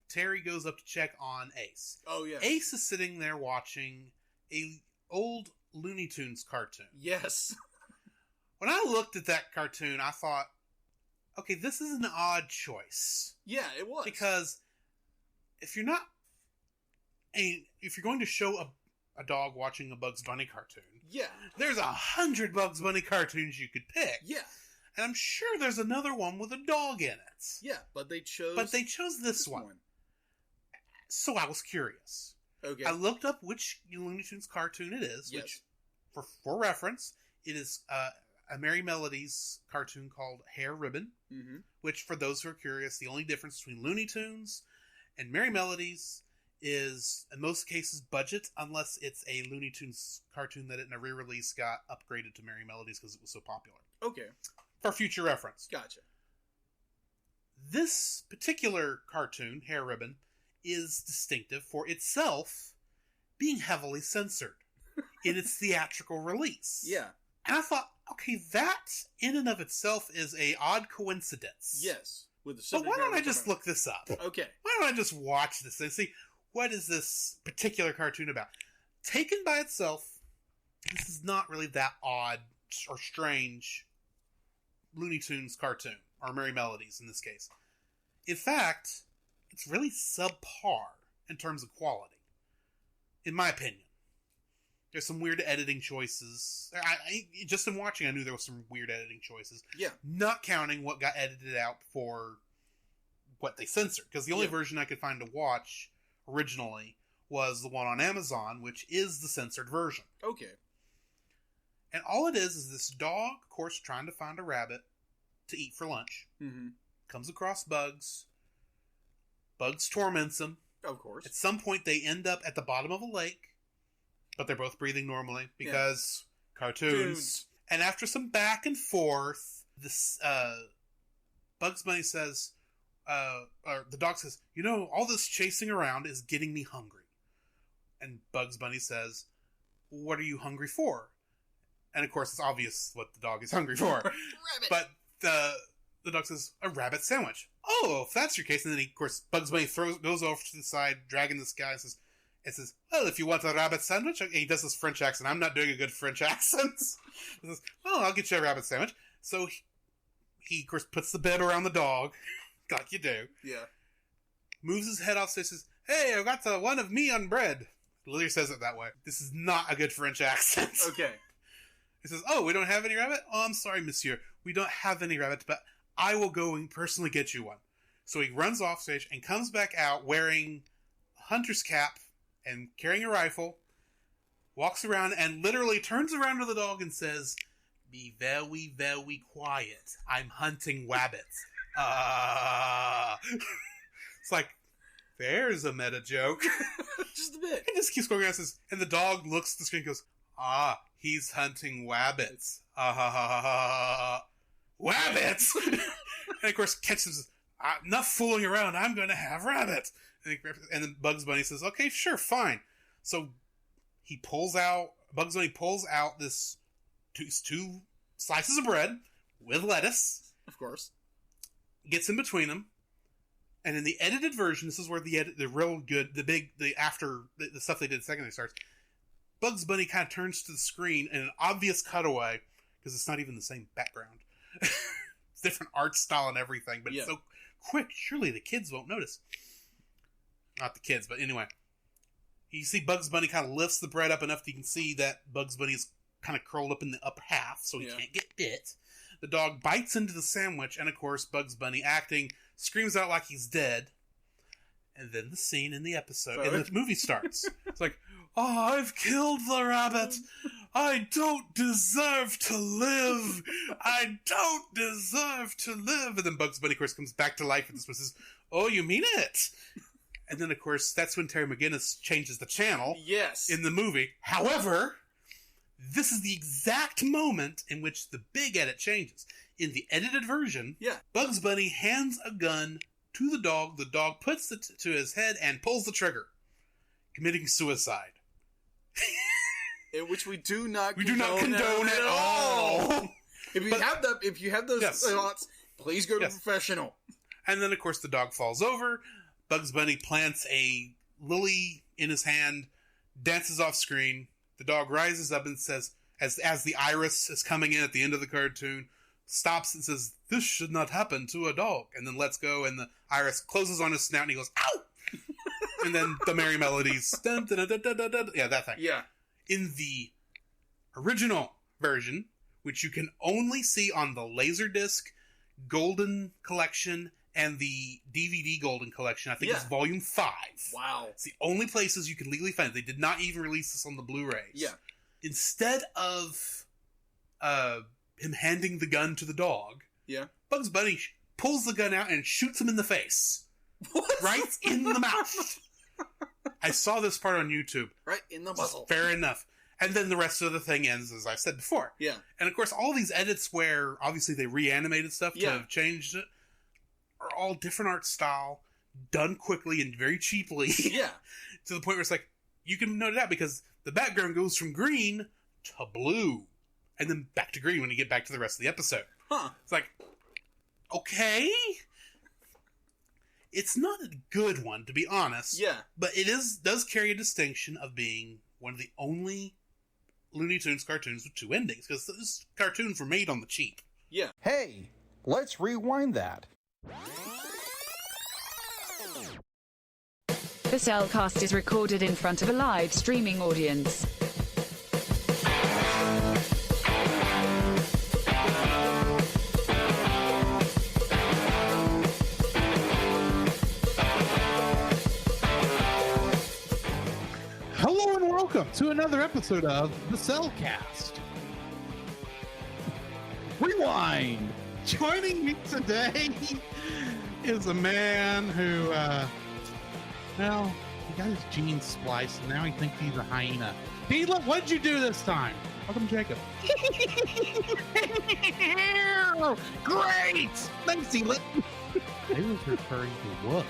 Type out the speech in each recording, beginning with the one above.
Terry goes up to check on Ace. Oh, yeah. Ace is sitting there watching a old Looney Tunes cartoon. Yes. When I looked at that cartoon, I thought, okay, this is an odd choice. Yeah, it was. Because if you're going to show a dog watching a Bugs Bunny cartoon, yeah, there's 100 Bugs Bunny cartoons you could pick. Yeah. And I'm sure there's another one with a dog in it. Yeah, but they chose this one. So I was curious. Okay. I looked up which Looney Tunes cartoon it is, yes. which, for reference, it is a Merry Melodies cartoon called Hair Ribbon, which, for those who are curious, the only difference between Looney Tunes and Merry Melodies is, in most cases, budget, unless it's a Looney Tunes cartoon that in a re-release got upgraded to Merry Melodies because it was so popular. Okay. For future reference. Gotcha. This particular cartoon, Hair Ribbon, is distinctive for itself being heavily censored in its theatrical release. Yeah. And I thought, okay, that in and of itself is a odd coincidence. Yes. But why don't I just look this up? Okay. Why don't I just watch this and see what is this particular cartoon about? Taken by itself, this is not really that odd or strange Looney Tunes cartoon, or Merry Melodies in this case. In fact, it's really subpar in terms of quality, in my opinion. There's some weird editing choices. Just in watching, I knew there was some weird editing choices. Yeah. Not counting what got edited out for what they censored. Because the only version I could find to watch originally was the one on Amazon, which is the censored version. Okay. And all it is this dog, of course, trying to find a rabbit to eat for lunch. Mm-hmm. Comes across Bugs. Bugs torments him. Of course. At some point, they end up at the bottom of a lake. But they're both breathing normally because cartoons. And after some back and forth, this Bugs Bunny says, or the dog says, all this chasing around is getting me hungry. And Bugs Bunny says, what are you hungry for? And of course, it's obvious what the dog is hungry for. Rabbit. But the dog says, a rabbit sandwich. Oh, if that's your case. And then, of course, Bugs Bunny goes over to the side, dragging this guy, and says, well, if you want a rabbit sandwich, he does this French accent. I'm not doing a good French accent. He says, well, I'll get you a rabbit sandwich. So he, of course, puts the bed around the dog, like you do. Yeah. Moves his head off, says, hey, I got the one of me on bread. Lily says it that way. This is not a good French accent. Okay. He says, oh, we don't have any rabbit? Oh, I'm sorry, monsieur. We don't have any rabbit, but I will go and personally get you one. So he runs off stage and comes back out wearing a hunter's cap and carrying a rifle, walks around and literally turns around to the dog and says, be very, very quiet. I'm hunting rabbits. It's like, there's a meta joke. Just a bit. And just keeps going around and says, and the dog looks at the screen and goes, he's hunting wabbits. Wabbits! And of course, Ketchup says, enough fooling around, I'm going to have rabbit. And then Bugs Bunny says, okay, sure, fine. So Bugs Bunny pulls out this two slices of bread with lettuce. Of course. Gets in between them. And in the edited version, this is where the real good, the stuff they did second starts. Bugs Bunny kind of turns to the screen in an obvious cutaway, because it's not even the same background. It's different art style and everything, but it's so quick, surely the kids won't notice. Not the kids, but anyway. You see Bugs Bunny kind of lifts the bread up enough that you can see that Bugs Bunny is kind of curled up in the upper half, so he can't get bit. The dog bites into the sandwich, and of course, Bugs Bunny, acting, screams out like he's dead. And then the scene in the episode, and the movie starts. It's like, I've killed the rabbit. I don't deserve to live. I don't deserve to live. And then Bugs Bunny, of course, comes back to life and says, oh, you mean it? And then, of course, that's when Terry McGinnis changes the channel. Yes. In the movie. However, this is the exact moment in which the big edit changes. In the edited version, Bugs Bunny hands a gun to the dog. The dog puts it to his head and pulls the trigger, committing suicide. In which we do not condone at all. If you have those thoughts, please go to a professional. And then, of course, the dog falls over. Bugs Bunny plants a lily in his hand, dances off screen. The dog rises up and says, as the iris is coming in at the end of the cartoon, stops and says, "This should not happen to a dog," and then lets go, and the iris closes on his snout, and he goes, "Ow!" And then the merry melodies. Dun, dun, dun, dun, dun, dun. Yeah, that thing. Yeah. In the original version, which you can only see on the Laserdisc Golden Collection and the DVD Golden Collection, I think it's Volume 5. Wow. It's the only places you can legally find it. They did not even release this on the Blu-rays. Yeah. Instead of him handing the gun to the dog, Bugs Bunny pulls the gun out and shoots him in the face. What? Right in the mouth. I saw this part on YouTube. Right in the muzzle. Fair enough. And then the rest of the thing ends, as I said before. Yeah. And of course, all these edits where obviously they reanimated stuff to have changed it are all different art style, done quickly and very cheaply. Yeah. To the point where it's like, you can note it out because the background goes from green to blue. And then back to green when you get back to the rest of the episode. Huh. It's like, okay. It's not a good one, to be honest. Yeah. But it does carry a distinction of being one of the only Looney Tunes cartoons with two endings, because those cartoons were made on the cheap. Yeah. Hey, let's rewind that. The Cellcast is recorded in front of a live streaming audience. Hello and welcome to another episode of the Cellcast. Rewind! Joining me today is a man who, well, he got his genes spliced and now he thinks he's a hyena. Hey, look, what'd you do this time? Welcome, Jacob. Great! Thanks, Elit. I was referring to Woof.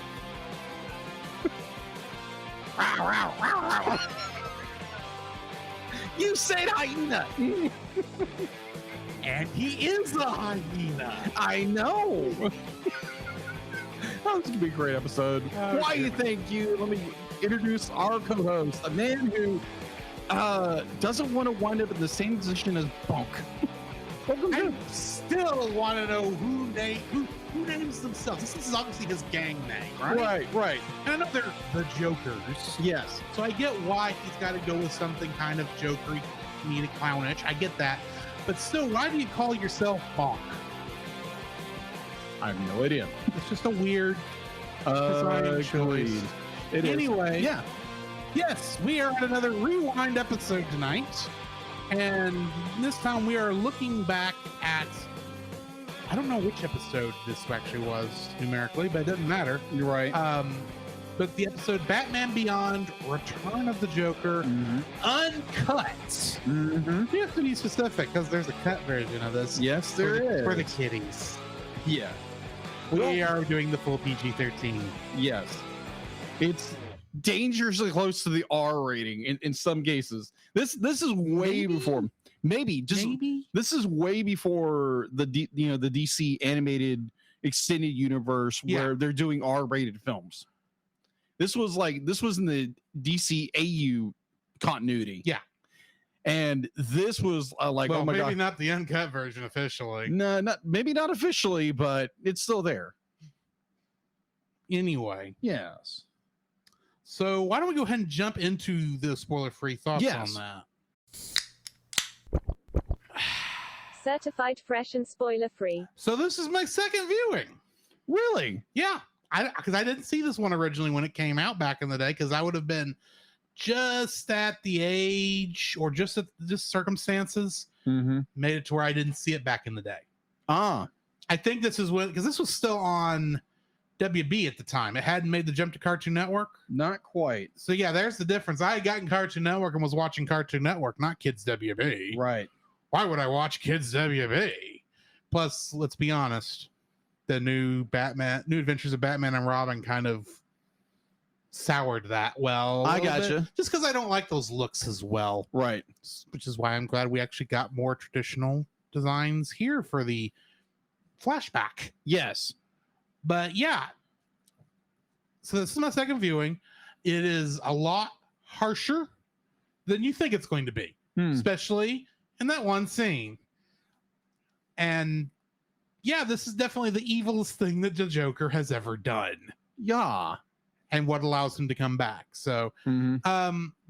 You said hyena. And he is a hyena. I know. That was gonna be a great episode. Why do you think let me introduce our co-host, a man who doesn't want to wind up in the same position as Bunk. I still want to know who names themselves. This is obviously his gang name, right? Right. And I know they're the Jokers. Yes. So I get why he's got to go with something kind of jokery, comedic, clownish. I get that. But still, why do you call yourself Bonk? I have no idea. It's just a weird design choice. Anyway, yeah. Yes, we are at another Rewind episode tonight. And this time we are looking back at, I don't know which episode this actually was numerically, but it doesn't matter. You're right. But the episode Batman Beyond, Return of the Joker, Uncut. You have to be specific because there's a cut version of this. Yes, there is. For the kiddies. Yeah. We are doing the full PG-13. Yes. It's dangerously close to the R rating in some cases. This is way before. Maybe this is way before the DC animated extended universe where they're doing R-rated films. This was in the DC AU continuity. Yeah. And this was like, well, oh my maybe god, not the uncut version officially. No, maybe not officially, but it's still there. Anyway, yes. So why don't we go ahead and jump into the spoiler-free thoughts on that? Certified fresh and spoiler-free. So this is my second viewing. Really? Yeah. Because I didn't see this one originally when it came out back in the day, because I would have been just at the age or just at just circumstances made it to where I didn't see it back in the day. I think this is when, because this was still on WB at the time. It hadn't made the jump to Cartoon Network. Not quite. So yeah, there's the difference. I had gotten Cartoon Network and was watching Cartoon Network, not Kids WB. Right. Why would I watch Kids WB? Plus, let's be honest, the new Adventures of Batman and Robin kind of soured that. Well, I gotcha. Just because I don't like those looks as well. Right. Which is why I'm glad we actually got more traditional designs here for the flashback. Yes. But yeah. So this is my second viewing. It is a lot harsher than you think it's going to be, especially in that one scene. And yeah, this is definitely the evilest thing that the Joker has ever done. Yeah. And what allows him to come back. So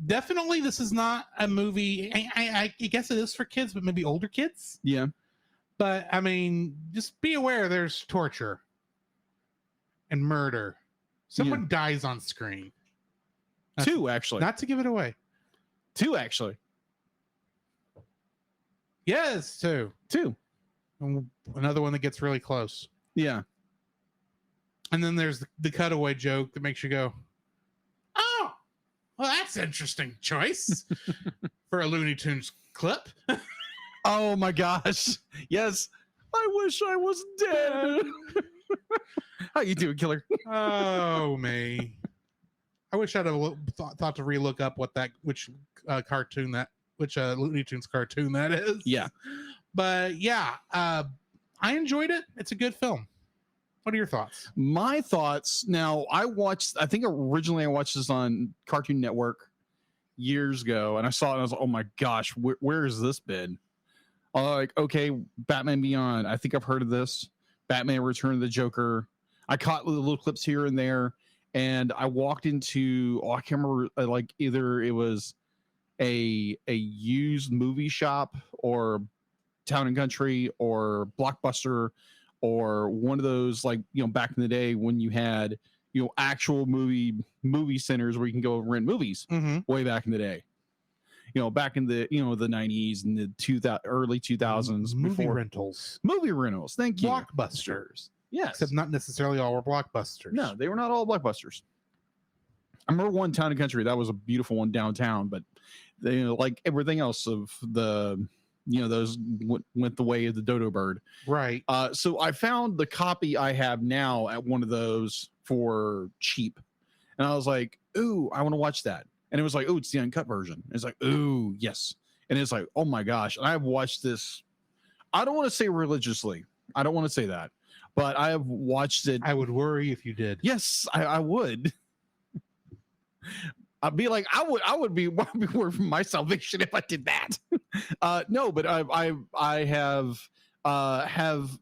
definitely this is not a movie. I guess it is for kids, but maybe older kids. Yeah. But I mean, just be aware there's torture and murder. Someone dies on screen. Two, actually. Not to give it away. Two, actually. Yes, two. And another one that gets really close. Yeah. And then there's the cutaway joke that makes you go, oh, well, that's an interesting choice for a Looney Tunes clip. Oh my gosh. Yes. I wish I was dead. How you doing, Killer? Oh, me. I wish I'd have thought to relook up which Looney Tunes cartoon that is. Yeah. But yeah, I enjoyed it. It's a good film. What are your thoughts? My thoughts. Now, I think originally I watched this on Cartoon Network years ago, and I saw it and I was like, oh my gosh, where has this been? Like, okay, Batman Beyond. I think I've heard of this. Batman Return of the Joker. I caught little clips here and there, and I walked into, I can't remember, like either it was a used movie shop or Town and Country or Blockbuster or one of those, like, back in the day when you had, actual movie centers where you can go rent movies way back in the day. Back in the, the 90s and the early 2000s. Movie rentals. Thank you. Blockbusters. Yes. Except not necessarily all were blockbusters. No, they were not all blockbusters. I remember one, Town and Country. That was a beautiful one downtown, but they, like everything else of the, those went the way of the dodo bird. Right. So I found the copy I have now at one of those for cheap. And I was like, ooh, I want to watch that. And it was like, oh, it's the uncut version. It's like, ooh, yes. And it's like, oh my gosh. And I've watched this. I don't want to say religiously. I don't want to say that. But I have watched it. I would worry if you did. Yes, I would. I'd be like, I would be worried for my salvation if I did that. No, but I have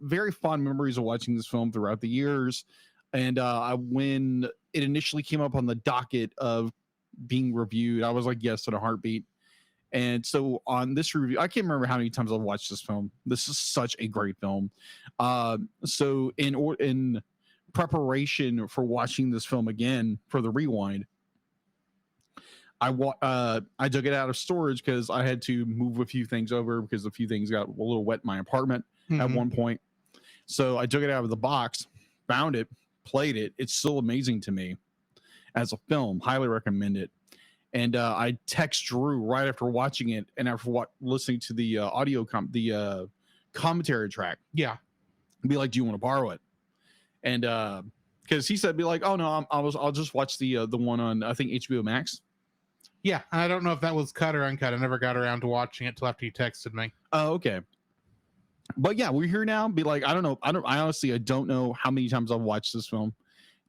very fond memories of watching this film throughout the years. And when it initially came up on the docket of being reviewed, I was like, yes, in a heartbeat. And so on this review, I can't remember how many times I've watched this film. This is such a great film. So in preparation for watching this film again for the rewind, I took it out of storage because I had to move a few things over because a few things got a little wet in my apartment at one point. So I took it out of the box, found it, played it. It's still amazing to me as a film. Highly recommend it. And I text Drew right after watching it and after listening to the the commentary track. Yeah. Be like, do you want to borrow it? And because he said, be like, oh no, I'll just watch the one on, I think, HBO Max. Yeah, I don't know if that was cut or uncut. I never got around to watching it till after you texted me. Oh, okay. But yeah, we're here now. Be like, I don't know. I honestly don't know how many times I've watched this film,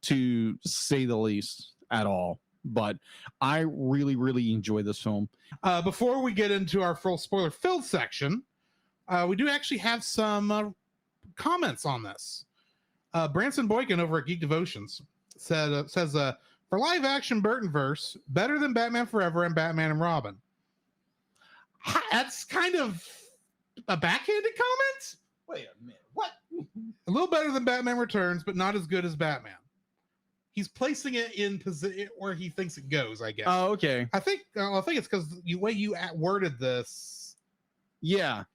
to say the least, at all. But I really, really enjoy this film. Before we get into our full spoiler-filled section, we do actually have some comments on this. Branson Boykin over at Geek Devotions says, for live-action Burtonverse, better than Batman Forever and Batman and Robin. That's kind of a backhanded comment? Wait a minute. What? A little better than Batman Returns, but not as good as Batman. He's placing it in position where he thinks it goes, I guess. Oh, okay. I think it's because the way you worded this. Yeah.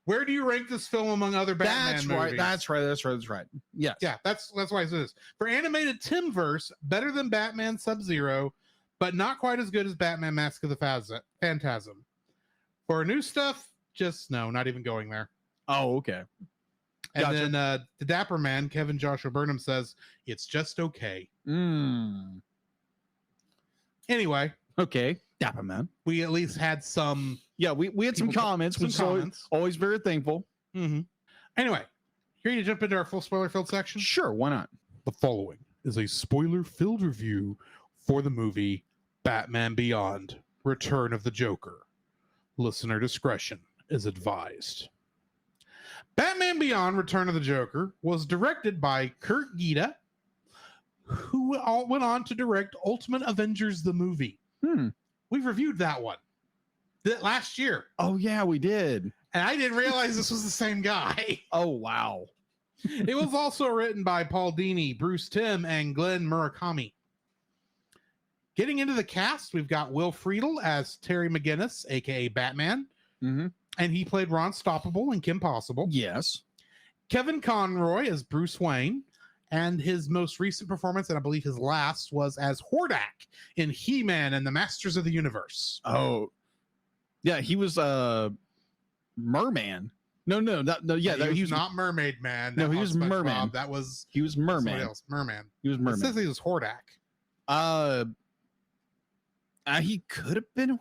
Where do you rank this film among other Batman movies? That's right. Yes. Yeah, that's why I said this. For animated Timverse, better than Batman Sub-Zero, but not quite as good as Batman Mask of the Phantasm. For new stuff, just no, not even going there. Oh, okay. And Gotcha. then the Dapper Man, Kevin Joshua Burnham, says, it's just okay. Anyway. Okay. Dapper Man. We at least had some... Yeah, we had some comments, which is always very thankful. Mm-hmm. Anyway, here you jump into our full spoiler-filled section? Sure, why not? The following is a spoiler-filled review for the movie Batman Beyond: Return of the Joker. Listener discretion is advised. Batman Beyond: Return of the Joker was directed by Kurt Gieda, who went on to direct Ultimate Avengers the movie. We've reviewed that one last year. Oh yeah, we did. And I didn't realize this was the same guy. Oh wow. It was also written by Paul Dini, Bruce Timm, and Glenn Murakami. Getting into the cast, we've got Will Friedle as Terry McGinnis, aka Batman. Mm-hmm. And he played Ron Stoppable in Kim Possible. Yes. Kevin Conroy as Bruce Wayne. And his most recent performance, and I believe his last, was as Hordak in He-Man and the Masters of the Universe. Oh. Yeah, he was Merman. No, He was not Mermaid Man. No, he was Merman. He was Merman. else. Merman. He was Merman. It says he was Hordak. He could have been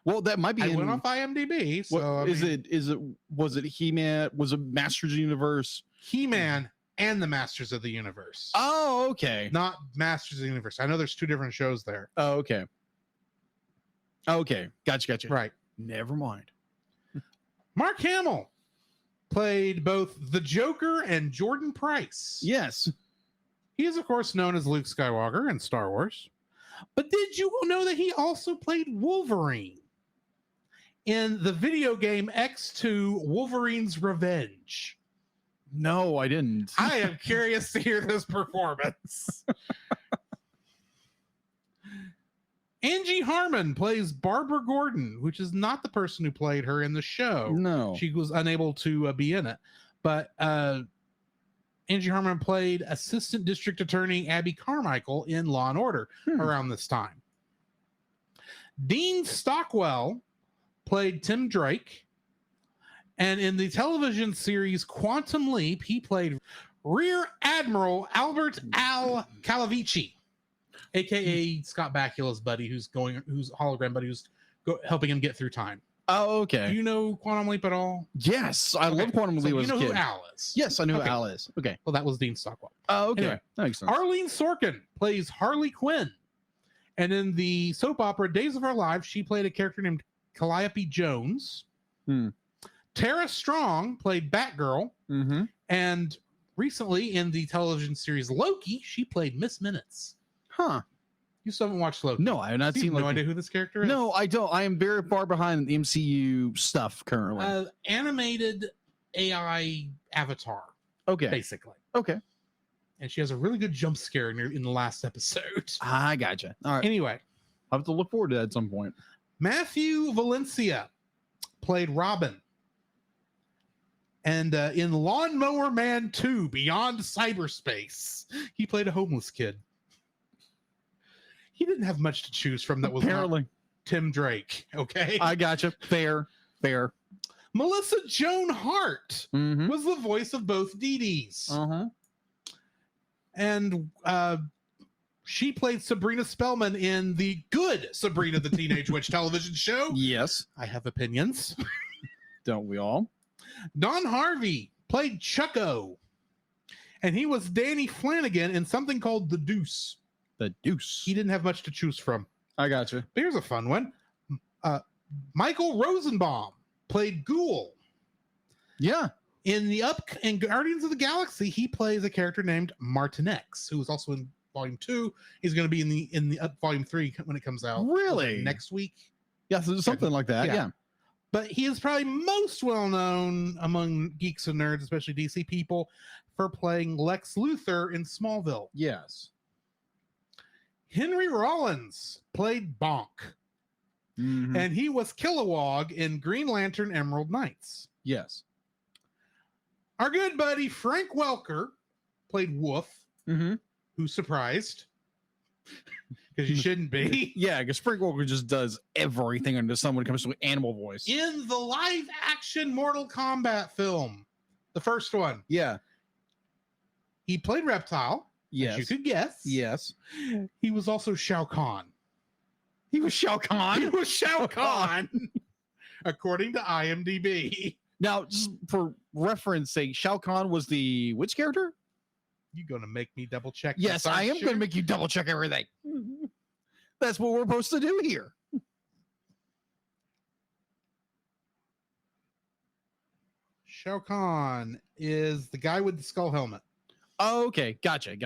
well, that might be. I went off IMDb. So was it He-Man? Was it Masters of the Universe? He-Man and the Masters of the Universe. Oh, okay. Not Masters of the Universe. I know there's two different shows there. Oh, okay. Okay. Gotcha. Right. Never mind. Mark Hamill played both the Joker and Jordan Price. Yes. He is, of course, known as Luke Skywalker in Star Wars. But did you know that he also played Wolverine in the video game X2 Wolverine's Revenge? No, I didn't. I am curious to hear this performance. Angie Harmon plays Barbara Gordon, which is not the person who played her in the show. No. She was unable to be in it. But Angie Harmon played Assistant District Attorney Abby Carmichael in Law & Order around this time. Dean Stockwell played Tim Drake. And in the television series Quantum Leap, he played Rear Admiral Albert Al Calavici, aka Scott Bakula's buddy, who's hologram buddy, who's helping him get through time. Oh, okay. Do you know Quantum Leap at all? Yes, I love Quantum Leap. You know who Al is? Yes, I know who Al is. Okay. Well, that was Dean Stockwell. Oh, okay. Anyway, that makes sense. Arlene Sorkin plays Harley Quinn. And in the soap opera Days of Our Lives, she played a character named Calliope Jones. Tara Strong played Batgirl. Mm-hmm. And recently in the television series Loki, she played Miss Minutes. Huh. You still haven't watched Loki? No, I have not seen Loki. No idea who this character is? No, I don't. I am very far behind the MCU stuff currently. Animated AI avatar. Okay. Basically. Okay. And she has a really good jump scare in the last episode. I gotcha. All right. Anyway. I'll have to look forward to that at some point. Matthew Valencia played Robin. And in Lawnmower Man 2, Beyond Cyberspace, he played a homeless kid. He didn't have much to choose from that was apparently Tim Drake. Okay. I gotcha. Fair. Melissa Joan Hart was the voice of both Dee Dees. And she played Sabrina Spellman in the good Sabrina the Teenage Witch television show. Yes. I have opinions. Don't we all? Don Harvey played Chucko. And he was Danny Flanagan in something called The Deuce. The Deuce. He didn't have much to choose from. I gotcha. But here's a fun one. Michael Rosenbaum played Ghoul. Yeah. In Guardians of the Galaxy, he plays a character named Martinex, who is also in Volume 2. He's going to be in the Volume 3 when it comes out. Really? Next week. Yeah, so something like that. Yeah. But he is probably most well known among geeks and nerds, especially DC people, for playing Lex Luthor in Smallville. Yes. Henry Rollins played Bonk. And he was Kilowog in Green Lantern Emerald Knights. Yes. Our good buddy Frank Welker played Wolf. Who's surprised? Because you shouldn't be. Yeah, because Frank Welker just does everything under the sun when it comes to animal voice. In the live-action Mortal Kombat film, the first one. Yeah. He played Reptile. Yes. As you could guess. Yes. He was also Shao Kahn. He was Shao Kahn? He was Shao Kahn. According to IMDb. Now, just for reference sake, Shao Kahn was the which character? You gonna make me double check? Yes, I am going to make you double check everything. That's what we're supposed to do here. Shao Kahn is the guy with the skull helmet. Oh, okay, gotcha.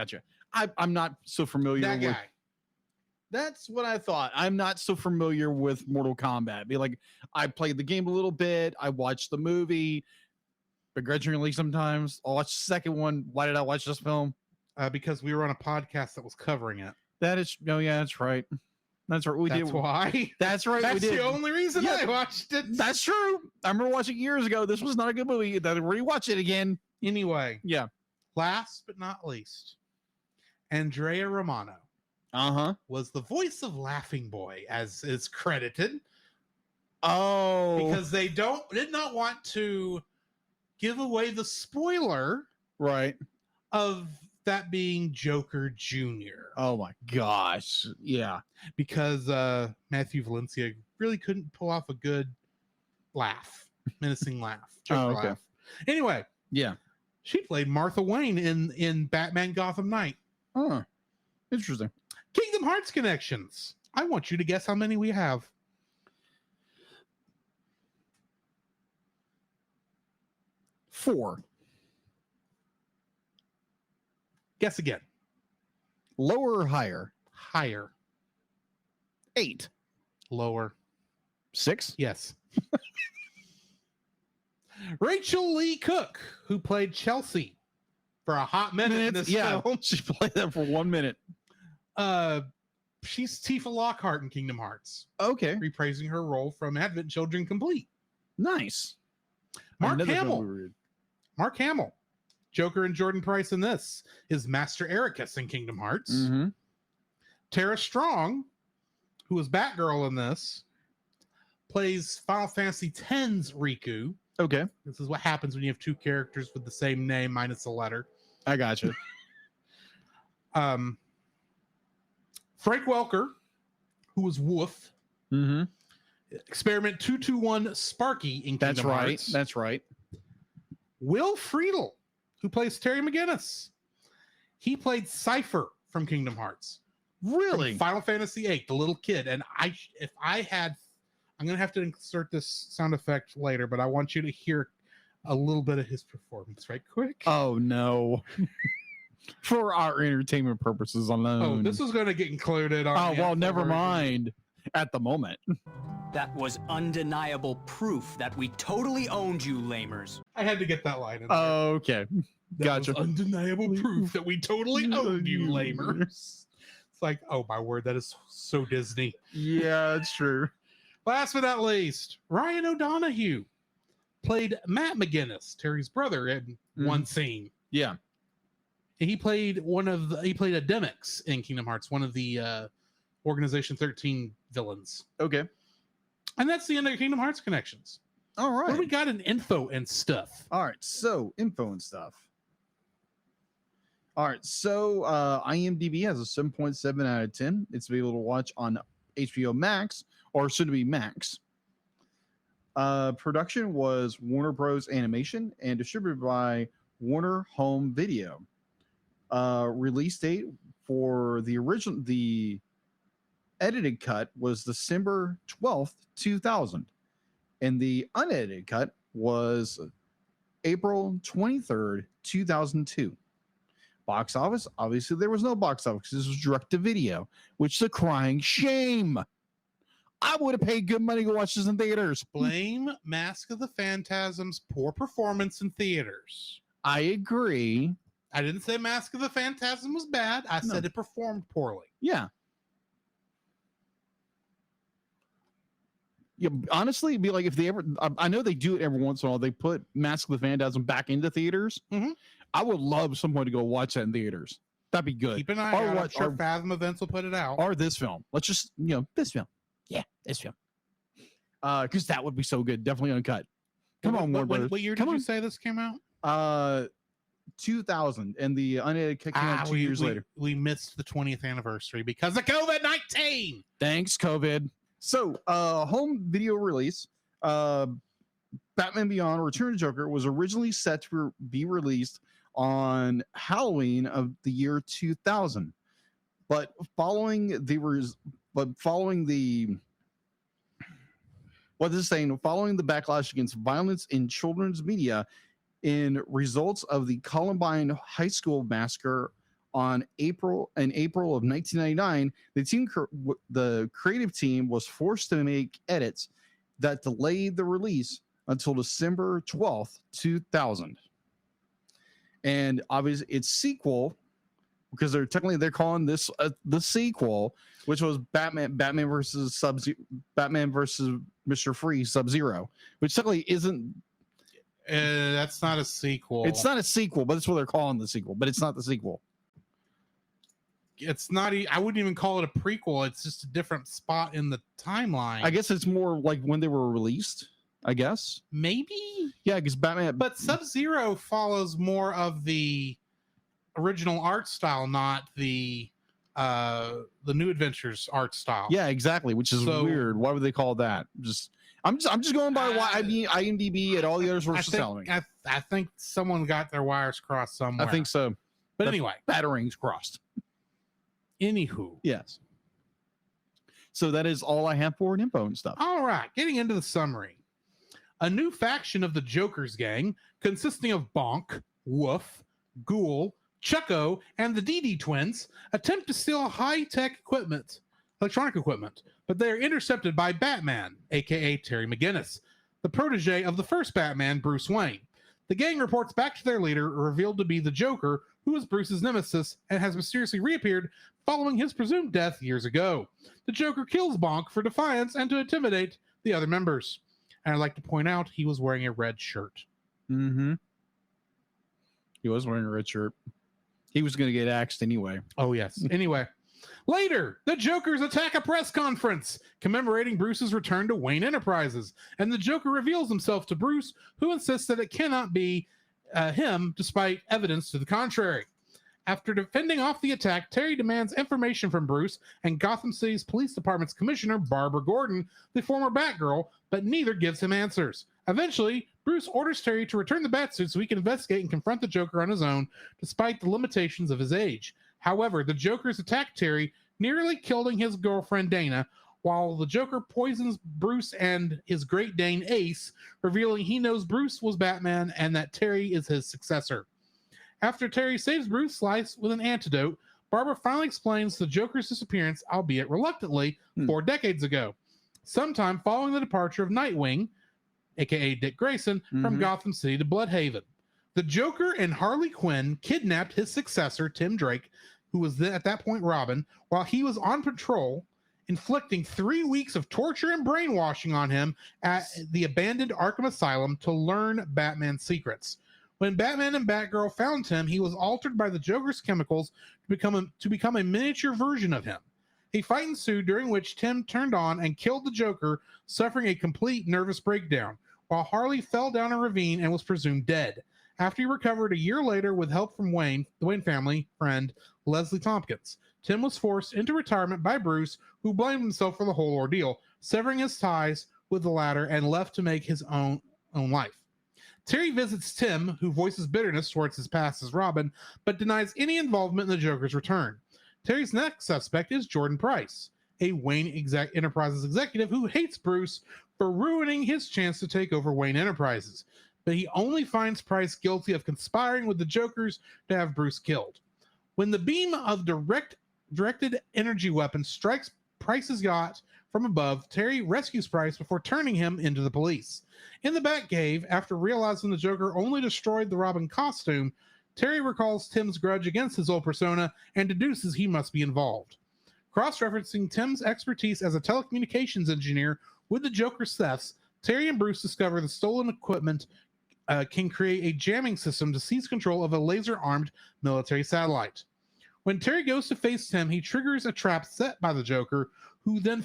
I'm not so familiar That with. guy. That's what I thought. I'm not so familiar with Mortal Kombat. I played the game a little bit. I watched the movie begrudgingly sometimes. I'll watch the second one. Why did I watch this film? Because we were on a podcast that was covering it. That's right. That's right. That's why. That's right. That's we did. the only reason Yeah. I watched it. That's true. I remember watching it years ago. This was not a good movie. I rewatch it again. Anyway, Yeah. last but not least, Andrea Romano was the voice of Laughing Boy, as is credited, Oh. because they did not want to give away the spoiler Right. of that being Joker Jr. Oh my gosh. Yeah. because Matthew Valencia really couldn't pull off a good laugh, menacing laugh. Joker okay. laugh. Anyway, Yeah. she played Martha Wayne in Batman Gotham Knight. Oh. Interesting. Kingdom Hearts connections. I want you to guess how many we have. 4. Guess again. Lower or higher? Higher. 8. Lower. 6. Yes. Rachel Lee Cook, who played Chelsea for a hot minute in this film. She played that for 1 minute. She's Tifa Lockhart in Kingdom Hearts, Okay. reprising her role from Advent Children Complete. Nice. Mark Another film Hamill. we read. Mark Hamill. Joker and Jordan Price in this is Master Ericus in Kingdom Hearts. Mm-hmm. Tara Strong, who is Batgirl in this, plays Final Fantasy X's Riku. Okay. This is what happens when you have two characters with the same name minus a letter. I got you. Frank Welker, who was Wolf. Mm-hmm. Experiment 221 Sparky in Kingdom That's right. Hearts. That's right. Will Friedle, who plays Terry McGinnis. He played Cypher from Kingdom Hearts. Really? From Final Fantasy VIII, the little kid. And I'm going to have to insert this sound effect later, but I want you to hear a little bit of his performance right quick. Oh, no. For our entertainment purposes alone. Oh, this is going to get included on. Oh, the well, actual never version. mind. At the moment. That was undeniable proof that we totally owned you, lamers. I had to get that line in there. Okay. That Gotcha. was undeniable proof that we totally owned you, lamers. It's like, oh my word, that is so Disney. Yeah, it's true. Last but not least, Ryan O'Donoghue played Matt McGinnis, Terry's brother, in one scene. Yeah. And he played a Demix in Kingdom Hearts, one of the Organization 13 villains. Okay. And that's the end of Kingdom Hearts connections. All right. What do we got in info and stuff? All right. So, info and stuff. All right. So, IMDb has a 7.7 out of 10. It's available to watch on HBO Max, or soon to be Max. Production was Warner Bros. Animation and distributed by Warner Home Video. Release date for the edited cut was December 12th, 2000. And the unedited cut was April 23rd, 2002. Box office, obviously there was no box office. This was direct to video, which is a crying shame. I would have paid good money to watch this in theaters. Blame Mask of the Phantasm's poor performance in theaters. I agree. I didn't say Mask of the Phantasm was bad. I said it performed poorly. Yeah. Yeah, honestly, it'd be like if they ever, I know they do it every once in a while, they put Mask of the Phantasm back into theaters. Mhm. I would love someone to go watch that in theaters. That'd be good. Keep an eye Or out. I'm watch- sure or- Fathom Events will put it out. Or this film. Let's just, this film. Yeah, this film. Because that would be so good. Definitely uncut. Come on, Warner Brothers. What year Come did you on. say this came out? 2000, and the unedited cut came out 2 years later. We missed the 20th anniversary because of COVID-19. Thanks, COVID. So, home video release. Batman Beyond: Return of Joker was originally set to be released on Halloween of the year 2000. But following the backlash against violence in children's media in results of the Columbine High School massacre in April of 1999, the creative team was forced to make edits that delayed the release until December 12th, 2000. And obviously its sequel, because they're calling this the sequel, which was Batman versus Mr. Freeze Sub-Zero, which technically isn't. That's not a sequel. It's not a sequel, but it's what they're calling the sequel. But it's not the sequel. It's not. I wouldn't even call it a prequel. It's just a different spot in the timeline. I guess it's more like when they were released. I guess maybe. Yeah, because Batman. But Sub-Zero follows more of the original art style, not the New Adventures art style. Yeah, exactly. Which is weird. Why would they call that? I'm just going by IMDb and all the other sources telling me. I think someone got their wires crossed somewhere. I think so. But anyway, batterings crossed. Anywho, yes. So that is all I have for info and stuff. All right, getting into the summary. A new faction of the Joker's gang, consisting of Bonk, Woof, Ghoul, Chucko, and the DD twins, attempt to steal high-tech electronic equipment, but they are intercepted by Batman, aka Terry McGinnis, the protege of the first Batman, Bruce Wayne. The gang reports back to their leader, revealed to be the Joker, who is Bruce's nemesis and has mysteriously reappeared following his presumed death years ago. The Joker kills Bonk for defiance and to intimidate the other members. And I'd like to point out he was wearing a red shirt. Mm-hmm. He was wearing a red shirt. He was going to get axed anyway. Oh, yes. Anyway, later, the Jokers attack a press conference commemorating Bruce's return to Wayne Enterprises, and the Joker reveals himself to Bruce, who insists that it cannot be him, despite evidence to the contrary. After defending off the attack, Terry demands information from Bruce and Gotham City's Police Department's Commissioner, Barbara Gordon, the former Batgirl, but neither gives him answers. Eventually, Bruce orders Terry to return the Batsuit so he can investigate and confront the Joker on his own, despite the limitations of his age. However, the Jokers attack Terry, nearly killing his girlfriend Dana, while the Joker poisons Bruce and his Great Dane Ace, revealing he knows Bruce was Batman and that Terry is his successor. After Terry saves Bruce's life with an antidote, Barbara finally explains the Joker's disappearance, albeit reluctantly, 4 decades ago, sometime following the departure of Nightwing, aka Dick Grayson, from Gotham City to Bloodhaven. The Joker and Harley Quinn kidnapped his successor, Tim Drake, who was at that point Robin, while he was on patrol, inflicting 3 weeks of torture and brainwashing on him at the abandoned Arkham Asylum to learn Batman's secrets. When Batman and Batgirl found Tim, he was altered by the Joker's chemicals to become a miniature version of him. A fight ensued during which Tim turned on and killed the Joker, suffering a complete nervous breakdown, while Harley fell down a ravine and was presumed dead. After he recovered a year later with help from the Wayne family friend, Leslie Tompkins, Tim was forced into retirement by Bruce, who blamed himself for the whole ordeal, severing his ties with the latter and left to make his own life. Terry visits Tim, who voices bitterness towards his past as Robin, but denies any involvement in the Joker's return. Terry's next suspect is Jordan Price, a Wayne Enterprises executive who hates Bruce for ruining his chance to take over Wayne Enterprises, but he only finds Price guilty of conspiring with the Jokers to have Bruce killed. When the beam of directed energy weapon strikes Price's yacht from above, Terry rescues Price before turning him into the police. In the Batcave, after realizing the Joker only destroyed the Robin costume, Terry recalls Tim's grudge against his old persona and deduces he must be involved. Cross-referencing Tim's expertise as a telecommunications engineer with the Joker's thefts, Terry and Bruce discover the stolen equipment can create a jamming system to seize control of a laser-armed military satellite. When Terry goes to face Tim, he triggers a trap set by the Joker, who then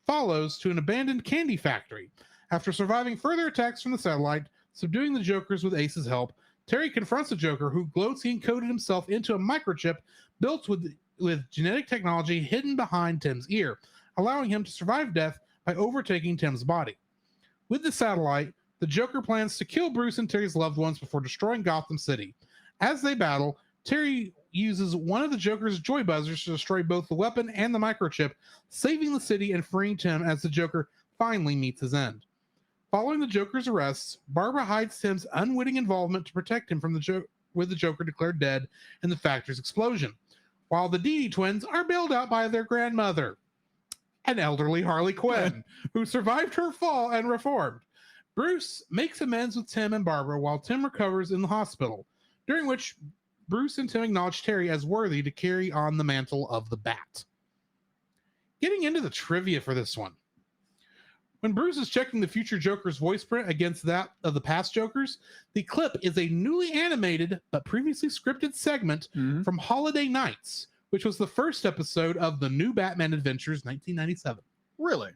follows to an abandoned candy factory. After surviving further attacks from the satellite, subduing the Jokers with Ace's help, Terry confronts the Joker, who gloats he encoded himself into a microchip built with genetic technology hidden behind Tim's ear, allowing him to survive death by overtaking Tim's body. With the satellite, the Joker plans to kill Bruce and Terry's loved ones before destroying Gotham City. As they battle, Terry uses one of the Joker's joy buzzers to destroy both the weapon and the microchip, saving the city and freeing Tim as the Joker finally meets his end. Following the Joker's arrests, Barbara hides Tim's unwitting involvement to protect him from with the Joker declared dead in the factory's explosion, while the Dee Dee twins are bailed out by their grandmother, an elderly Harley Quinn, who survived her fall and reformed. Bruce makes amends with Tim and Barbara while Tim recovers in the hospital, during which Bruce and Tim acknowledge Terry as worthy to carry on the mantle of the Bat. Getting into the trivia for this one. When Bruce is checking the future Joker's voice print against that of the past Jokers, the clip is a newly animated but previously scripted segment from Holiday Nights, which was the first episode of the New Batman Adventures 1997. Really?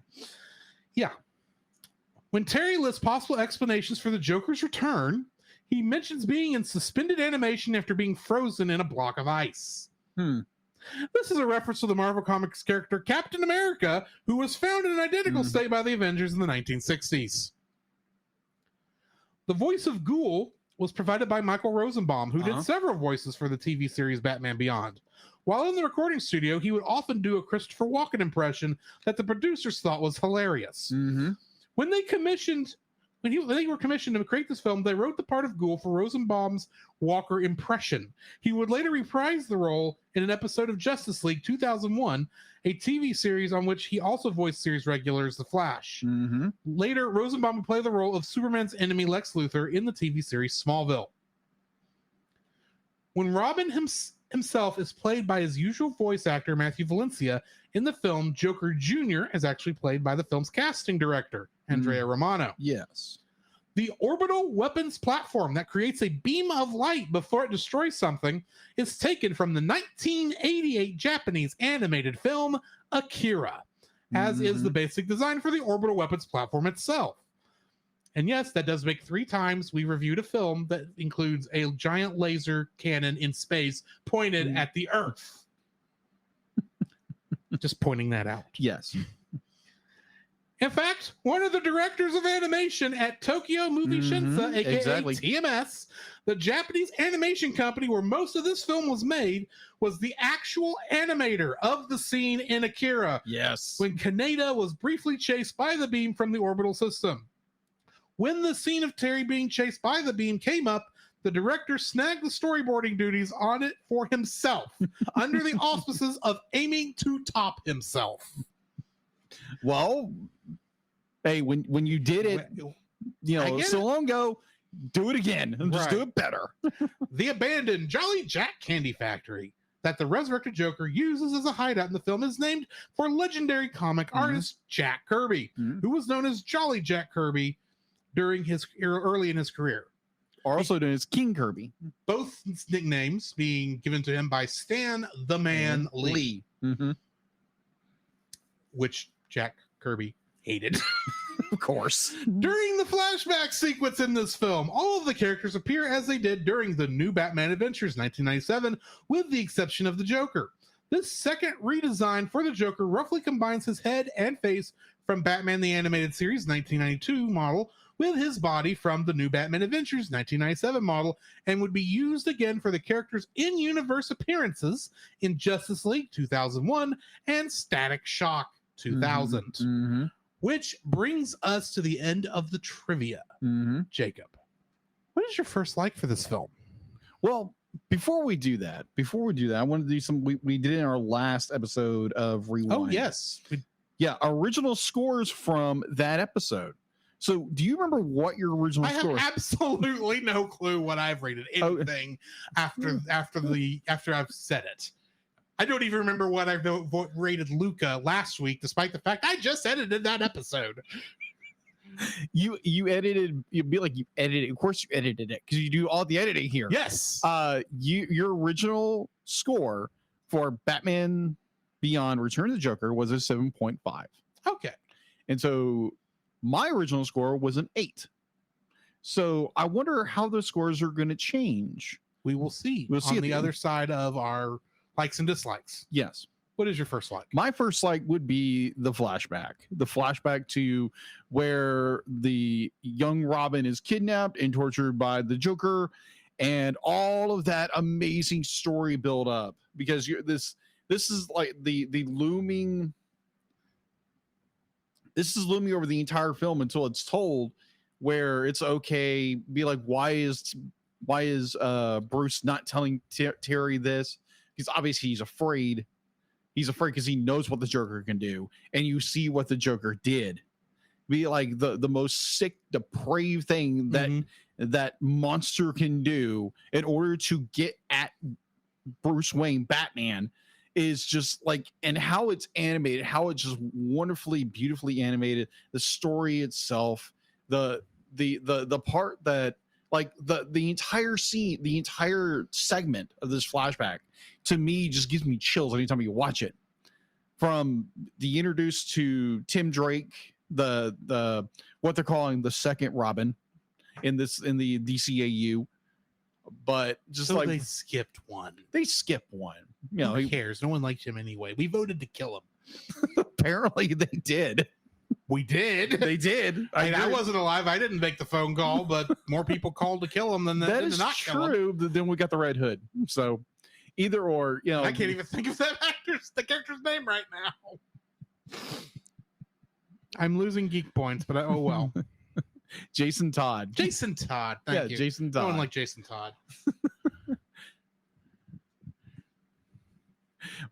Yeah. When Terry lists possible explanations for the Joker's return, he mentions being in suspended animation after being frozen in a block of ice. This is a reference to the Marvel Comics character Captain America, who was found in an identical state by the Avengers in the 1960s. The voice of Ghoul was provided by Michael Rosenbaum, who did several voices for the TV series Batman Beyond. While in the recording studio, he would often do a Christopher Walken impression that the producers thought was hilarious. When they were commissioned to create this film, they wrote the part of Ghoul for Rosenbaum's Walker impression. He would later reprise the role in an episode of Justice League 2001, a TV series on which he also voiced series regulars The Flash. Later, Rosenbaum would play the role of Superman's enemy Lex Luthor in the TV series Smallville. When Robin himself is played by his usual voice actor Matthew Valencia, in the film, Joker Jr. is actually played by the film's casting director, Andrea Romano. Yes. The orbital weapons platform that creates a beam of light before it destroys something is taken from the 1988 Japanese animated film Akira, as is the basic design for the orbital weapons platform itself. And yes, that does make 3 times we reviewed a film that includes a giant laser cannon in space pointed at the Earth. Just pointing that out. Yes. In fact, one of the directors of animation at Tokyo Movie Shinsa, aka TMS, the Japanese animation company where most of this film was made, was the actual animator of the scene in Akira. Yes. When Kaneda was briefly chased by the beam from the orbital system. When the scene of Terry being chased by the beam came up, the director snagged the storyboarding duties on it for himself, under the auspices of aiming to top himself. Well, hey, when you did it, so long ago, do it again and just do it better. The abandoned Jolly Jack Candy Factory that the resurrected Joker uses as a hideout in the film is named for legendary comic artist Jack Kirby, who was known as Jolly Jack Kirby during his early in his career. Also known as King Kirby. Both nicknames being given to him by Stan the Man Lee. Which Jack Kirby hated. Of course. During the flashback sequence in this film, all of the characters appear as they did during the New Batman Adventures 1997, with the exception of the Joker. This second redesign for the Joker roughly combines his head and face from Batman the Animated Series 1992 model with his body from the New Batman Adventures 1997 model, and would be used again for the character's in-universe appearances in Justice League 2001 and Static Shock 2000. Which brings us to the end of the trivia. Jacob, what is your first like for this film? Well, before we do that, I want to do some, we did in our last episode of Rewind. Oh, yes. Yeah, original scores from that episode. So do you remember what your original score? I have absolutely no clue what I've rated anything after I've said it. I don't even remember what I rated Luca last week, despite the fact I just edited that episode. You edited, you'd be like, you edited, of course you edited it because you do all the editing here. Yes. Your original score for Batman Beyond Return of the Joker was a 7.5. Okay. And so my original score was an 8. So I wonder how the scores are going to change. We will see. We'll see on the other side of our likes and dislikes. Yes. What is your first like? My first like would be the flashback to where the young Robin is kidnapped and tortured by the Joker, and all of that amazing story build up, because this is like the looming. This is looming over the entire film until it's told, where it's okay. Be like, why is Bruce not telling Terry this? Because obviously he's afraid. He's afraid because he knows what the Joker can do, and you see what the Joker did. Be like the most sick, depraved thing that monster can do in order to get at Bruce Wayne, Batman, is just like, and how it's animated, how it's just wonderfully, beautifully animated. The story itself, the part that, like, the entire scene, the entire segment of this flashback, to me just gives me chills anytime you watch it. From the introduced to Tim Drake, the what they're calling the second Robin in the DCAU, but just So like they skipped one. They skipped one. You know, Who cares? No one likes him anyway. We voted to kill him. apparently they did. We did. They did. I wasn't alive. I didn't make the phone call, but more people called to kill him than that to is not kill him. true. But then we got the Red Hood. So either or, you know, I can't even think of the character's name right now. I'm losing geek points, but oh well. Jason Todd. Jason Todd. Thank you. Jason Todd. No one like Jason Todd.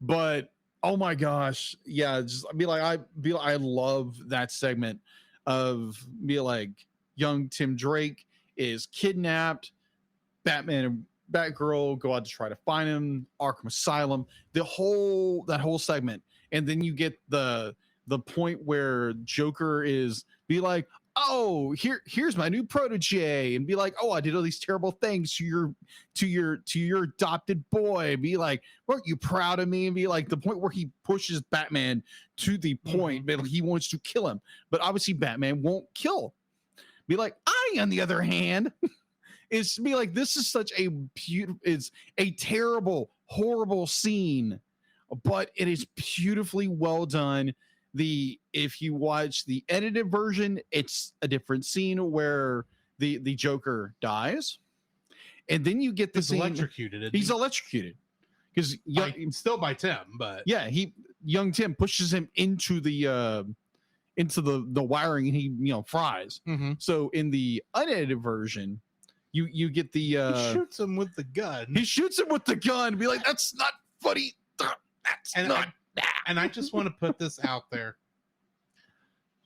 But oh my gosh, yeah, just I love that segment of young Tim Drake is kidnapped, Batman and Batgirl go out to try to find him, Arkham Asylum, that whole segment, and then you get the point where Joker is oh, here's my new protege, and be like, oh, I did all these terrible things to your adopted boy. Be like, weren't you proud of me? And be like, the point where he pushes Batman to the point that he wants to kill him, but obviously Batman won't kill. Be like, I, on the other hand, is be like, this is such a it's a terrible, horrible scene, but it is beautifully well done. If you watch the edited version, it's a different scene where the Joker dies, and then you get the scene. Electrocuted. He's electrocuted because still by Tim, but yeah, young Tim pushes him into the wiring, and he fries. Mm-hmm. So in the unedited version, you get the he shoots him with the gun. He shoots him with the gun. Be like, that's not funny. And I just want to put this out there.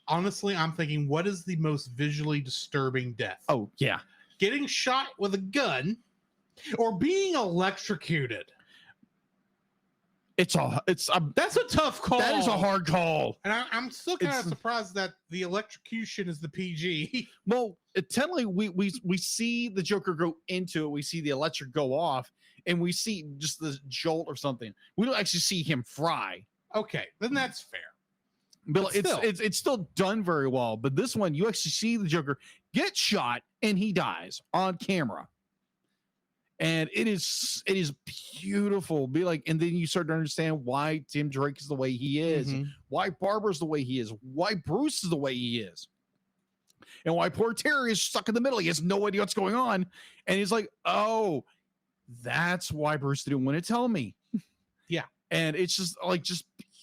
Honestly, I'm thinking, what is the most visually disturbing death? Oh, yeah. Getting shot with a gun or being electrocuted? That's a tough call. That is a hard call. And I'm still kind of surprised that the electrocution is the PG. Well, technically, we see the Joker go into it. We see the electric go off, and we see just the jolt or something. We don't actually see him fry. Okay, then that's fair. But it's still done very well. But this one, you actually see the Joker get shot, and he dies on camera. And it is beautiful. Be like, and then you start to understand why Tim Drake is the way he is, why Barbara's the way he is, why Bruce is the way he is, and why poor Terry is stuck in the middle. He has no idea what's going on, and he's like, "Oh, that's why Bruce didn't want to tell me." Yeah, and it's just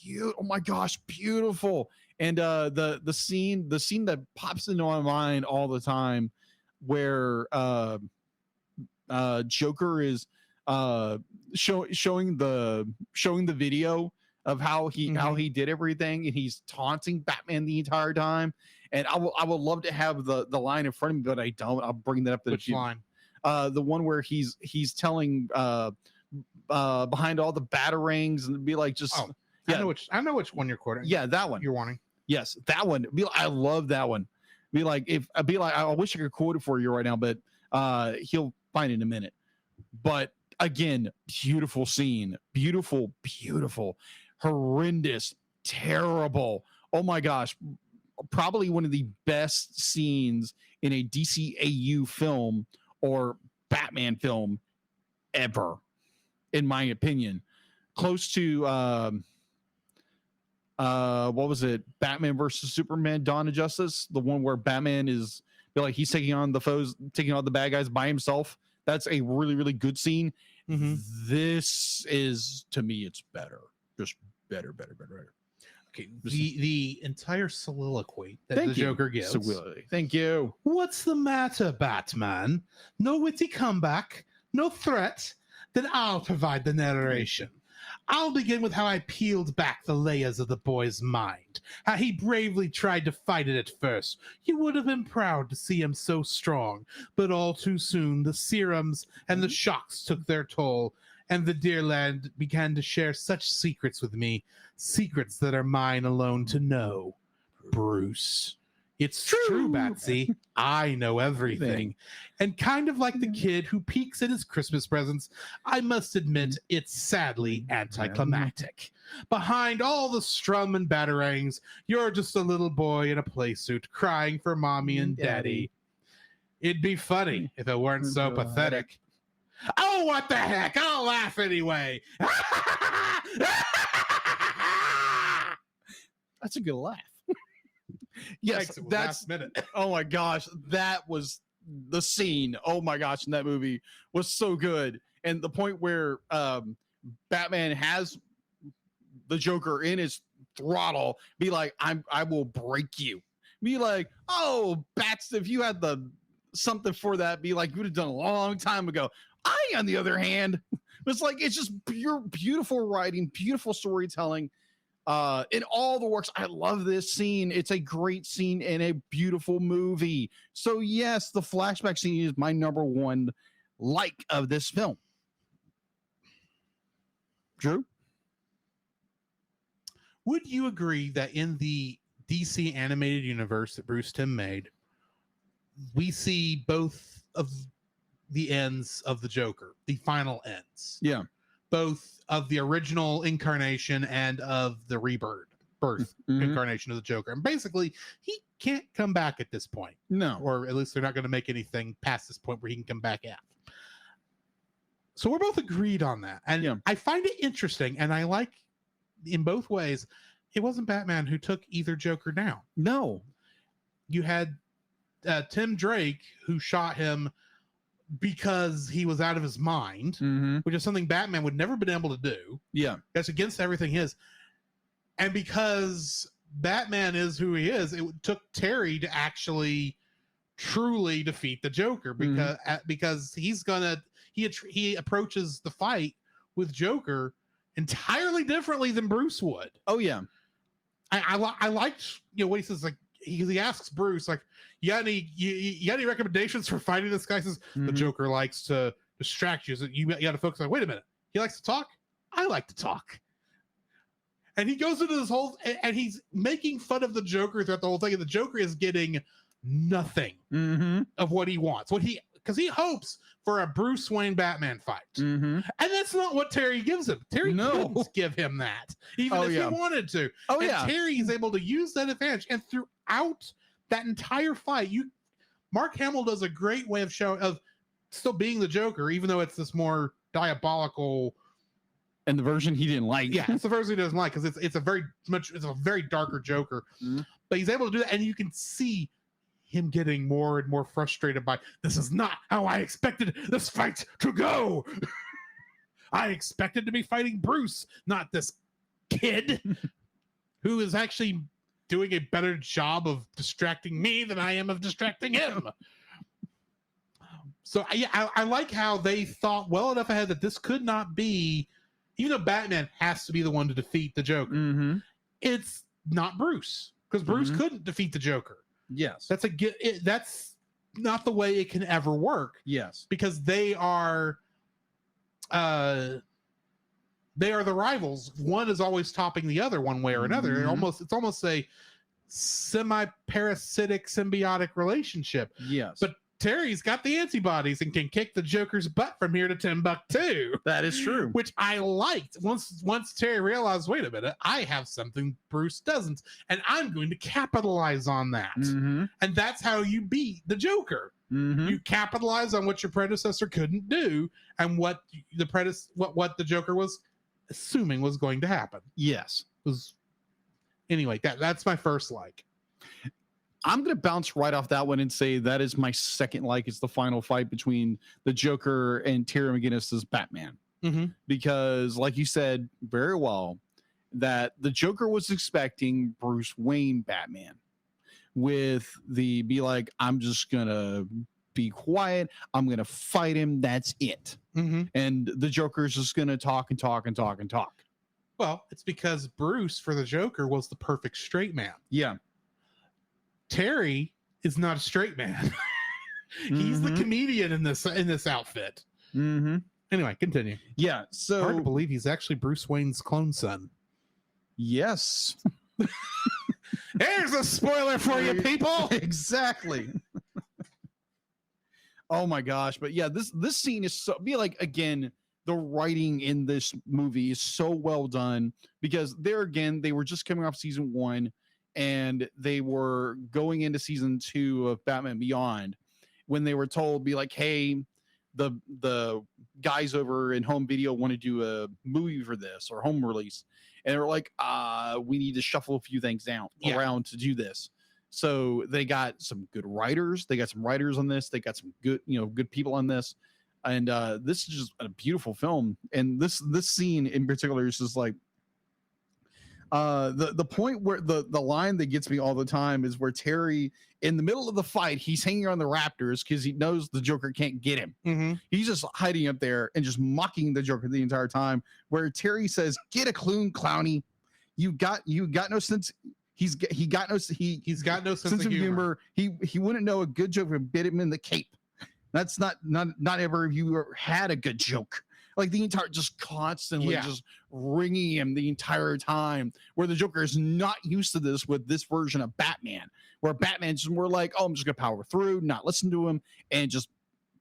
beautiful. Oh my gosh, beautiful. And the scene that pops into my mind all the time, where Joker is showing the video of how he did everything, and he's taunting Batman the entire time. And I would love to have the line in front of me, but I don't. I'll bring that up. Which line? The one where he's telling behind all the batarangs, and be like, just I know which one you're quoting. Yeah, that one. You're wanting. Yes, that one. I love that one. I wish I could quote it for you right now, but he'll find it in a minute. But again, beautiful scene, beautiful, horrendous, terrible. Oh my gosh, probably one of the best scenes in a DCAU film or Batman film ever, in my opinion. Close to what was it? Batman versus Superman: Dawn of Justice, the one where Batman is he's taking on the foes, taking on the bad guys by himself. That's a really, really good scene. Mhm. This is, to me, it's better. Just better. Okay, the entire soliloquy that Thank the you. Joker gives. Thank you. What's the matter, Batman? No witty comeback, no threat? Then I'll provide the narration. I'll begin with how I peeled back the layers of the boy's mind, how he bravely tried to fight it at first. You would have been proud to see him so strong, but all too soon the serums and the shocks took their toll, and the dear lad began to share such secrets with me, secrets that are mine alone to know. Bruce. It's true, Batsy. I know everything. And kind of like the kid who peeks at his Christmas presents, I must admit it's sadly anticlimactic. Behind all the strum and batarangs, you're just a little boy in a playsuit crying for mommy and daddy. It'd be funny if it weren't so pathetic. Oh, what the heck? I'll laugh anyway. That's a good laugh. Yes, Thanks, it was that's last minute. Oh my gosh, that was the scene. Oh my gosh, in that movie was so good. And the point where Batman has the Joker in his throttle, be like, I will break you. Be like, oh, Bats, if you had the something for that, be like, you would have done a long time ago. I, on the other hand, it's like, it's just pure, beautiful writing, beautiful storytelling. In all the works, I love this scene. It's a great scene in a beautiful movie. So yes, the flashback scene is my number one like of this film. Drew? Would you agree that in the DC animated universe that Bruce Timm made, we see both of the ends of the Joker, the final ends? Yeah. Both of the original incarnation and of the birth incarnation of the Joker. And basically, he can't come back at this point. No. Or at least they're not going to make anything past this point where he can come back at. So we're both agreed on that. And I find it interesting, and I like in both ways, it wasn't Batman who took either Joker down. No. You had Tim Drake, who shot him because he was out of his mind, which is something Batman would never been able to do. Yeah. That's against everything he is. And because Batman is who he is, it took Terry to actually truly defeat the Joker because he approaches the fight with Joker entirely differently than Bruce would. Oh yeah. I liked, what he says, like he asks Bruce, like, you got any recommendations for fighting this guy? He says the Joker likes to distract you. So you got to focus on, wait a minute, he likes to talk? I like to talk. And he goes into this whole, and he's making fun of the Joker throughout the whole thing, and the Joker is getting nothing of what he wants. Because he hopes for a Bruce Wayne Batman fight. And that's not what Terry gives him. Terry couldn't give him that, even if he wanted to. Terry is able to use that advantage. And throughout that entire fight, Mark Hamill does a great way of still being the Joker, even though it's this more diabolical. And the version he didn't like. Yeah, it's the version he doesn't like because it's a very darker Joker. But he's able to do that, and you can see him getting more and more frustrated by, this is not how I expected this fight to go. I expected to be fighting Bruce, not this kid who is actually doing a better job of distracting me than I am of distracting him. So I like how they thought well enough ahead that this could not be, even though Batman has to be the one to defeat the Joker, it's not Bruce, because Bruce couldn't defeat the Joker. Yes. That's not the way it can ever work. Yes. Because they are the rivals. One is always topping the other one way or another. It's almost a semi-parasitic symbiotic relationship. Yes. But Terry's got the antibodies and can kick the Joker's butt from here to Timbuktu. That is true. Which I liked. Once Terry realized, wait a minute, I have something Bruce doesn't, and I'm going to capitalize on that. And that's how you beat the Joker. You capitalize on what your predecessor couldn't do, and what the Joker was assuming was going to happen. Yes. Anyway, that's my first like. I'm going to bounce right off that one and say that is my second like. It's the final fight between the Joker and Terry McGinnis's Batman. Because, like you said very well, that the Joker was expecting Bruce Wayne Batman with the be like, I'm just going to be quiet. I'm going to fight him. That's it. And the Joker's just going to talk and talk and talk and talk. Well, it's because Bruce for the Joker was the perfect straight man. Yeah. Terry is not a straight man. He's the comedian in this outfit. Anyway, continue. Yeah. So hard to believe he's actually Bruce Wayne's clone son. Yes. There's a spoiler for you, people. Exactly. Oh my gosh. But yeah, this scene is so again, the writing in this movie is so well done because there again, they were just coming off season 1 and they were going into season 2 of Batman Beyond when they were told be like, hey, the guys over in home video want to do a movie for this or home release. And they were like, we need to shuffle a few things down around to do this. So they got some good writers. They got some writers on this. They got some good, good people on this. And this is just a beautiful film. And this scene in particular is just like the point where the line that gets me all the time is where Terry, in the middle of the fight, he's hanging on the Raptors because he knows the Joker can't get him. He's just hiding up there and just mocking the Joker the entire time. Where Terry says, "Get a clue, Clowny. You got no sense." He's got no sense of humor. He wouldn't know a good joke if it bit him in the cape. That's not ever you ever had a good joke. Like the entire just constantly just ringing him the entire time, where the Joker is not used to this with this version of Batman, where Batman's just more like, oh, I'm just gonna power through, not listen to him, and just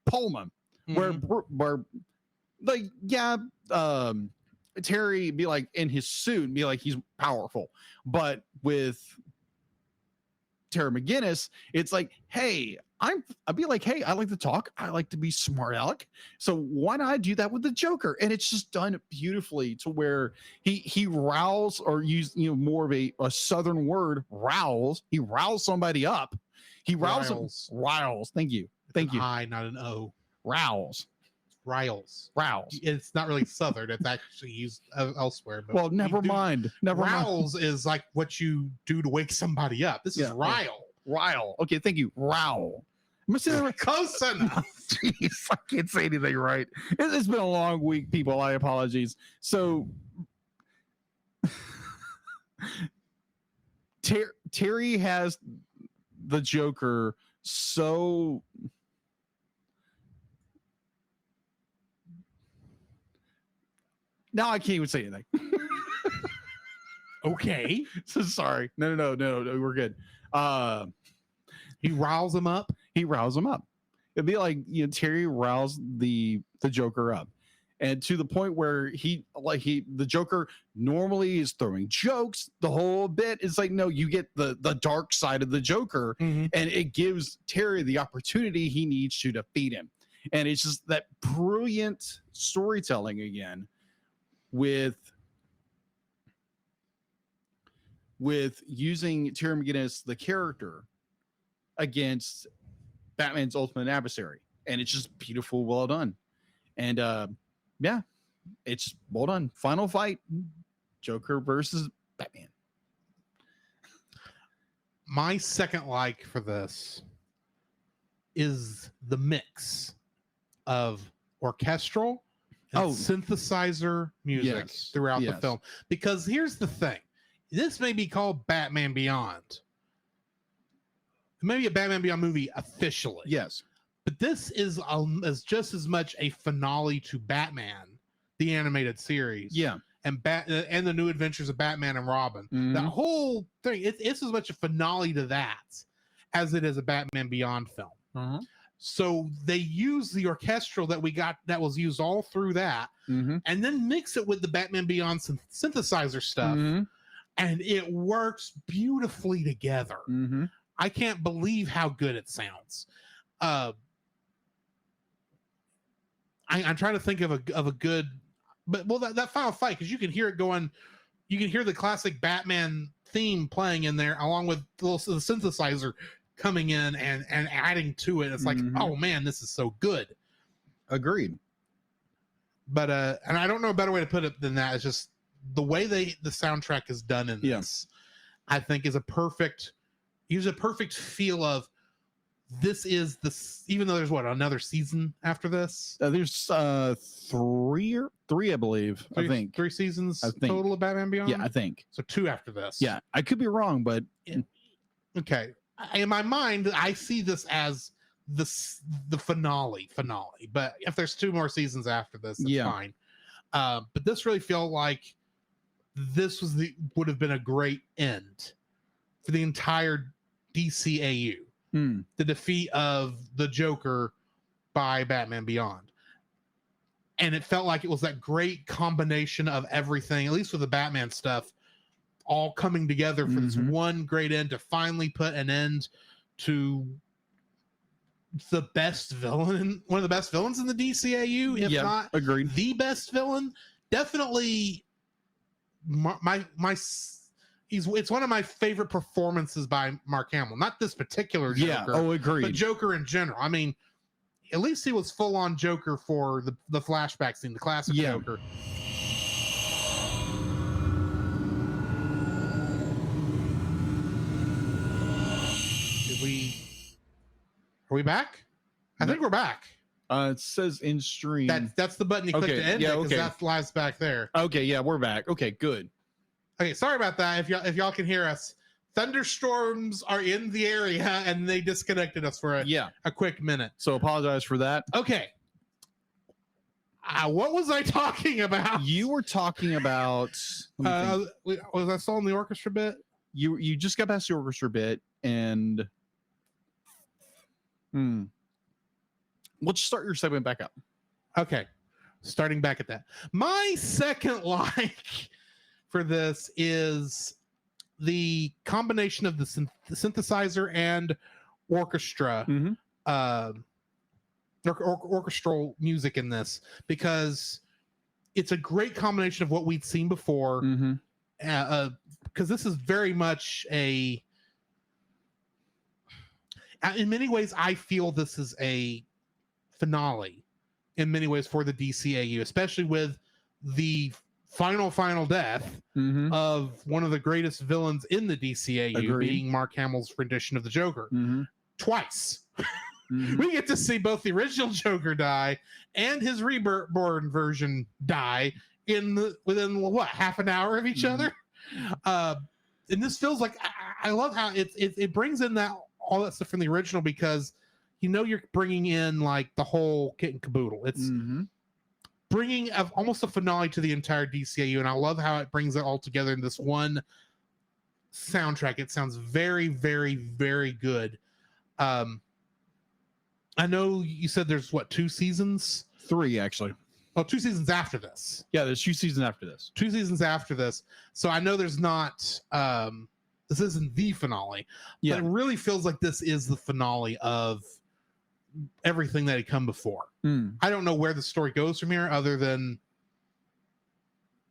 pull him. Where like Terry be like in his suit, be like he's powerful, but with Terry McGinnis, it's like, hey, I'd be like, hey, I like to talk. I like to be smart aleck. So why not do that with the Joker? And it's just done beautifully to where he rouse or use, more of a Southern word, rouse. He rouse somebody up. He riles. Thank you. It's an I, not an O. Rouse. Riles. It's not really Southern. It's actually used elsewhere. But well, never mind. Riles is like what you do to wake somebody up. This is rile. Rile. Okay, thank you. Row. Close enough. Jeez, I can't say anything right. It's been a long week, people. I apologize. So Terry has the Joker so now I can't even say anything. Okay. So sorry. No, we're good. He riles him up. It'd be like, Terry riles the Joker up, and to the point where the Joker normally is throwing jokes the whole bit. It's like, no, you get the dark side of the Joker, and it gives Terry the opportunity he needs to defeat him. And it's just that brilliant storytelling again with using Terry McGinnis, the character, against Batman's ultimate adversary. And it's just beautiful, well done. And it's well done. Final fight, Joker versus Batman. My second like for this is the mix of orchestral and synthesizer music throughout the film. Because here's the thing. This may be called Batman Beyond. Maybe a Batman Beyond movie officially. Yes. But this is just as much a finale to Batman, the animated series. Yeah. And the New Adventures of Batman and Robin. That whole thing, it's as much a finale to that as it is a Batman Beyond film. So they use the orchestral that we got that was used all through that, and then mix it with the Batman Beyond synthesizer stuff. And it works beautifully together. I can't believe how good it sounds. I'm trying to think of a good, but that final fight, because you can hear it going, you can hear the classic Batman theme playing in there, along with the synthesizer coming in and adding to it. It's like, oh man, this is so good. Agreed. But and I don't know a better way to put it than that. It's just the way the soundtrack is done in this, I think is a perfect feel of this is even though there's another season after this. There's three, I believe. I think 3 seasons total of Batman Beyond. Yeah, I think so. 2 after this. Yeah, I could be wrong, but okay. In my mind, I see this as the finale. But if there's 2 more seasons after this, that's fine. But this really felt like this would have been a great end for the entire DCAU. The defeat of the Joker by Batman Beyond. And it felt like it was that great combination of everything, at least with the Batman stuff, all coming together for this one great end to finally put an end to the best villain, one of the best villains in the DCAU, if not agreed, the best villain. Definitely it's one of my favorite performances by Mark Hamill. Not this particular Joker. Agreed. But Joker in general. I mean, at least he was full on Joker for the flashback scene, the classic Joker. Are we back? I think we're back. It says in stream. That's the button you click to end it, because that flies back there. Okay, yeah, we're back. Okay, good. Okay, sorry about that. If y'all can hear us, thunderstorms are in the area and they disconnected us for a quick minute. So apologize for that. Okay. What was I talking about? You were talking about. Was I still in the orchestra bit? You just got past the orchestra bit, and let's start your segment back up. Okay, starting back at that. My second like for this is the combination of the synthesizer and orchestra, orchestral music in this, because it's a great combination of what we'd seen before. Because this is very much in many ways, I feel this is a finale in many ways for the DCAU, especially with the final death of one of the greatest villains in the DCAU, being Mark Hamill's rendition of the Joker. Twice. We get to see both the original Joker die and his reborn version die within what, half an hour of each other. And this feels like I love how it brings in all that stuff from the original, because you're bringing in like the whole kit and caboodle. It's bringing almost a finale to the entire DCAU, and I love how it brings it all together in this one soundtrack. It sounds very, very, very good. I know you said there's 2 seasons? 3 actually. Oh, 2 seasons after this. Yeah, there's 2 seasons after this. 2 seasons after this. So I know there's not this isn't the finale. But it really feels like this is the finale of everything that had come before. I don't know where the story goes from here, other than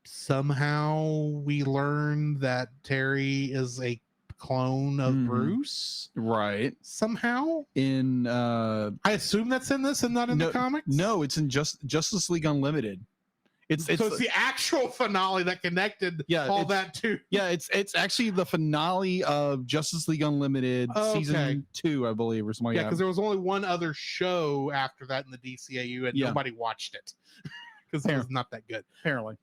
somehow we learn that Terry is a clone of Bruce, right? Somehow in I assume that's in this and not in the comics. No, it's in Justice League Unlimited. It's the actual finale that connected all that too. Yeah, it's actually the finale of Justice League Unlimited season 2, I believe, or something. Yeah, because there was only one other show after that in the DCAU, and nobody watched it because it was not that good, apparently.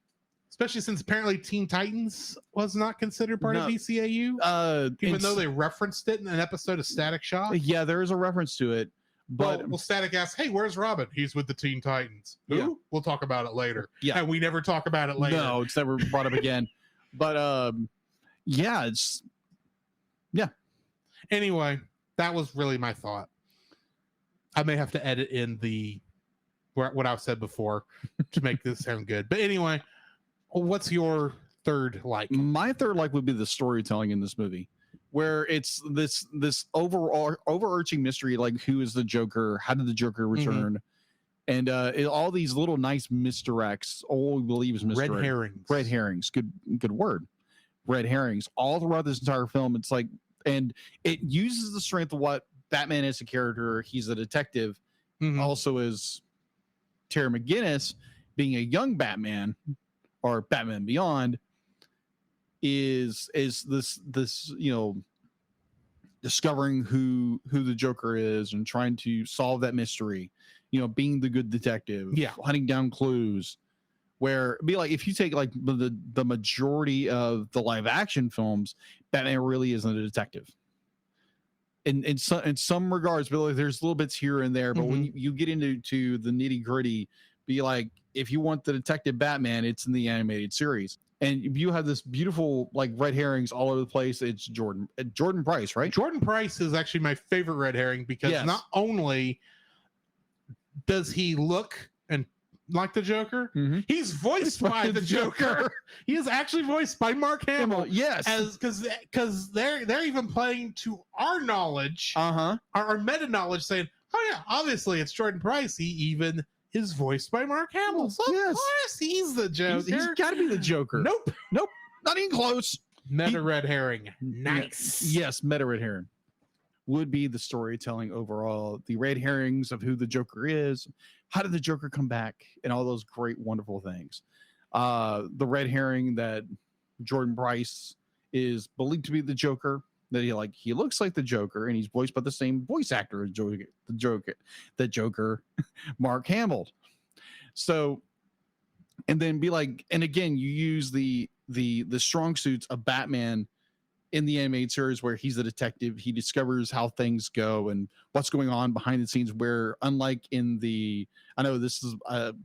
Especially since apparently Teen Titans was not considered part of DCAU, even though they referenced it in an episode of Static Shock. Yeah, there is a reference to it. But well, Static asks, "Hey, where's Robin?" "He's with the Teen Titans." Who? Yeah. We'll talk about it later. Yeah, and we never talk about it later. No, it's never brought up again. But Anyway, that was really my thought. I may have to edit in what I've said before to make this sound good. But anyway, what's your third like? My third like would be the storytelling in this movie, where it's this overarching mystery, like who is the Joker, how did the Joker return, and all these little nice misdirects, all we believe is misdirects. Red herrings. Good word. red herrings all throughout this entire film. It's like, and it uses the strength of what Batman is a character. He's a detective, also is Terry McGinnis being a young Batman or Batman Beyond is this discovering who the Joker is and trying to solve that mystery, being the good detective, hunting down clues. Where it'd be like, if you take like the majority of the live action films, Batman really isn't a detective. In some regards, but like there's little bits here and there. But when you get into the nitty gritty, be like, if you want the detective Batman, it's in the animated series. And you have this beautiful like red herrings all over the place. It's Jordan Price, right? Jordan Price is actually my favorite red herring because not only does he look and like the Joker, he's voiced by the Joker. He is actually voiced by Mark Hamill. Yes, because they're even playing to our knowledge, our meta knowledge, saying, "Oh yeah, obviously it's Jordan Price." He even is voiced by Mark Hamill. So of course he's the Joker. He's got to be the Joker. Nope, not even close. Meta red herring, nice. Yes, meta red herring would be the storytelling overall. The red herrings of who the Joker is. How did the Joker come back? And all those great, wonderful things. The red herring that Jordan Price is believed to be the Joker. That he looks like the Joker, and he's voiced by the same voice actor as the Joker, Mark Hamill. So, and then be like, and again, you use the strong suits of Batman in the animated series where he's a detective. He discovers how things go and what's going on behind the scenes, where unlike in I know this is kind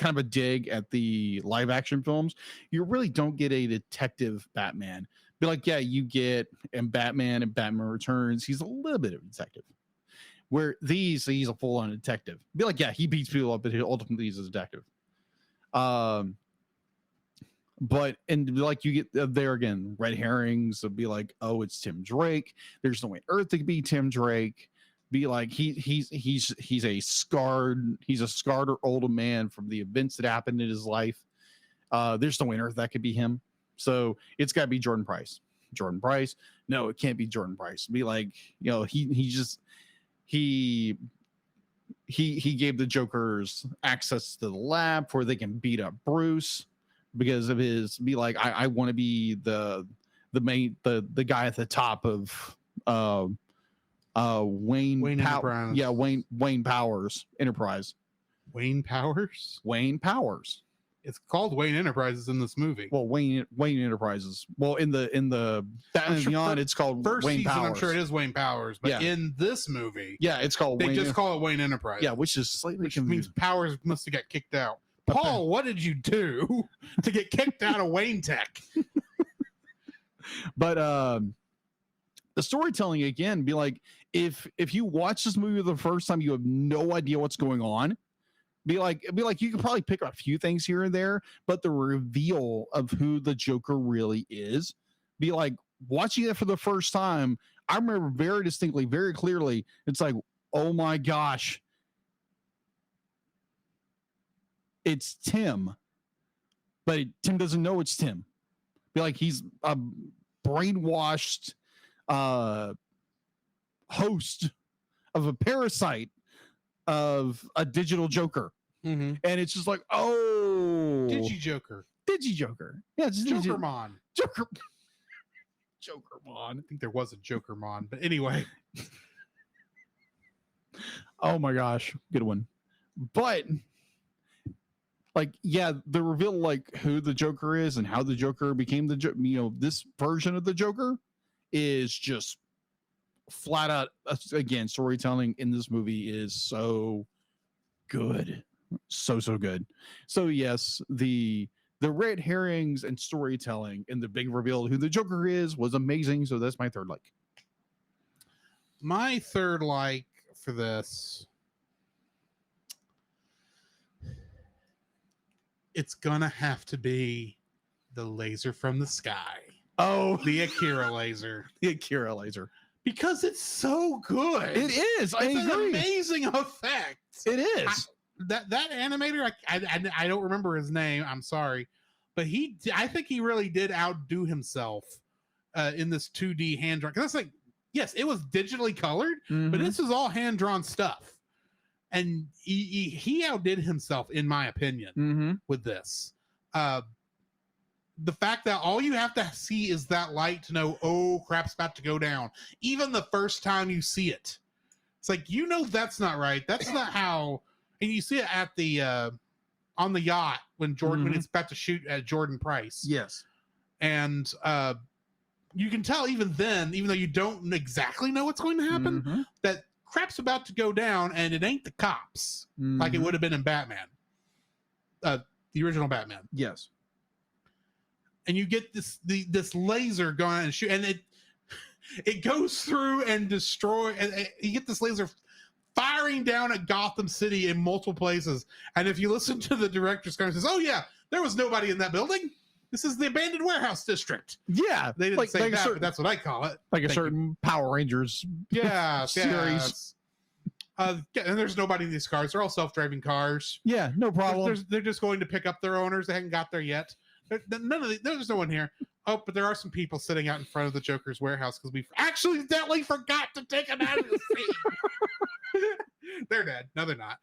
of a dig at the live action films, you really don't get a detective Batman. Be like, yeah, you get in Batman and Batman Returns, he's a little bit of a detective. Where he's a full-on detective. Be like, yeah, he beats people up, but ultimately he's a detective. But and like you get there again, red herrings would be like, oh, it's Tim Drake. There's no way on earth it could be Tim Drake. Be like he's a scarred older man from the events that happened in his life. There's no way on earth that could be him. So it's got to be Jordan Price. Jordan Price. No, it can't be Jordan Price. Be like, he gave the Jokers access to the lab where they can beat up Bruce because of his. Be like, I want to be the guy at the top of Wayne Enterprise. Yeah, Wayne Powers Enterprise. Wayne Powers. It's called Wayne Enterprises in this movie. Well, Wayne Enterprises. Well, in the Batman Beyond, it's called first Wayne season. Powers. I'm sure it is Wayne Powers, but in this movie, it's called. They just call it Wayne Enterprise. Yeah, which is slightly which confusing. means Powers must have got kicked out. Paul, what did you do to get kicked out of Wayne Tech? But the storytelling again, be like, if you watch this movie the first time, you have no idea what's going on. Be like you can probably pick up a few things here and there, but the reveal of who the Joker really is, be like watching it for the first time. I remember very distinctly, very clearly. It's like, oh my gosh, it's Tim, but Tim doesn't know it's Tim. Be like, he's a brainwashed host of a parasite of a digital Joker. And it's just like, oh, Digi-Joker. Yeah, it's Jokermon. Jokermon. I think there was a Jokermon, but anyway. Oh my gosh, good one. But like, yeah, the reveal, like who the Joker is and how the Joker became the this version of the Joker is just flat out, again, storytelling in this movie is so good. So good. So yes, the red herrings and storytelling and the big reveal of who the Joker is was amazing. So that's my third like. My third like for this, it's gonna have to be the laser from the sky. Oh, the Akira laser. Because it's so good. It is. It's an amazing effect. It is. That animator, I don't remember his name. I'm sorry, but I think he really did outdo himself in this 2D hand drawn. Because that's like, yes, it was digitally colored, but this is all hand drawn stuff, and he outdid himself in my opinion with this. The fact that all you have to see is that light to know, oh, crap's about to go down. Even the first time you see it, it's like, you know, that's not right. That's not how. And you see it at the on the yacht when when it's about to shoot at Jordan Price. Yes, and you can tell even then, even though you don't exactly know what's going to happen, that crap's about to go down, and it ain't the cops like it would have been in Batman, the original Batman. Yes. And you get this laser going and shoot, and it goes through and destroy, and you get this laser firing down at Gotham City in multiple places. And if you listen to the director's comment, it says, "Oh yeah, there was nobody in that building. This is the abandoned warehouse district." Yeah, they didn't say that, but that's what I call it. Like a certain Power Rangers series. Yes. And there's nobody in these cars. They're all self-driving cars. Yeah, no problem. They're just going to pick up their owners. They haven't got there yet. There's no one here. Oh, but there are some people sitting out in front of the Joker's warehouse because we accidentally forgot to take them out of the scene. They're dead. No, they're not.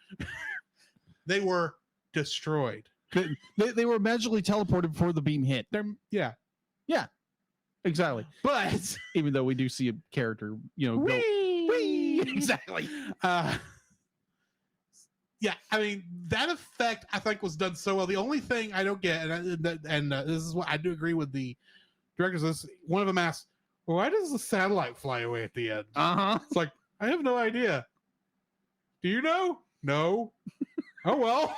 They were destroyed. They were magically teleported before the beam hit. Yeah, exactly. But even though we do see a character, you know, whee! Exactly. Yeah, I mean, that effect I think was done so well. The only thing I don't get, and this is what I do agree with the directors, is one of them asked, well, why does the satellite fly away at the end? It's like, I have no idea. Do you know? No. Oh, well.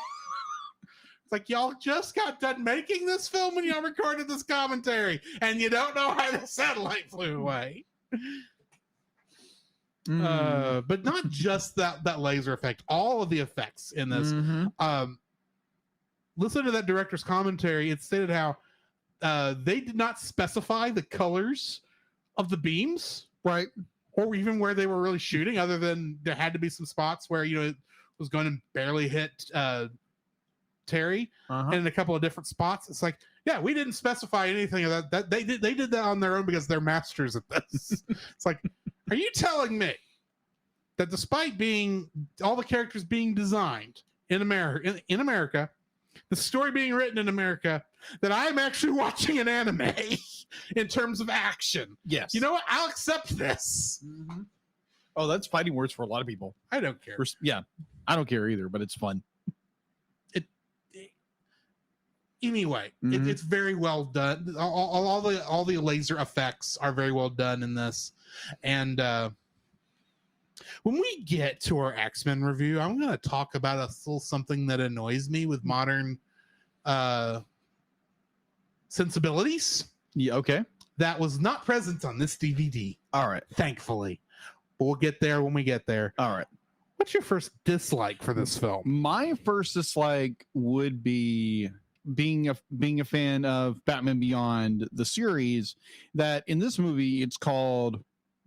It's like, y'all just got done making this film when y'all recorded this commentary, and you don't know how the satellite flew away. But not just that laser effect, all of the effects in this. Listen to that director's commentary. It stated how they did not specify the colors of the beams, right, or even where they were really shooting, other than there had to be some spots where, you know, it was going to barely hit Terry, and in a couple of different spots. It's like, yeah, we didn't specify anything of that they did that on their own because they're masters at this. It's like, are you telling me that despite being all the characters being designed in America, the story being written in America, that I'm actually watching an anime in terms of action? Yes. You know what? I'll accept this. Oh, that's fighting words for a lot of people. I don't care. Yeah, I don't care either, but it's fun. Anyway, it's very well done. All the laser effects are very well done in this. And when we get to our X-Men review, I'm going to talk about a little something that annoys me with modern sensibilities. Yeah, okay. That was not present on this DVD. All right. Thankfully. But we'll get there when we get there. All right. What's your first dislike for this film? My first dislike would be being a fan of Batman Beyond the series, that in this movie it's called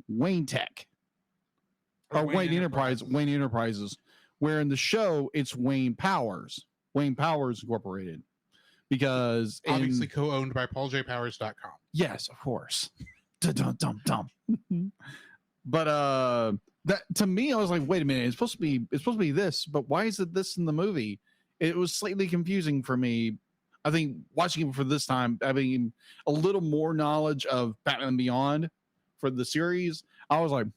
Wayne Tech or Wayne Enterprises, where in the show it's Wayne Powers Incorporated, because obviously co-owned by PaulJPowers.com. Yes, of course. Dum. But that, to me, I was like, wait a minute, it's supposed to be this, but why is it this in the movie? It was slightly confusing for me. I think watching it for this time, having a little more knowledge of Batman Beyond for the series, I was like,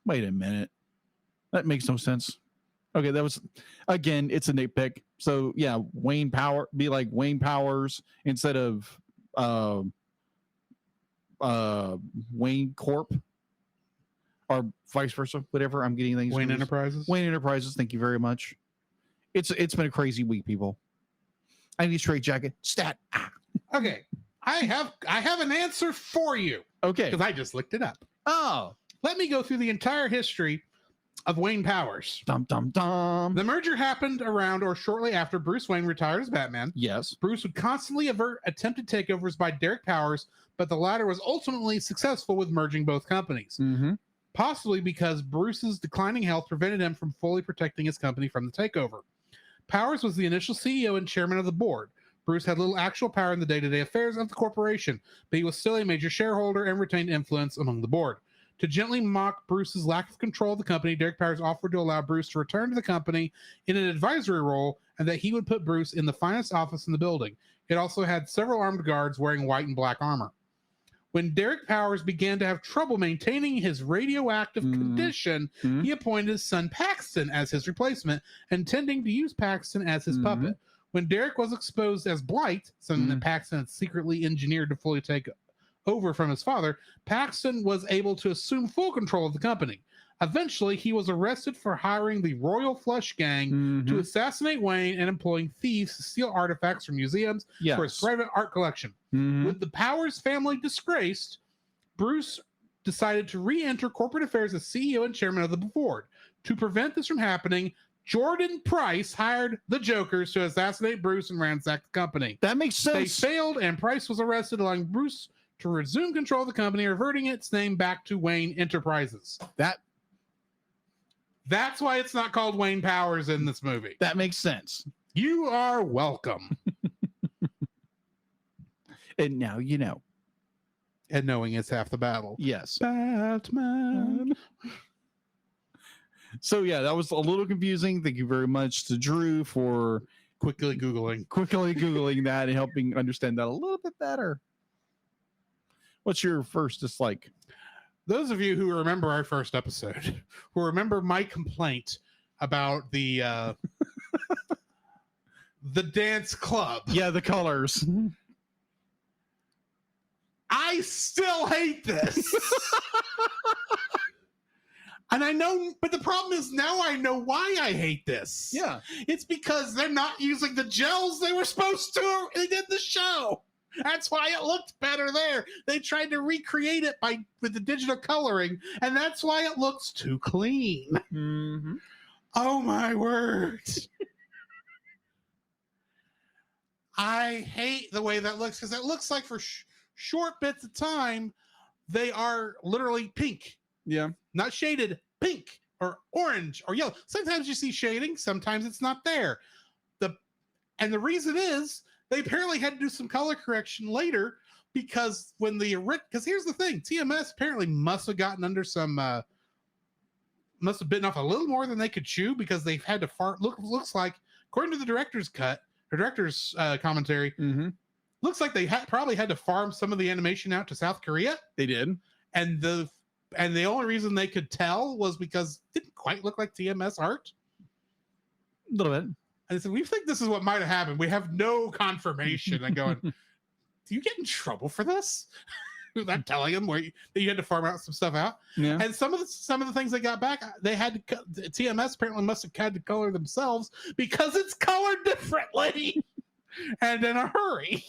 wait a minute, that makes no sense. Okay, that was, again, it's a nitpick. So yeah, Wayne Powers instead of Wayne Corp, or vice versa, whatever. I'm getting things. Wayne Enterprises. Thank you very much. It's been a crazy week, people. I need a straight jacket. Stat. Okay, I have an answer for you. Okay, because I just looked it up. Oh, let me go through the entire history of Wayne Powers. Dum. The merger happened around or shortly after Bruce Wayne retired as Batman. Yes. Bruce would constantly avert attempted takeovers by Derek Powers, but the latter was ultimately successful with merging both companies. Possibly because Bruce's declining health prevented him from fully protecting his company from the takeover. Powers was the initial CEO and chairman of the board. Bruce had little actual power in the day-to-day affairs of the corporation, but he was still a major shareholder and retained influence among the board. To gently mock Bruce's lack of control of the company, Derek Powers offered to allow Bruce to return to the company in an advisory role and that he would put Bruce in the finest office in the building. It also had several armed guards wearing white and black armor. When Derek Powers began to have trouble maintaining his radioactive condition, he appointed his son Paxton as his replacement, intending to use Paxton as his puppet. When Derek was exposed as Blight, something that Paxton had secretly engineered to fully take over from his father, Paxton was able to assume full control of the company. Eventually, he was arrested for hiring the Royal Flush Gang to assassinate Wayne and employing thieves to steal artifacts from museums for his private art collection. With the Powers family disgraced, Bruce decided to re-enter corporate affairs as CEO and chairman of the board. To prevent this from happening, Jordan Price hired the Jokers to assassinate Bruce and ransack the company. That makes sense. They failed, and Price was arrested, allowing Bruce to resume control of the company, reverting its name back to Wayne Enterprises. That's why it's not called Wayne Powers in this movie. That makes sense. You are welcome. And now you know. And knowing it's half the battle. Yes. Batman. So yeah, that was a little confusing. Thank you very much to Drew for quickly Googling that and helping understand that a little bit better. What's your first dislike? Those of you who remember our first episode, who remember my complaint about the the dance club. Yeah, the colors. I still hate this. And I know, but the problem is now I know why I hate this. Yeah. It's because they're not using the gels they were supposed to. They did the show. That's why it looked better there. They tried to recreate it with the digital coloring, and that's why it looks too clean. Oh my word. I hate the way that looks, because it looks like for short bits of time, they are literally pink. Yeah. Not shaded, pink or orange or yellow. Sometimes you see shading, sometimes it's not there. And the reason is, they apparently had to do some color correction later because because here's the thing, TMS apparently must have gotten under some, must have bitten off a little more than they could chew, because they've had to looks like, according to the director's cut, or director's commentary, looks like they probably had to farm some of the animation out to South Korea. They did. And the only reason they could tell was because it didn't quite look like TMS art. A little bit. And they said, we think this is what might have happened. We have no confirmation. And going, do you get in trouble for this? Without telling them that you had to farm out some stuff out. Yeah. And some of the things they got back, they had to TMS apparently must have had to color themselves because it's colored differently and in a hurry.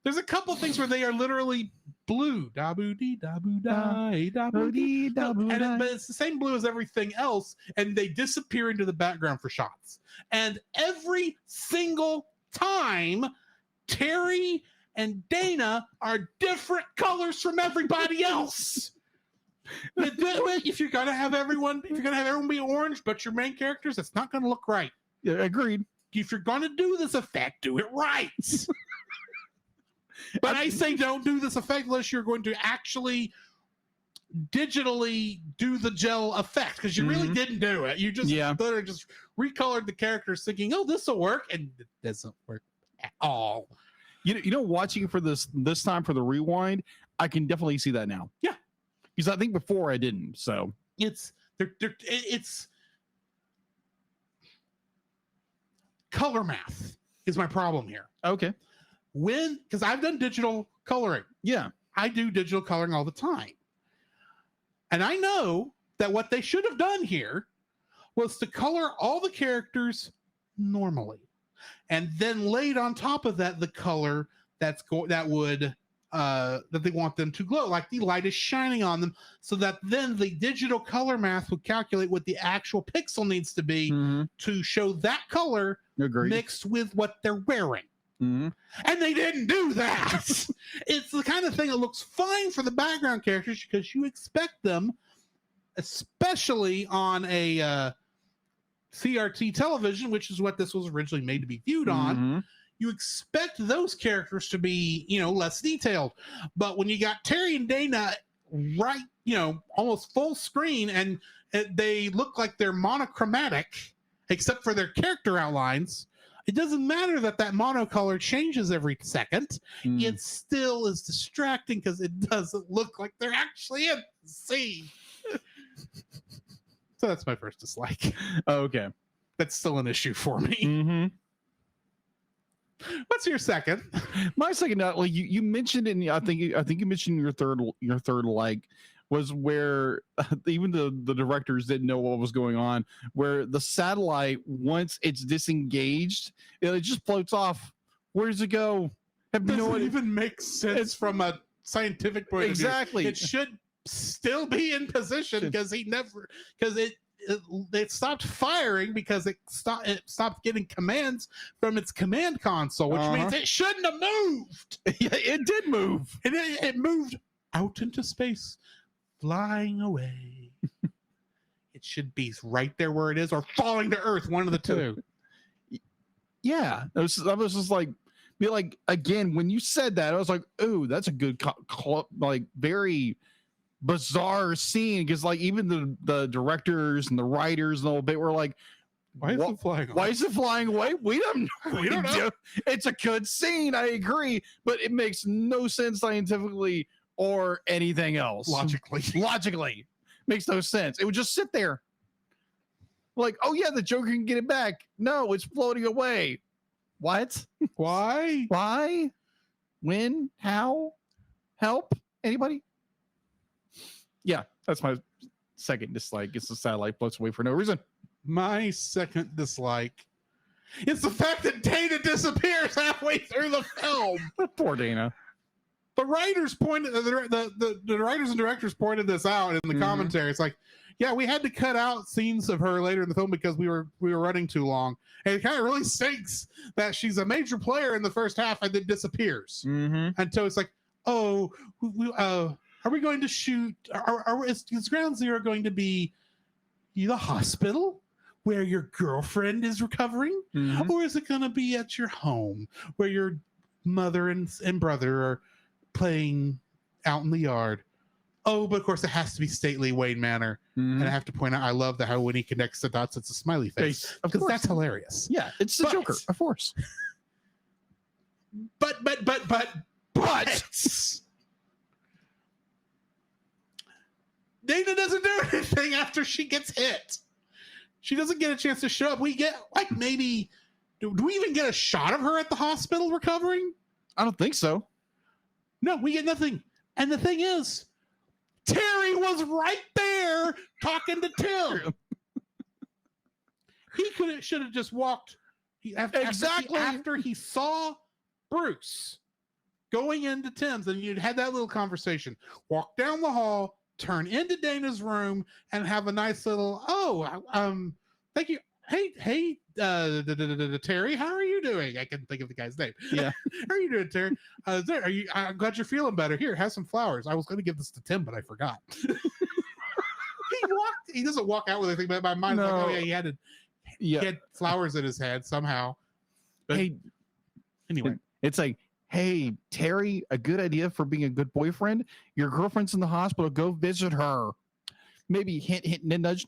There's a couple things where they are literally blue. Da-boo-dee, da-boo-die, da-boo-dee, da-boo-die. But it's the same blue as everything else, and they disappear into the background for shots. And every single time, Terry and Dana are different colors from everybody else. If you're gonna have everyone be orange, but your main characters, it's not gonna look right. Yeah, agreed. If you're gonna do this effect, do it right. But I say don't do this effect unless you're going to actually digitally do the gel effect, because you really didn't do it. You just literally just recolored the characters thinking, oh, this will work, and it doesn't work at all. You know, watching for this time for the rewind, I can definitely see that now. Yeah, because I think before I didn't. So it's color math is my problem here. Okay. Because I've done digital coloring. Yeah. I do digital coloring all the time. And I know that what they should have done here was to color all the characters normally. And then laid on top of that the color that they want them to glow, like the light is shining on them, so that then the digital color math would calculate what the actual pixel needs to be to show that color mixed with what they're wearing. And they didn't do that. It's the kind of thing that looks fine for the background characters because you expect them, especially on a CRT television, which is what this was originally made to be viewed on. you expect those characters to be, less detailed. But when you got Terry and Dana right, almost full screen, and they look like they're monochromatic, except for their character outlines, it doesn't matter that monocolor changes every second. It still is distracting because it doesn't look like they're actually in the scene. So that's my first dislike. Okay. That's still an issue for me. Mm-hmm. What's your second? My second, like you mentioned it, I think you mentioned your third like was where even the directors didn't know what was going on, where the satellite, once it's disengaged, it just floats off. Where does it go? Doesn't even make sense from a scientific point of view. Exactly. It should still be in position because it stopped firing because it stopped getting commands from its command console, which means it shouldn't have moved. Yeah, it did move. And it moved out into space, flying away. It should be right there where it is, or falling to Earth, one of the two. Yeah, I was just like, again, when you said that, I was like, ooh, that's a good, very bizarre scene, because like even the directors and the writers and the whole bit were like, why is it flying away? Why is it flying away? We don't know. It's a good scene, I agree, but it makes no sense scientifically or anything else. Logically makes no sense. It would just sit there like, oh yeah, the Joker can get it back. No, it's floating away. What? Why? When? How? Help? Anybody? Yeah, that's my second dislike. It's the satellite floats away for no reason. My second dislike is the fact that Dana disappears halfway through the film. Poor Dana. The writers the writers and directors pointed this out in the commentary. It's like, yeah, we had to cut out scenes of her later in the film because we were running too long. And it kind of really stinks that she's a major player in the first half and then disappears. And so it's like, oh, are we going to shoot? Is Ground Zero going to be the hospital where your girlfriend is recovering? Or is it going to be at your home where your mother and brother are playing out in the yard? Oh, but of course it has to be stately Wayne Manor. And I have to point out, I love how when he connects the dots, it's a smiley face. Because that's hilarious. Yeah, it's the Joker, of course. But Dana doesn't do anything after she gets hit. She doesn't get a chance to show up. We get maybe, do we even get a shot of her at the hospital recovering? I don't think so. No, we get nothing. And the thing is, Terry was right there talking to Tim. He should have just walked. After he saw Bruce going into Tim's, and you'd had that little conversation. Walk down the hall, turn into Dana's room, and have a nice little, thank you. Hey, Terry, how are you doing? I couldn't think of the guy's name. Yeah. How are you doing, Terry? I'm glad you're feeling better. Here, have some flowers. I was going to give this to Tim, but I forgot. He doesn't walk out with anything, but my mind's like, oh yeah, he had flowers in his head somehow. But anyway, it's like, hey, Terry, a good idea for being a good boyfriend. Your girlfriend's in the hospital. Go visit her. Maybe hint, nudge.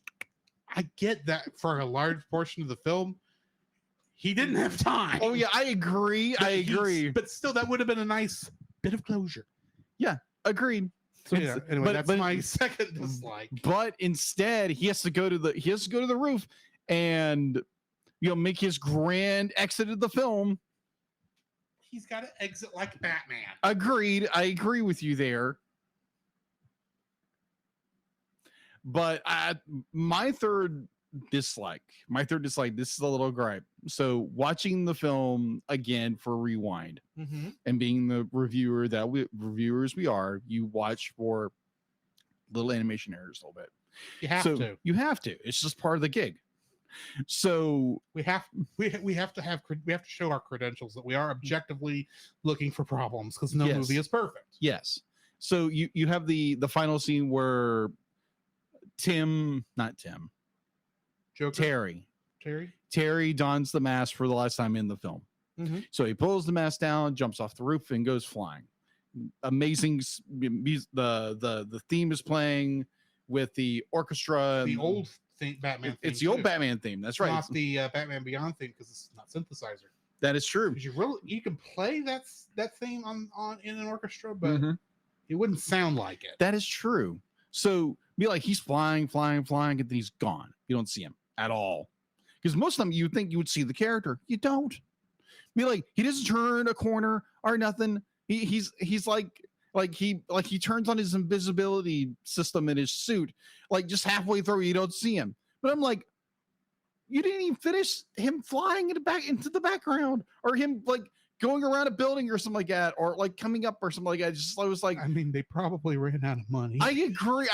I get that for a large portion of the film, he didn't have time. Oh yeah, I agree. But still, that would have been a nice bit of closure. Yeah, agreed. So yeah, anyway, that's my second dislike. But instead, he has to go to the roof and make his grand exit of the film. He's got to exit like Batman. Agreed. I agree with you there. But my third dislike, this is a little gripe. So watching the film again for Rewind and being the reviewers we are, you watch for little animation errors a little bit. You have to. It's just part of the gig. So we have to show our credentials that we are objectively looking for problems, because no movie is perfect. Yes. So you have the final scene where Terry dons the mask for the last time in the film. So he pulls the mask down, jumps off the roof, and goes flying. Amazing. The theme is playing with the orchestra. The old Batman theme. It's the old Batman theme. That's right. Not the Batman Beyond theme because it's not synthesizer. That is true. You can play that theme on in an orchestra, but it wouldn't sound like it. That is true. So be like he's flying, and then he's gone. You don't see him at all. Because most of them you think you would see the character. You don't. Be like he doesn't turn a corner or nothing. He's like he turns on his invisibility system in his suit, like just halfway through you don't see him. But I'm like, you didn't even finish him flying into the background, or him like going around a building or something like that, or like coming up or something like that. I was like, I mean, they probably ran out of money. I agree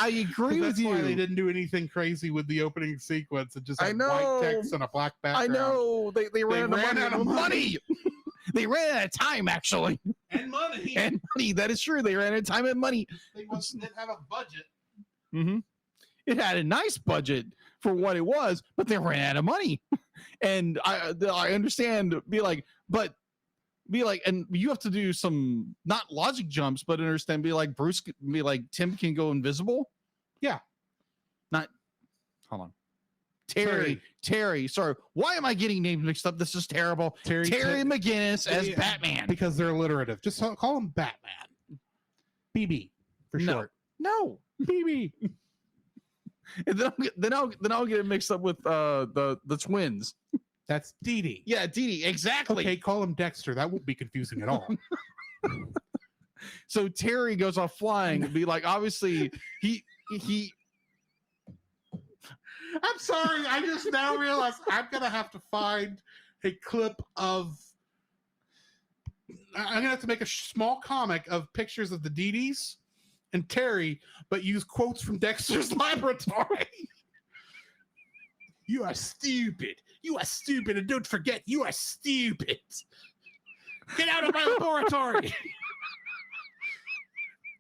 with you. Why they didn't do anything crazy with the opening sequence. It just had I know. white text and a black background. I know they ran out of money. They ran out of time, actually. And money. And money. That is true. They ran out of time and money. They didn't have a budget. Mm-hmm. It had a nice budget for what it was, but they ran out of money. And I understand. And you have to do some not logic jumps, but understand. Tim can go invisible. Yeah. Hold on. Terry. Sorry. Why am I getting names mixed up? This is terrible. Terry McGinnis as Batman. Because they're alliterative. Just call him Batman. BB for short. No. BB. And then I'll get it mixed up with the twins. That's Dee Dee. Yeah, Dee Dee. Exactly. Okay, call him Dexter. That won't be confusing at all. So Terry goes off flying and be like, obviously he I'm sorry. I just now realized I'm going to have to find a clip of. I'm going to have to make a small comic of pictures of the Dee Dees and Terry, but use quotes from Dexter's Laboratory. You are stupid. You are stupid. And don't forget, you are stupid. Get out of my laboratory.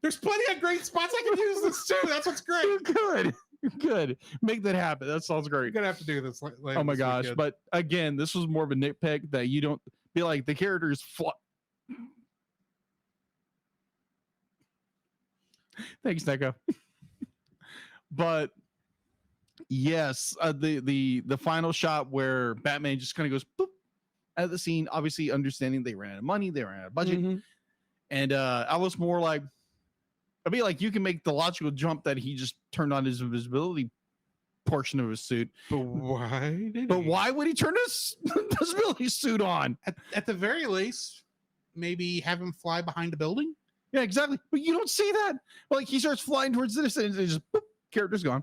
There's plenty of great spots I can use this too. That's what's great. Good. Make that happen. That sounds great. You're gonna have to do this later. Oh my gosh. Weekend. But again, this was more of a nitpick that you don't be like the characters Thanks, Neko. But yes, the final shot where Batman just kind of goes boop at the scene, obviously understanding they ran out of money, they ran out of budget. And I was more like, I mean, like you can make the logical jump that he just turned on his invisibility portion of his suit. But why? Why would he turn his invisibility suit on? At the very least, maybe have him fly behind a building. Yeah, exactly. But you don't see that. Like he starts flying towards this, and just boop, character's gone.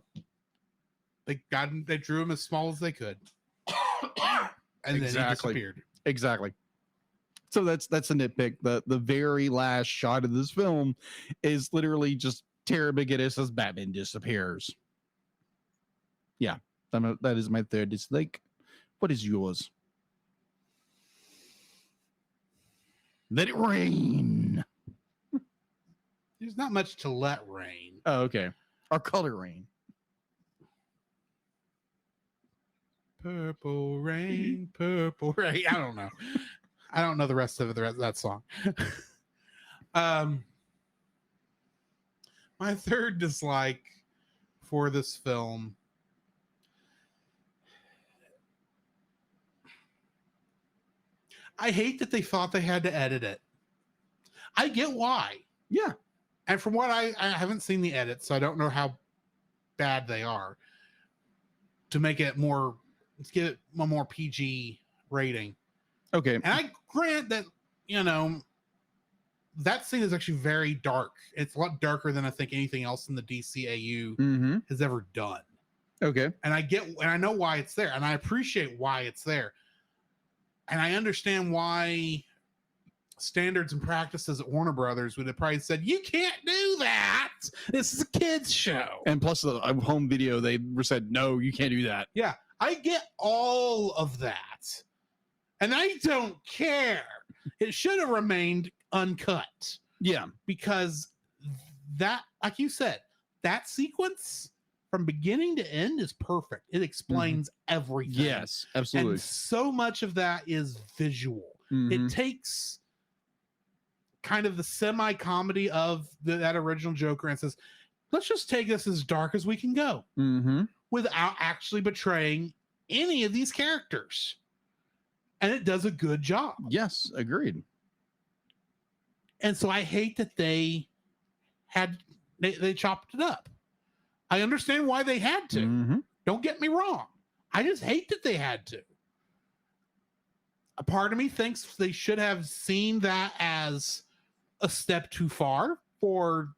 They got him. They drew him as small as they could, and then he disappeared. Exactly. So that's a nitpick. The very last shot of this film is literally just Terry McGinnis as Batman disappears. Yeah, that is my third dislike. What is yours? Let it rain. There's not much to let rain. Oh, okay. Or color rain. Purple rain, purple rain. I don't know. I don't know the rest of that song. My third dislike for this film. I hate that they thought they had to edit it. I get why. Yeah. And from what I haven't seen the edits, so I don't know how bad they are. To make it more, let's give it a more PG rating. Okay. And I grant that, that scene is actually very dark. It's a lot darker than I think anything else in the DCAU has ever done. Okay. And I know why it's there, and I appreciate why it's there. And I understand why standards and practices at Warner Brothers would have probably said, you can't do that. This is a kid's show. And plus the home video, they said, no, you can't do that. Yeah. I get all of that. And I don't care. It should have remained uncut. Yeah. Because that, like you said, that sequence from beginning to end is perfect. It explains everything. Yes, absolutely. And so much of that is visual. It takes kind of the semi-comedy of that original Joker and says, let's just take this as dark as we can go without actually betraying any of these characters. And it does a good job. Yes, agreed. And so I hate that they chopped it up. I understand why they had to. Don't get me wrong. I just hate that they had to. A part of me thinks they should have seen that as a step too far for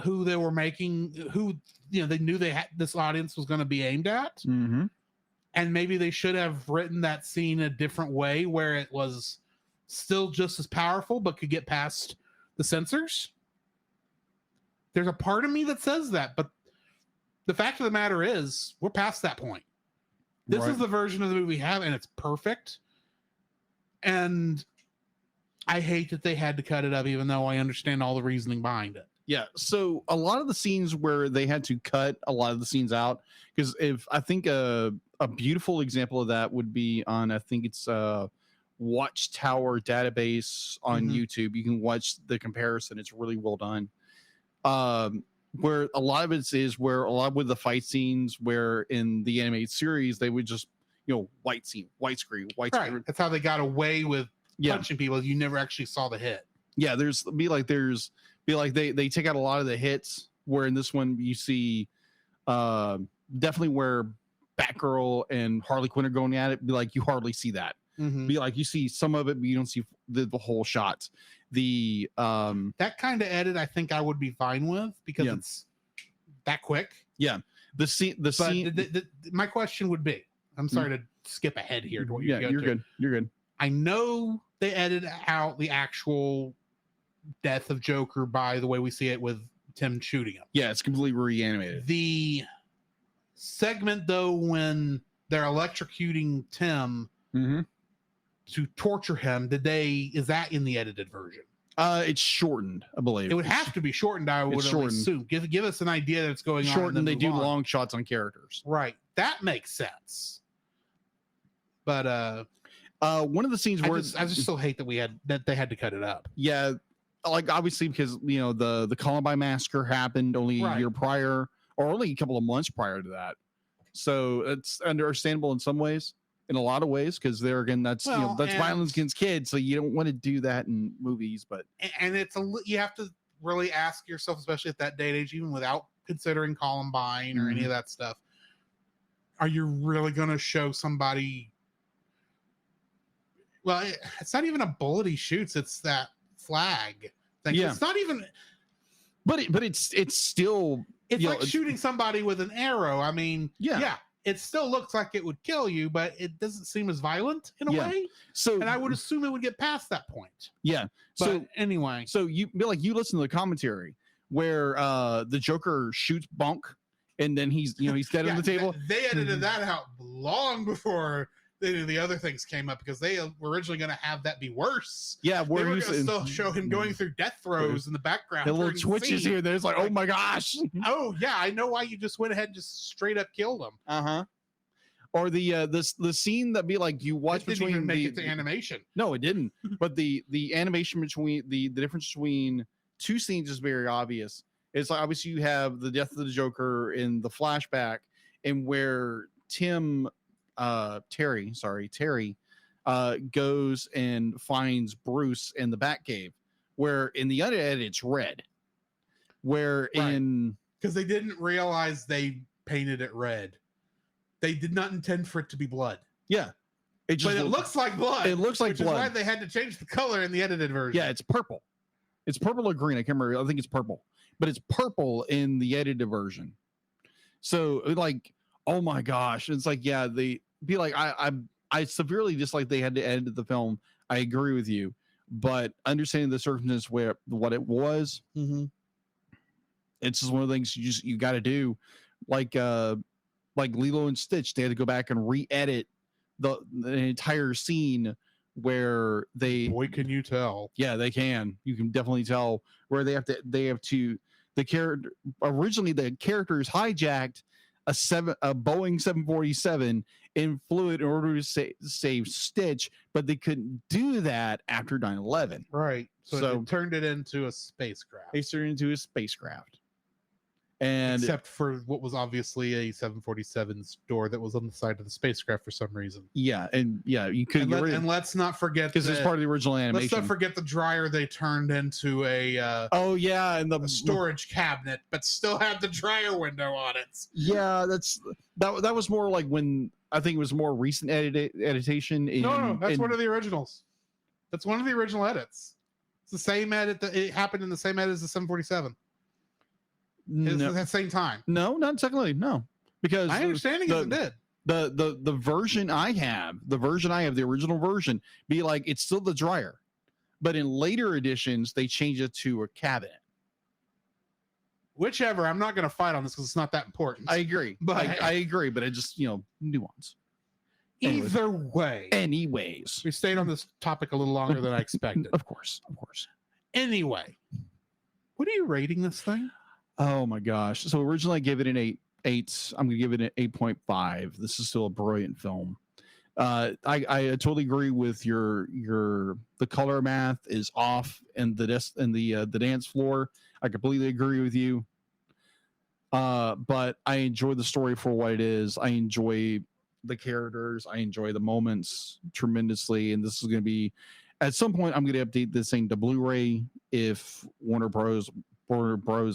who they were making, who, you know, they knew they had this audience was going to be aimed at. And maybe they should have written that scene a different way where it was still just as powerful, but could get past the censors. There's a part of me that says that, but the fact of the matter is we're past that point. This is the version of the movie we have, and it's perfect. And I hate that they had to cut it up, even though I understand all the reasoning behind it. Yeah. So a lot of the scenes where they had to cut a lot of the scenes out, because if I think a beautiful example of that would be on, I think it's Watchtower Database on YouTube. You can watch the comparison. It's really well done. Where a lot of it is where a lot with the fight scenes where in the animated series, they would just, you know, white screen. Right. That's how they got away with punching people. You never actually saw the hit. Yeah. They take out a lot of the hits, where in this one you see definitely where Batgirl and Harley Quinn are going at it. Be like, you hardly see that. Be like, you see some of it, but you don't see the whole shot. The that kind of edit I think I would be fine with, because it's that quick. Yeah. The scene. My question would be, I'm sorry to skip ahead here to what you're good. You're good. I know they edited out the actual death of Joker by the way we see it with Tim shooting him. Yeah, it's completely reanimated. The segment though, when they're electrocuting Tim to torture him, is that in the edited version? It's shortened, I believe. It would have to be shortened, I would assume. Give us an idea that's going on. Shortened, they do long shots on characters. Right. That makes sense. But one of the scenes where I just still hate that they had to cut it up. Yeah, like obviously because, you know, the Columbine massacre happened only a year prior, or only a couple of months prior to that. So it's understandable in some ways, in a lot of ways, because there again, that's violence against kids, so you don't want to do that in movies. But you have to really ask yourself, especially at that day and age, even without considering Columbine or any of that stuff, are you really going to show somebody? Well, it's not even a bullet he shoots; it's that flag thing. Yeah. It's not even. But it's still. It's like shooting somebody with an arrow. I mean, yeah. It still looks like it would kill you, but it doesn't seem as violent in a way. So, and I would assume it would get past that point. Yeah. But anyway, so you listen to the commentary where the Joker shoots Bonk, and then he's dead on the table. They edited that out long before the other things came up, because they were originally going to have that be worse. Yeah, where they were going to still show him going through death throes in the background. The little twitches here. There's like, oh my gosh. Oh yeah, I know why you just went ahead and just straight up killed him. Or the scene that be like you watch didn't between even make it to animation. No, it didn't. But the animation between the difference between two scenes is very obvious. It's like obviously you have the death of the Joker in the flashback, and where Terry goes and finds Bruce in the Batcave, where in the unedited it's red. Where because they didn't realize they painted it red. They did not intend for it to be blood. Yeah. It looks like blood. It looks like which blood. Is why they had to change the color in the edited version. Yeah, it's purple. It's purple or green. I can't remember. I think it's purple. But it's purple in the edited version. So like, oh my gosh. It's like, yeah, they be like, I severely dislike they had to edit the film. I agree with you. But understanding the circumstances what it was, it's just one of the things you got to do. Like Lilo and Stitch, they had to go back and re-edit the entire scene where they. Boy, can you tell? Yeah, they can. You can definitely tell where they have to. The character originally the characters hijacked Boeing 747 and flew it in order to save Stitch, but they couldn't do that after 9/11. Right. So it turned it into a spacecraft. They turned it into a spacecraft. And except for what was obviously a 747's door that was on the side of the spacecraft for some reason. Yeah, you couldn't get rid of it. And let's not forget, because it's part of the original animation. Let's not forget the dryer they turned into a and the storage cabinet, but still had the dryer window on it. Yeah, that was more like when I think it was more recent editation. No, that's one of the originals. That's one of the original edits. It's the same edit that it happened in the same edit as the 747. It's at the same time. No, not technically. No, because my understanding is it did. The version I have, the original version, be like it's still the dryer, but in later editions they change it to a cabinet. Whichever, I'm not going to fight on this because it's not that important. I agree, but I agree, but it just nuance. Either way. Anyways, we stayed on this topic a little longer than I expected. Of course. Anyway, what are you rating this thing? Oh my gosh! So originally I gave it an 8. I'm gonna give it an 8.5. This is still a brilliant film. I totally agree with the color math is off and the dance floor. I completely agree with you. But I enjoy the story for what it is. I enjoy the characters. I enjoy the moments tremendously. And this is going to be, at some point, I'm going to update this thing to Blu-ray if Warner Bros.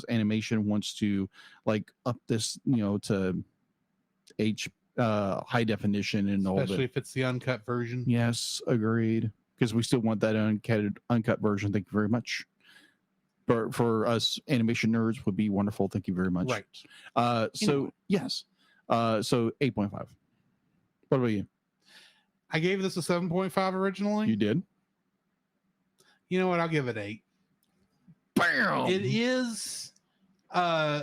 Animation wants to up this, to high definition and all that. Especially if it's the uncut version. Yes, agreed. Because we still want that uncut version. Thank you very much. But for us animation nerds would be wonderful. Thank you very much. Right. Yes. So 8.5. What about you? I gave this a 7.5 originally. You did? You know what? I'll give it 8. Bam! It is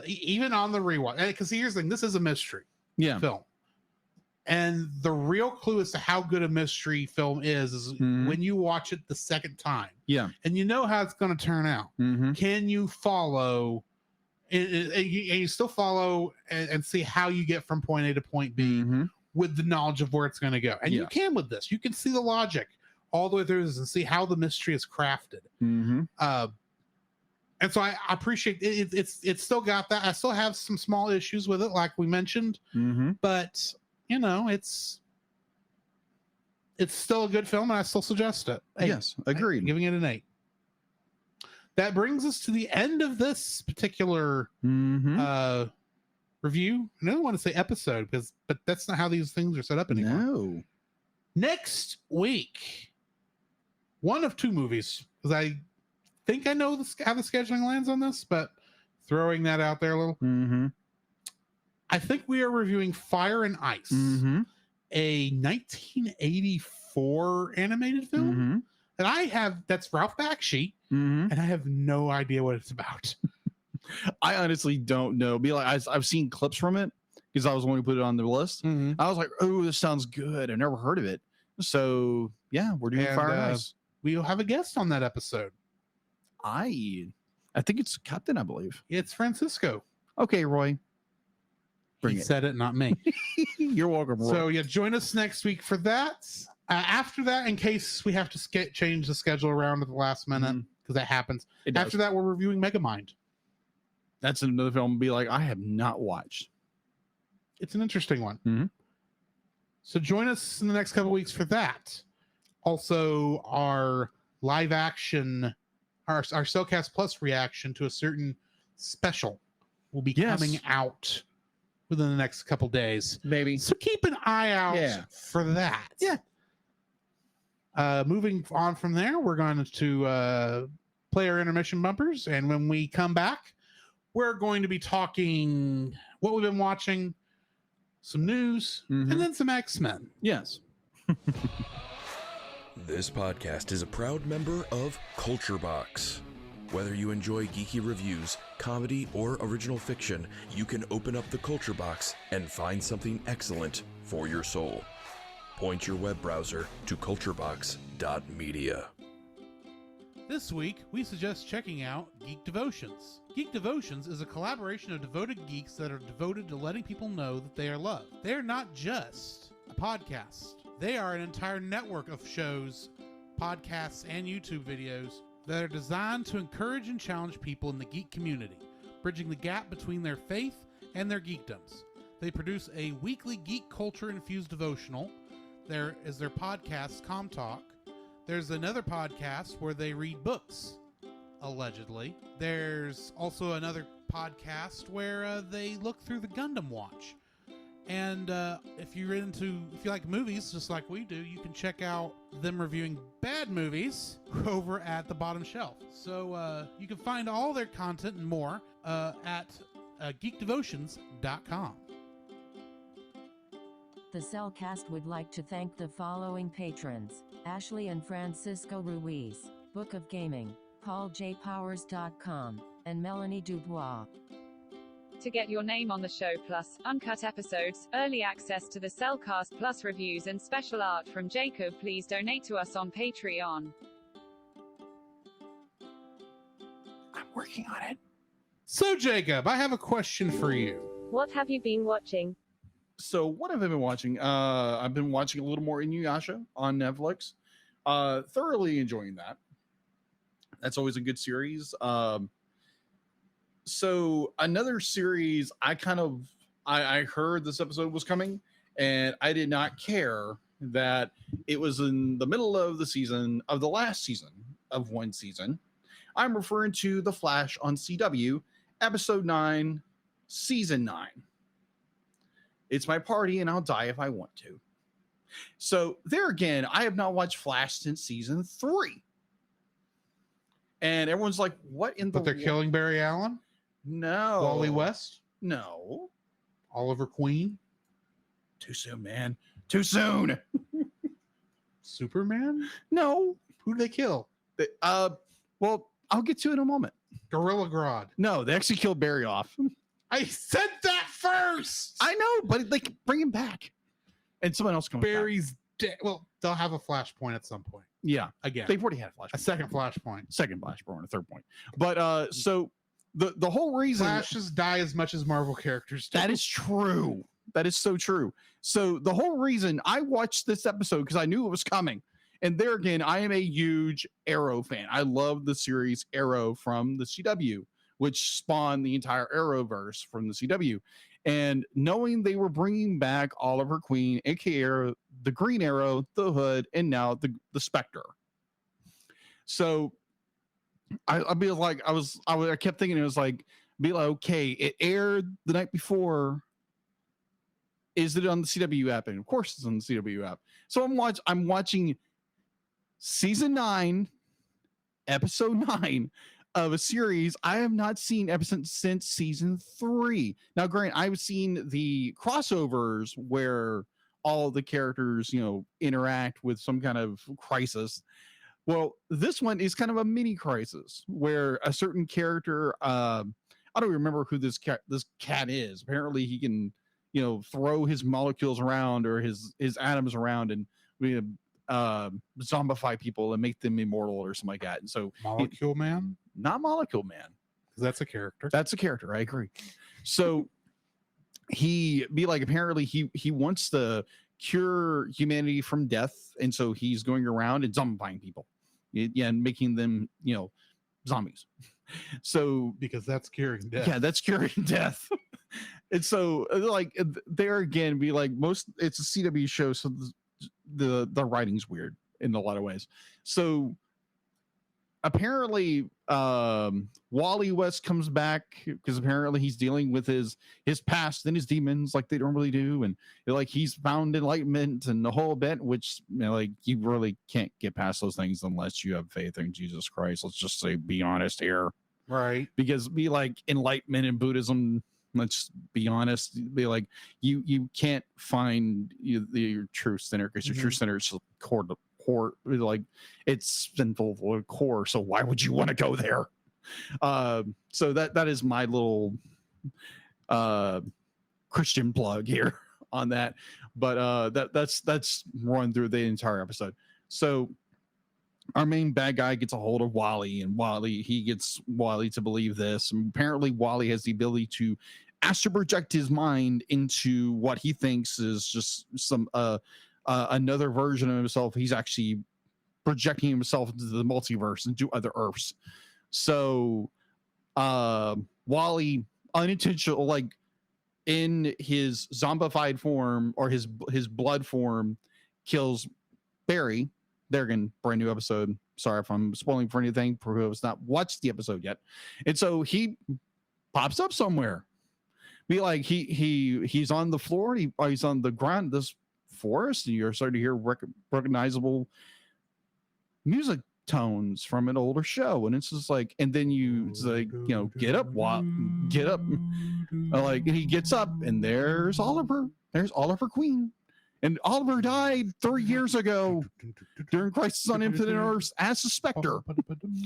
even on the rewatch, because here's the thing, this is a mystery film. And the real clue as to how good a mystery film is when you watch it the second time. Yeah. And you know how it's going to turn out. Mm-hmm. Can you follow and you still follow and see how you get from point A to point B with the knowledge of where it's going to go? And you can with this. You can see the logic all the way through this and see how the mystery is crafted. And so I appreciate it. It's still got that. I still have some small issues with it, like we mentioned. But it's still a good film, and I still suggest it. 8. Yes, agreed. Giving it an 8. That brings us to the end of this particular review. I don't want to say episode, but that's not how these things are set up anymore. No. Next week, one of 2 movies, because I think I know how the scheduling lands on this, but throwing that out there a little. I think we are reviewing Fire and Ice, a 1984 animated film that that's Ralph Bakshi, and I have no idea what it's about. I honestly don't know. I've seen clips from it because I was going to put it on the list. I was like, oh, this sounds good. I've never heard of it. So yeah, we're doing Fire and Ice. We'll have a guest on that episode. I think it's Captain, I believe. It's Francisco. Okay, Roy. He said it, not me. You're welcome, Roy. So join us next week for that. After that, in case we have to change the schedule around at the last minute, because that happens. After that, we're reviewing Megamind. That's another film be like, I have not watched. It's an interesting one. So join us in the next couple weeks for that. Also, our live action, our Cellcast Plus reaction to a certain special will be coming out within the next couple days. Maybe. So keep an eye out for that. Yeah. Moving on from there, we're going to play our intermission bumpers. And when we come back, we're going to be talking what we've been watching, some news, and then some X-Men. Yes. This podcast is a proud member of Culture Box. Whether you enjoy geeky reviews, comedy, or original fiction, you can open up the Culture Box and find something excellent for your soul. Point your web browser to culturebox.media. This week, we suggest checking out Geek Devotions. Geek Devotions is a collaboration of devoted geeks that are devoted to letting people know that they are loved. They are not just a podcast. They are an entire network of shows, podcasts, and YouTube videos that are designed to encourage and challenge people in the geek community, bridging the gap between their faith and their geekdoms. They produce a weekly geek culture-infused devotional. There is their podcast, Com Talk. There's another podcast where they read books, allegedly. There's also another podcast where they look through the Gundam Watch. And if you like movies, just like we do, you can check out them reviewing bad movies over at The Bottom Shelf. So you can find all their content and more at geekdevotions.com. The Cellcast would like to thank the following patrons: Ashley and Francisco Ruiz, Book of Gaming, PaulJPowers.com, and Melanie Dubois. To get your name on the show, plus uncut episodes, early access to the Cellcast Plus reviews, and special art from Jacob, please donate to us on Patreon. I'm working on it. So, Jacob, I have a question for you. What have you been watching? So what have I been watching? I've been watching a little more Inuyasha on Netflix. Thoroughly enjoying that. That's always a good series. So another series, I heard this episode was coming, and I did not care that it was in the middle of the season of the last season of one season. I'm referring to The Flash on CW, episode 9, season 9. It's my party, and I'll die if I want to. So there again, I have not watched Flash since season 3. And everyone's like, what in the... But they're killing Barry Allen? No. Wally West? No. Oliver Queen? Too soon, man. Too soon. Superman? No. Who did they kill? Well, I'll get to it in a moment. Gorilla Grodd. No, they actually killed Barry off. I said that first. I know, but like, bring him back, and someone else comes. Barry's dead. Well, they'll have a flashpoint at some point. Yeah, again, they've already had a flashpoint. A second flashpoint, a third point. But so the whole reason Flashes die as much as Marvel characters do. That is true. That is so true. So the whole reason I watched this episode because I knew it was coming. And there again, I am a huge Arrow fan. I love the series Arrow from the CW, which spawned the entire Arrowverse from the CW. And knowing they were bringing back Oliver Queen, aka the Green Arrow, the Hood, and now the Spectre. So I kept thinking, it was like, be like, okay, it aired the night before. Is it on the CW app? And of course it's on the CW app. So I'm watching season 9, episode 9 of a series I have not seen episodes since season 3. Now, granted, I've seen the crossovers where all the characters, interact with some kind of crisis. Well, this one is kind of a mini crisis where a certain character, I don't remember who this cat is. Apparently he can, throw his molecules around or his atoms around and zombify people and make them immortal or something like that. And so Molecule Man? Not Molecule Man. Because that's a character. That's a character. I agree. So apparently he wants to cure humanity from death. And so he's going around and zombifying people. Yeah, and making them, zombies. So because that's curing death. Yeah, that's curing death. And so there again, it's a CW show, so the writing's weird in a lot of ways. So apparently Wally West comes back because apparently he's dealing with his past and his demons like they normally do, and he's found enlightenment and the whole bit, which you really can't get past those things unless you have faith in Jesus Christ. Let's just say, be honest here, right? Because enlightenment in Buddhism, let's be honest, you can't find your true sinner, because your true sinner is core, it's sinful core. So why would you want to go there? So that is my little Christian plug here on that. But that's run through the entire episode. So our main bad guy gets a hold of Wally, and he gets Wally to believe this. And apparently Wally has the ability to astral project his mind into what he thinks is just some another version of himself. He's actually projecting himself into the multiverse and to other Earths. So Wally unintentional, like in his zombified form or his blood form, kills Barry. There again, brand new episode. Sorry if I'm spoiling for anything for who has not watched the episode yet. And so he pops up somewhere. Be like he's on the floor. He's on the ground. This forest, and you're starting to hear recognizable music tones from an older show, and it's just like, and then it's like, get up, get up. Like he gets up, and there's Oliver. There's Oliver Queen. And Oliver died 3 years ago during Crisis on Infinite Earths as a Spectre.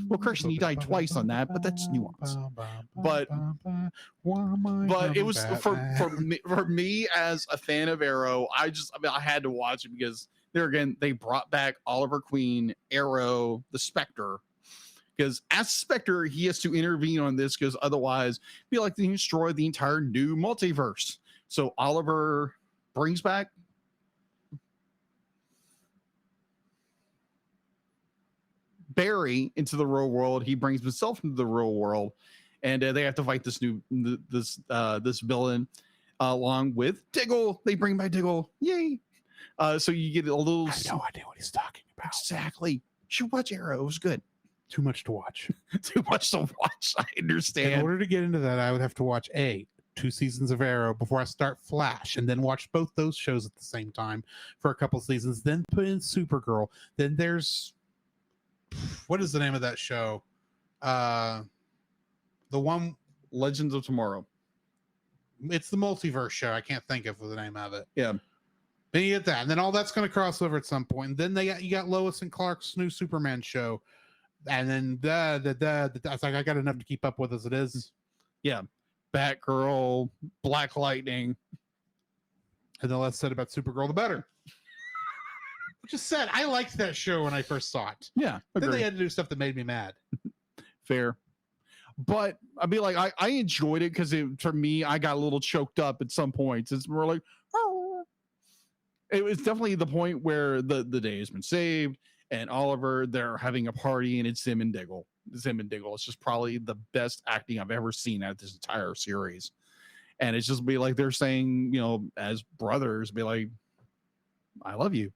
Well, Christian, he died twice on that, but that's nuance. But it was for me as a fan of Arrow. I had to watch it because there again, they brought back Oliver Queen, Arrow, the Spectre. Because as Spectre, he has to intervene on this because otherwise, be like they destroy the entire new multiverse. So Oliver brings back Barry into the real world. He brings himself into the real world, and they have to fight this villain along with Diggle. They bring back Diggle. Yay! So you get a little. I have no idea what he's talking about. Exactly. You should watch Arrow. It was good. Too much to watch. Too much to watch. I understand. In order to get into that, I would have to watch 2 seasons of Arrow before I start Flash, and then watch both those shows at the same time for a couple seasons. Then put in Supergirl. Then there's what is the name of that show? The one Legends of Tomorrow. It's the multiverse show. I can't think of the name of it. Yeah. Then you get that, and then all that's going to cross over at some point. And then you got Lois and Clark's new Superman show, and then it's like I got enough to keep up with as it is. Yeah, Batgirl, Black Lightning, and the less said about Supergirl, the better. Just said I liked that show when I first saw it. Yeah, then they had to do stuff that made me mad. Fair, but I mean, like I enjoyed it because for me, I got a little choked up at some points. It's more like, oh. It was definitely the point where the day has been saved, and Oliver, they're having a party, and it's Zim and Diggle. It's just probably the best acting I've ever seen out of this entire series, and it's just be like they're saying, as brothers, be like, I love you.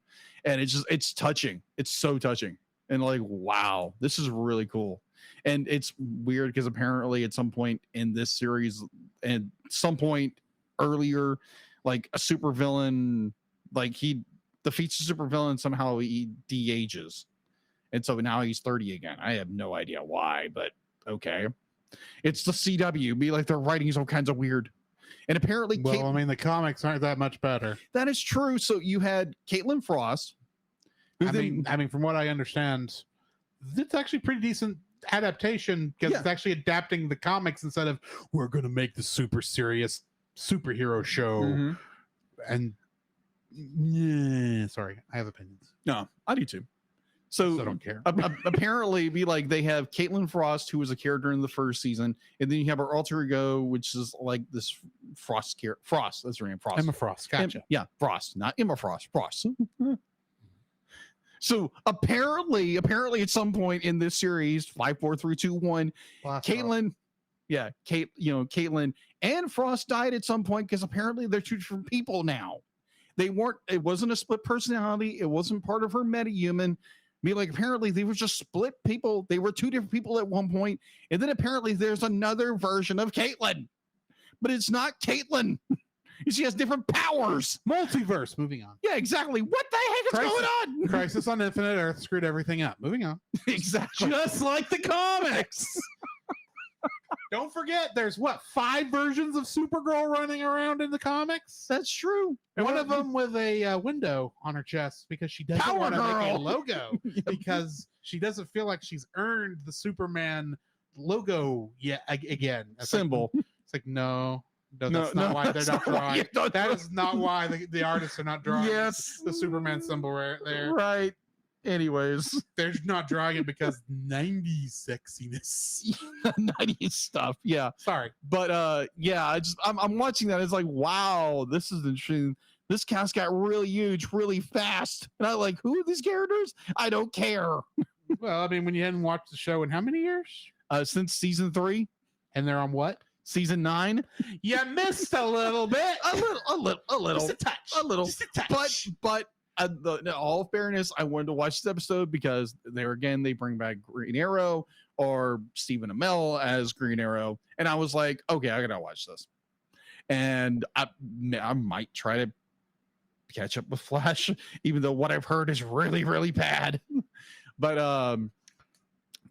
And it's touching. It's so touching. And like, wow, this is really cool. And it's weird because apparently at some point in this series and some point earlier, like a supervillain, like he defeats a supervillain, somehow he de-ages. And so now he's 30 again. I have no idea why, but okay. It's the CW. Be like, their writing's all kinds of weird. And apparently, the comics aren't that much better. That is true. So you had Caitlin Frost. I mean, from what I understand, it's actually pretty decent adaptation because it's actually adapting the comics instead of we're going to make the super serious superhero show. Mm-hmm. And sorry, I have opinions. No, I do too. So I don't care. Apparently, be like they have Caitlin Frost, who was a character in the first season, and then you have her alter ego, which is like this Frost character. Frost, that's her name. Frost. Emma Frost. Gotcha. Frost, not Emma Frost. Frost. So apparently, at some point in this series, 5, 4, 3, 2, 1, Caitlin, Caitlin and Frost died at some point because apparently they're 2 different people now. They weren't. It wasn't a split personality. It wasn't part of her metahuman. Be like, apparently they were just split people. They were 2 different people at one point, and then apparently there's another version of Caitlin, but it's not Caitlin. She has different powers. Multiverse. Moving on. Yeah, exactly. What the heck is going on? Crisis on Infinite Earth screwed everything up. Moving on. Exactly. Just like the comics. Don't forget, there's 5 versions of Supergirl running around in the comics? That's true. One of them with a window on her chest because she doesn't want to make a logo because she doesn't feel like she's earned the Superman logo yet again. Symbol. It's like, no, that's not why they're not drawing. That is not why the artists are not drawing the Superman symbol right there. Right. Anyways, They're not drawing it because 90s sexiness. 90s stuff. Yeah. Sorry. But yeah, I'm watching that. It's like, wow, this is interesting. This cast got really huge, really fast. And I'm like, who are these characters? I don't care. Well, I mean, when you hadn't watched the show in how many years? Since season 3. And they're on what? Season 9. You missed a little bit. A little. Just a touch. A little. Just a touch. But in all fairness, I wanted to watch this episode because they bring back Green Arrow or Stephen Amell as Green Arrow. And I was like, okay, I gotta watch this. And I might try to catch up with Flash, even though what I've heard is really, really bad. But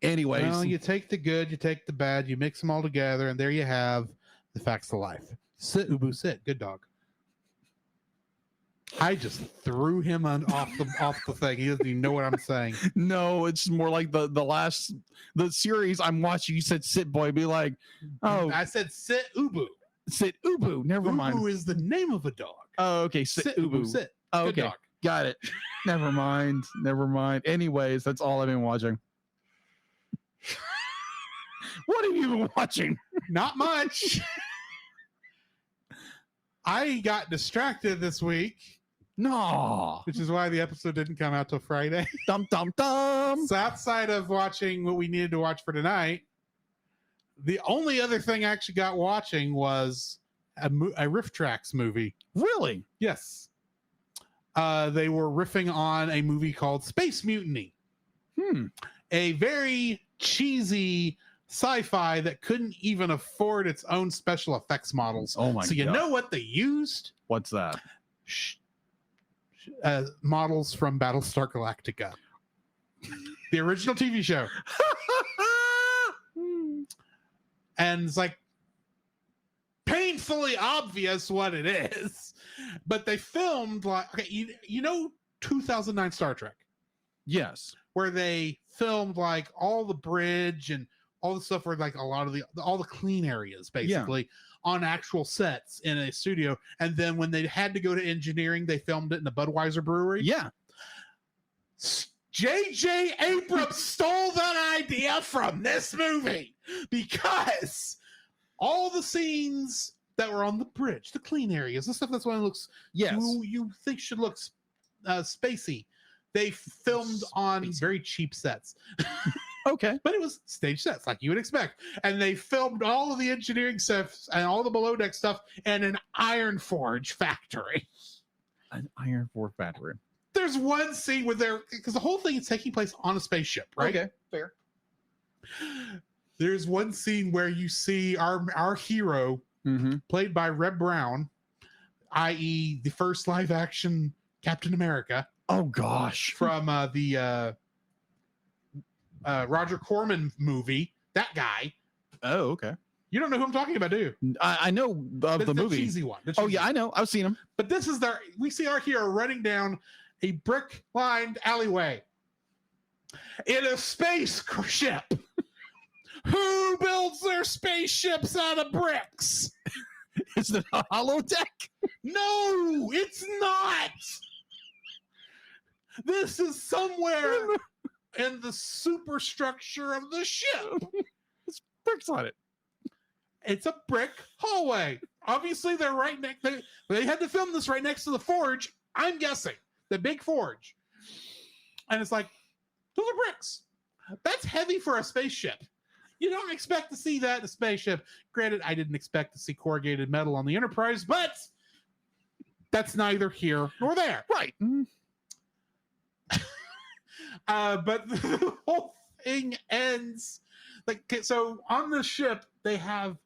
anyways, well, you take the good, you take the bad, you mix them all together, and there you have the facts of life. Sit, Ubu, sit. Good dog. I just threw him off the thing. He doesn't even know what I'm saying. No, it's more like the series I'm watching. You said sit, boy. Be like, oh, I said sit, Ubu. Sit, Ubu. Never mind. Ubu is the name of a dog. Oh, okay. Sit, Ubu. Sit. Oh, Good okay. dog. Got it. Never mind. Never mind. Anyways, that's all I've been watching. What have you been watching? Not much. I got distracted this week. No. Which is why the episode didn't come out till Friday. Dum dum dum. So outside of watching what we needed to watch for tonight, the only other thing I actually got watching was a Riff Tracks movie. Really? Yes. They were riffing on a movie called Space Mutiny. A very cheesy sci-fi that couldn't even afford its own special effects models. Oh my god. So you know what they used? What's that? Models from Battlestar Galactica. The original TV show. And it's like painfully obvious what it is. But they filmed like, okay, you know 2009 Star Trek? Yes. Where they filmed like all the bridge and all the stuff where like a lot of all the clean areas basically on actual sets in a studio. And then when they had to go to engineering, they filmed it in the Budweiser brewery. Yeah. J.J. Abrams stole that idea from this movie because all the scenes that were on the bridge, the clean areas, the stuff that's when it looks, you think should look spacey, they filmed on very cheap sets. Okay. But it was stage sets like you would expect. And they filmed all of the engineering stuff and all the below deck stuff in an Iron Forge factory. An Iron Forge factory. There's one scene where because the whole thing is taking place on a spaceship, right? Okay, fair. There's one scene where you see our hero, played by Reb Brown, i.e. the first live action Captain America. Oh gosh. From the Roger Corman movie. That guy. Oh, okay. You don't know who I'm talking about, do you? I know of the movie. Cheesy one. Oh yeah, I know. I've seen him. But this is we see our hero running down a brick-lined alleyway in a spaceship. Who builds their spaceships out of bricks? Is it a holodeck? No, it's not. This is somewhere in the superstructure of the ship. It's bricks on it. It's a brick hallway. Obviously, they're right next. They had to film this right next to the forge. I'm guessing the big forge. And it's like, those are bricks. That's heavy for a spaceship. You don't expect to see that in a spaceship. Granted, I didn't expect to see corrugated metal on the Enterprise, but that's neither here nor there. Right. But the whole thing ends like, so on the ship they have,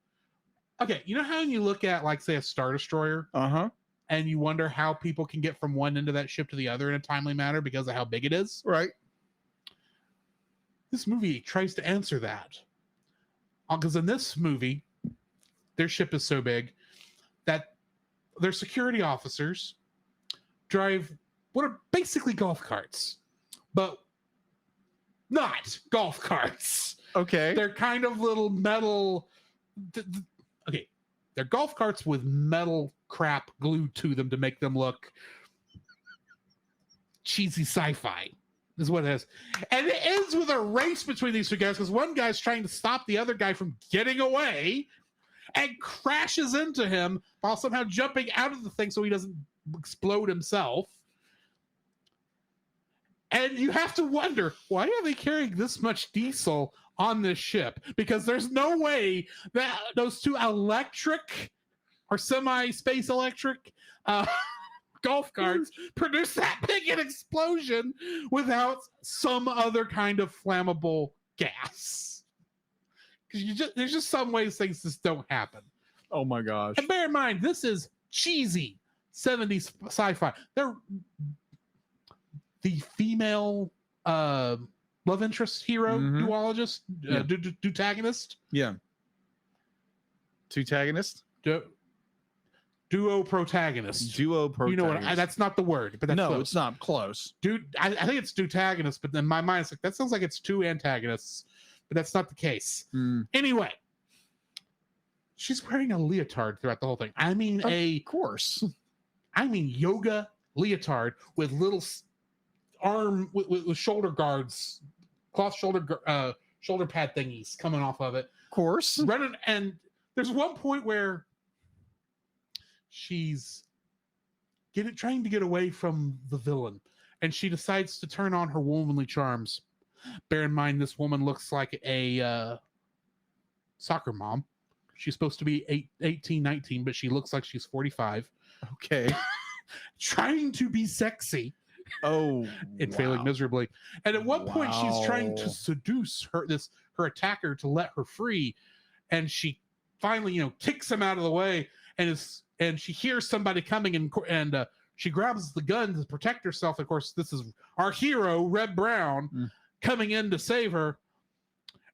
okay, you know how you look at like say a Star Destroyer, and you wonder how people can get from one end of that ship to the other in a timely manner because of how big it is, right? This movie tries to answer that, because in this movie their ship is so big that their security officers drive what are basically golf carts, but not golf carts. Okay. They're kind of little metal. Okay. They're golf carts with metal crap glued to them to make them look cheesy sci-fi. is what it is. And it ends with a race between these two guys because one guy's trying to stop the other guy from getting away and crashes into him while somehow jumping out of the thing so he doesn't explode himself. And you have to wonder, why are they carrying this much diesel on this ship? Because there's no way that those two electric or semi-space electric golf carts produce that big an explosion without some other kind of flammable gas. Because there's just some ways things just don't happen. Oh my gosh. And bear in mind, this is cheesy 70s sci-fi. They're the female love interest hero, duologist, duotagonist. Yeah. Tutagonist? Duo protagonist. Duo protagonist. You know what? That's not the word, but that's no, close. it's not close. Dude, I think it's duotagonist, but in my mind, it's like that sounds like it's two antagonists, but that's not the case. Anyway, she's wearing a leotard throughout the whole thing. I mean, of course. I mean, yoga leotard with little arm with shoulder guards, cloth shoulder pad thingies coming off of it. Of course. Running, and there's one point where she's trying to get away from the villain, and she decides to turn on her womanly charms. Bear in mind, this woman looks like a soccer mom. She's supposed to be 18, 19, but she looks like she's 45. Okay. Trying to be sexy. Oh, and failing miserably. And at one point, she's trying to seduce her attacker to let her free, and she finally, kicks him out of the way, and she hears somebody coming, and she grabs the gun to protect herself. Of course, this is our hero, Red Brown, coming in to save her,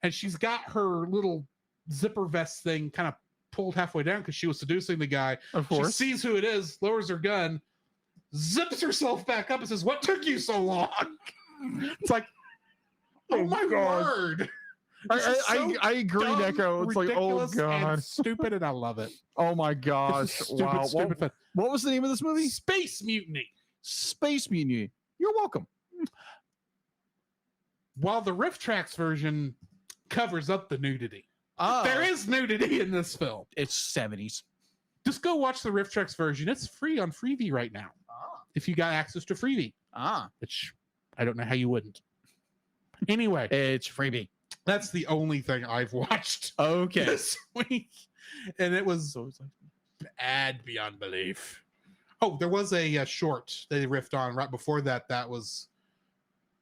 and she's got her little zipper vest thing kind of pulled halfway down because she was seducing the guy. Of course, she sees who it is, lowers her gun, zips herself back up, and says, "What took you so long?" It's like, oh my word. I agree, Neko. It's like, oh god, and stupid, and I love it. Oh my gosh! Stupid. What was the name of this movie? Space Mutiny. Space Mutiny. You're welcome. While the Riff Tracks version covers up the nudity, there is nudity in this film. It's 70s. Just go watch the Riff Tracks version. It's free on Freevee right now. If you got access to Freevee. Which I don't know how you wouldn't. Anyway, it's Freevee. That's the only thing I've watched this week. And it was bad beyond belief. Oh, there was a short they riffed on right before that. That was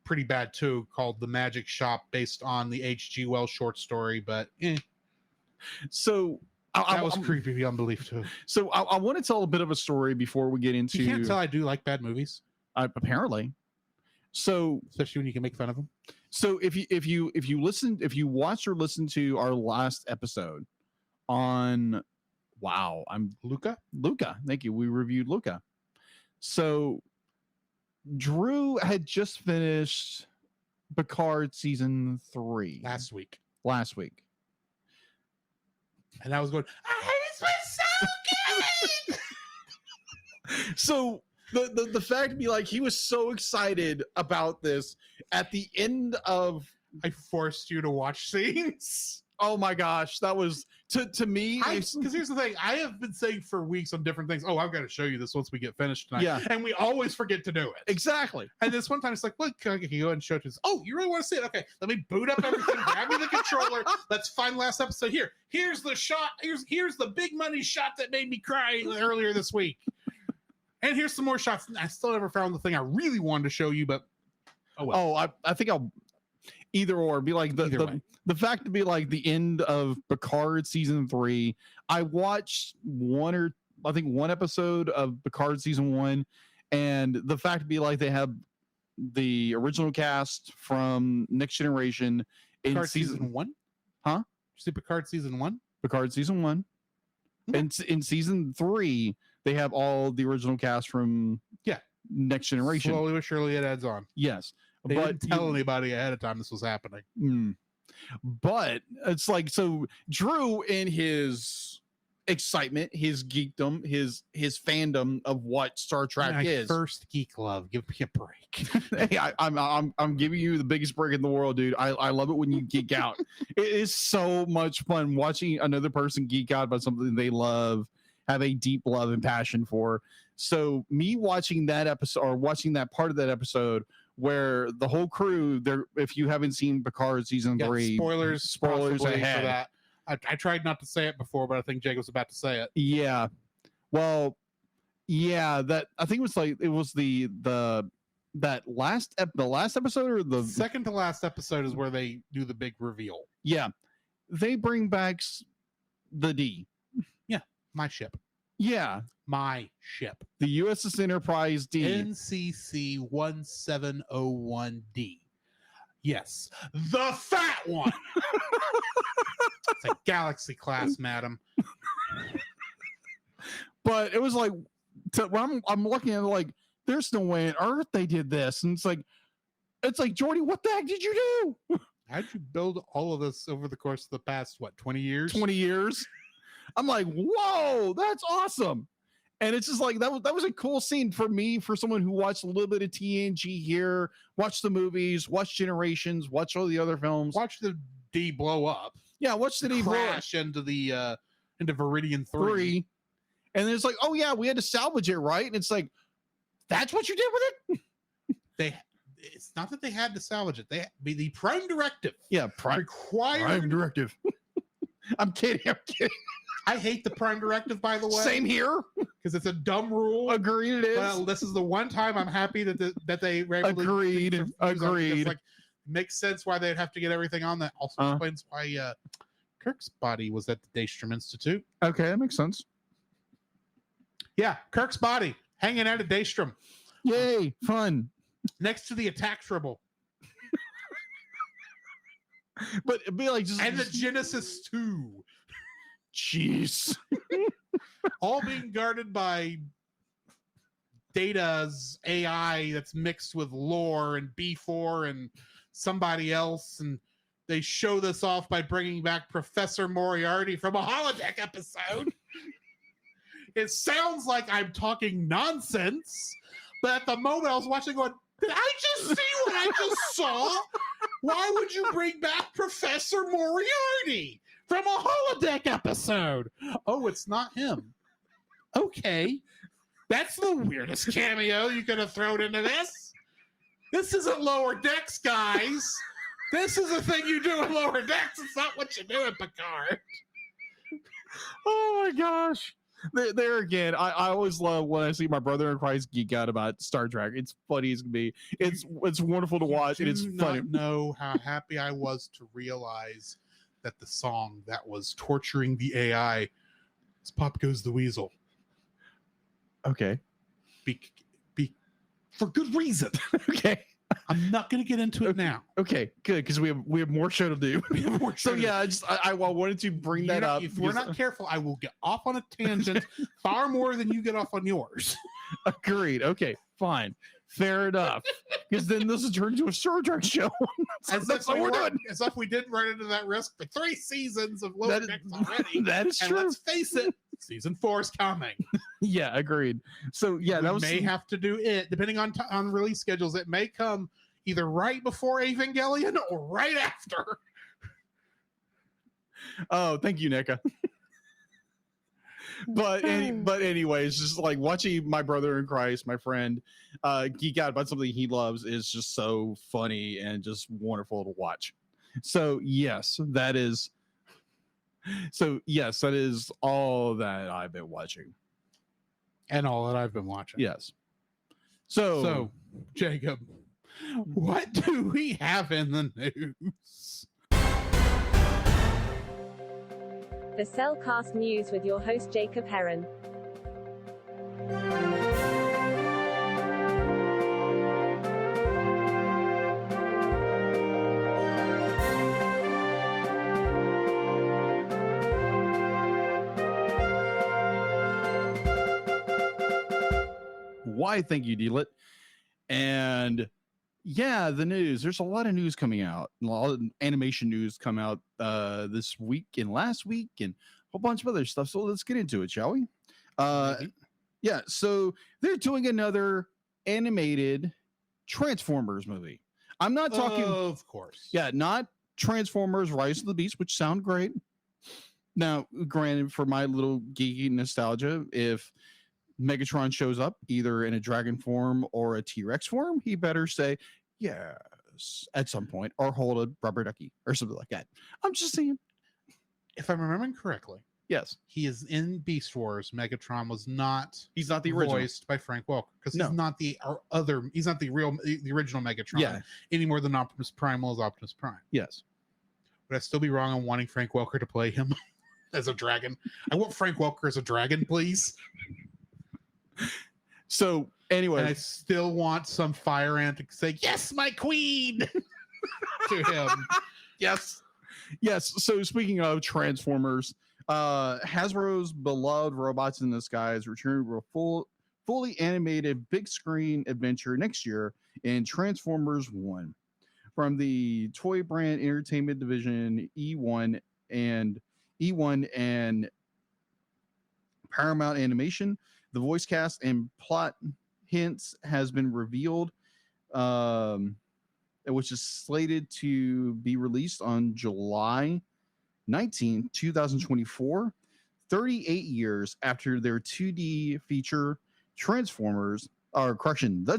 pretty bad too, called The Magic Shop, based on the H.G. Wells short story. But so that was creepy beyond belief too. So I want to tell a bit of a story before we get into. You can't tell I do like bad movies. Apparently. So especially when you can make fun of them. So if you watched or listened to our last episode on Luca. Thank you. We reviewed Luca. So Drew had just finished Picard season 3 last week. And I was going, this was so good. So the fact to be like, he was so excited about this at the end of, I forced you to watch scenes. Oh my gosh, that was to me. Because here's the thing, I have been saying for weeks on different things. Oh, I've got to show you this once we get finished tonight. Yeah, and we always forget to do it. Exactly. And this one time, it's like, look, can you go and show it to us? Oh, you really want to see it? Okay, let me boot up everything. Grab me the controller. Let's find last episode. Here's the shot. Here's the big money shot that made me cry earlier this week. And here's some more shots. I still never found the thing I really wanted to show you, but oh well. Oh, I think I'll either or be like the fact to be like the end of Picard season 3. I watched one episode of Picard season 1, and the fact to be like they have the original cast from Next Generation in Picard season 1. Huh? Did you see Picard season 1? Picard season 1. Okay. And in season 3, they have all the original cast from Next Generation. Slowly but surely it adds on. Yes. They didn't tell anybody ahead of time this was happening. But it's like, so Drew in his excitement, his geekdom, his fandom of what Star Trek My is. first geek love. Give me a break. Hey, I'm giving you the biggest break in the world, dude. I love it when you geek out. It is so much fun watching another person geek out about something they love, have a deep love and passion for. So me watching that episode, or watching that part of that episode where the whole crew, there, if you haven't seen Picard season 3, spoilers ahead. for that. I tried not to say it before, but I think Jacob's about to say it. Yeah. Well, yeah, that I think it was the last episode, or the Second to last episode is where they do the big reveal. Yeah. They bring back the D. Yeah, my ship. Yeah. My ship. The USS Enterprise D. NCC 1701D. Yes, the fat one. It's a Galaxy class, madam. But it was like, when I'm looking at it, like, there's no way on earth they did this, and it's like, Jordy, what the heck did you do? How'd you build all of this over the course of the past 20 years? 20 years. I'm like, whoa, that's awesome. And it's just like that was a cool scene for me, for someone who watched a little bit of TNG here, watched the movies, watched Generations, watched all the other films, watch the D blow up. Yeah, watch the D crash into the into Viridian 3. And then it's like, oh yeah, we had to salvage it, right? And it's like, that's what you did with it? It's not that they had to salvage it. They be the prime directive. Yeah, prime directive. I'm kidding. I hate the prime directive, by the way. Same here, because it's a dumb rule. Agreed, it is. Well, this is the one time I'm happy that they were able agreed. to Agreed. Like, makes sense why they'd have to get everything on that. Also explains why Kirk's body was at the Daystrom Institute. Okay, that makes sense. Yeah, Kirk's body hanging out at Daystrom. Yay, fun. Next to the attack tribble. But it'd be like and the Genesis 2. Jeez. All being guarded by Data's AI that's mixed with lore and B4 and somebody else. And they show this off by bringing back Professor Moriarty from a holodeck episode. It sounds like I'm talking nonsense, but at the moment I was watching going, did I just see what I just saw? Why would you bring back Professor Moriarty from a holodeck episode? Oh, it's not him. Okay. That's the weirdest cameo you could have thrown into this. This isn't Lower Decks, guys. This is a thing you do in Lower Decks. It's not what you do in Picard. Oh my gosh. There again, I always love when I see my brother in Christ geek out about Star Trek. It's funny as can be. It's wonderful to watch, and it's funny. Know how happy I was to realize that the song that was torturing the AI is "Pop Goes the Weasel." Okay, be for good reason. Okay, I'm not going to get into it now. Okay, good, because we have more show to do. So yeah, I wanted to bring that up. If we're not careful, I will get off on a tangent far more than you get off on yours. Agreed. Okay, fine, fair enough. Because then this will turn into a Star Trek show. That's what we're doing. As if we didn't run into that risk for 3 seasons of Lower Decks already. That is and true. Let's face it, season 4 is coming. Yeah, agreed. So yeah, we may have to do it depending on release schedules. It may come either right before Evangelion or right after. Oh, thank you, NECA. But anyways, just like watching my brother in Christ, my friend, geek out about something he loves is just so funny and just wonderful to watch. So yes, that is all that I've been watching. And all that I've been watching. Yes. So Jacob, what do we have in the news? The Cellcast News with your host Jacob Heron. Why, thank you, Dealit. And yeah, the news. There's a lot of news coming out. A lot of animation news come out this week and last week, and whole bunch of other stuff. So let's get into it, shall we? Yeah. So they're doing another animated Transformers movie. I'm not talking, of course. Yeah, not Transformers: Rise of the Beast, which sound great. Now, granted, for my little geeky nostalgia, if Megatron shows up either in a dragon form or a T-Rex form, he better say yes at some point or hold a rubber ducky or something like that. I'm just saying. If I'm remembering correctly, yes, he is in Beast Wars. Megatron was not. He's not the original. Voiced by Frank Welker because he's not the other. He's not the original Megatron. Yeah. Any more than Optimus Primal is Optimus Prime. Yes. Would I still be wrong on wanting Frank Welker to play him as a dragon? I want Frank Welker as a dragon, please. So anyway, and I still want some fire ant to say, "Yes, my queen," to him. Yes. So speaking of Transformers, Hasbro's beloved Robots in the Sky is returning to a fully animated big screen adventure next year in Transformers 1. From the toy brand entertainment division E1 and Paramount Animation, the voice cast and plot hints has been revealed, which is slated to be released on July 19, 2024, 38 years after their 2D feature The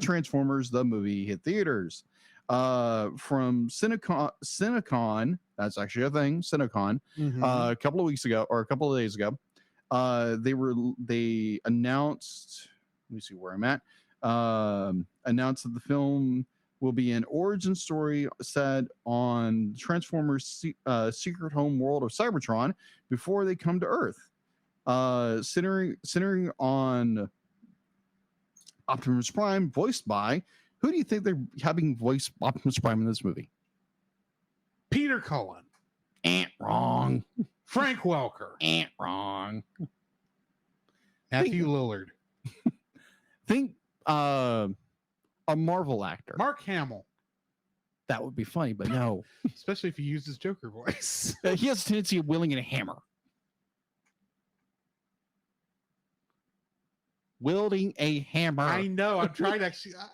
Transformers, the movie, hit theaters. From Cinecon, that's actually a thing, Cinecon, a couple of days ago, they announced, let me see where I'm at, announced that the film will be an origin story set on Transformers' secret home world of Cybertron before they come to Earth, centering on Optimus Prime, voiced by, who do you think they're having voice Optimus Prime in this movie? Peter Cullen. Wrong. Frank Welker. Wrong. Matthew Lillard. Think a Marvel actor. Mark Hamill. That would be funny, but no. Especially if he uses Joker voice. He has a tendency of wielding a hammer. Wielding a hammer. I know. I'm trying to actually. I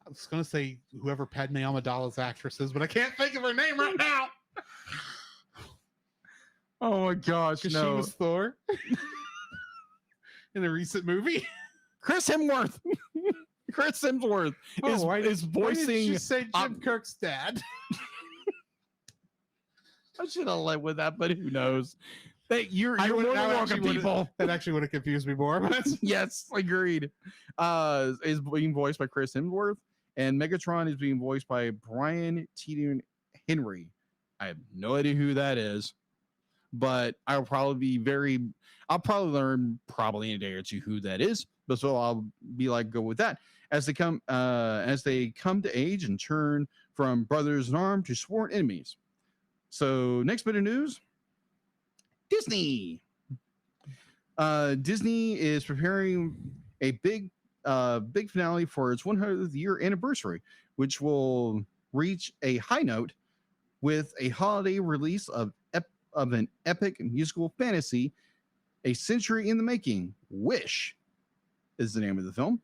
was going to say whoever Padme Amidala's actress is, but I can't think of her name right now. Oh my gosh, no. She was Thor in a recent movie. Chris Hemsworth. is voicing. Why did you say Jim Kirk's dad? I should have led with that, but who knows? You're more than welcome, people. That actually would have confused me more. But yes, agreed. Is being voiced by Chris Hemsworth, and Megatron is being voiced by Brian Tyree Henry. I have no idea who that is, but I'll probably learn in a day or two who that is. But so I'll be like, go with that as they come to age and turn from brothers in arms to sworn enemies. So next bit of news. Disney. Disney is preparing a big finale for its 100th year anniversary, which will reach a high note with a holiday release of an epic musical fantasy, a century in the making. Wish is the name of the film.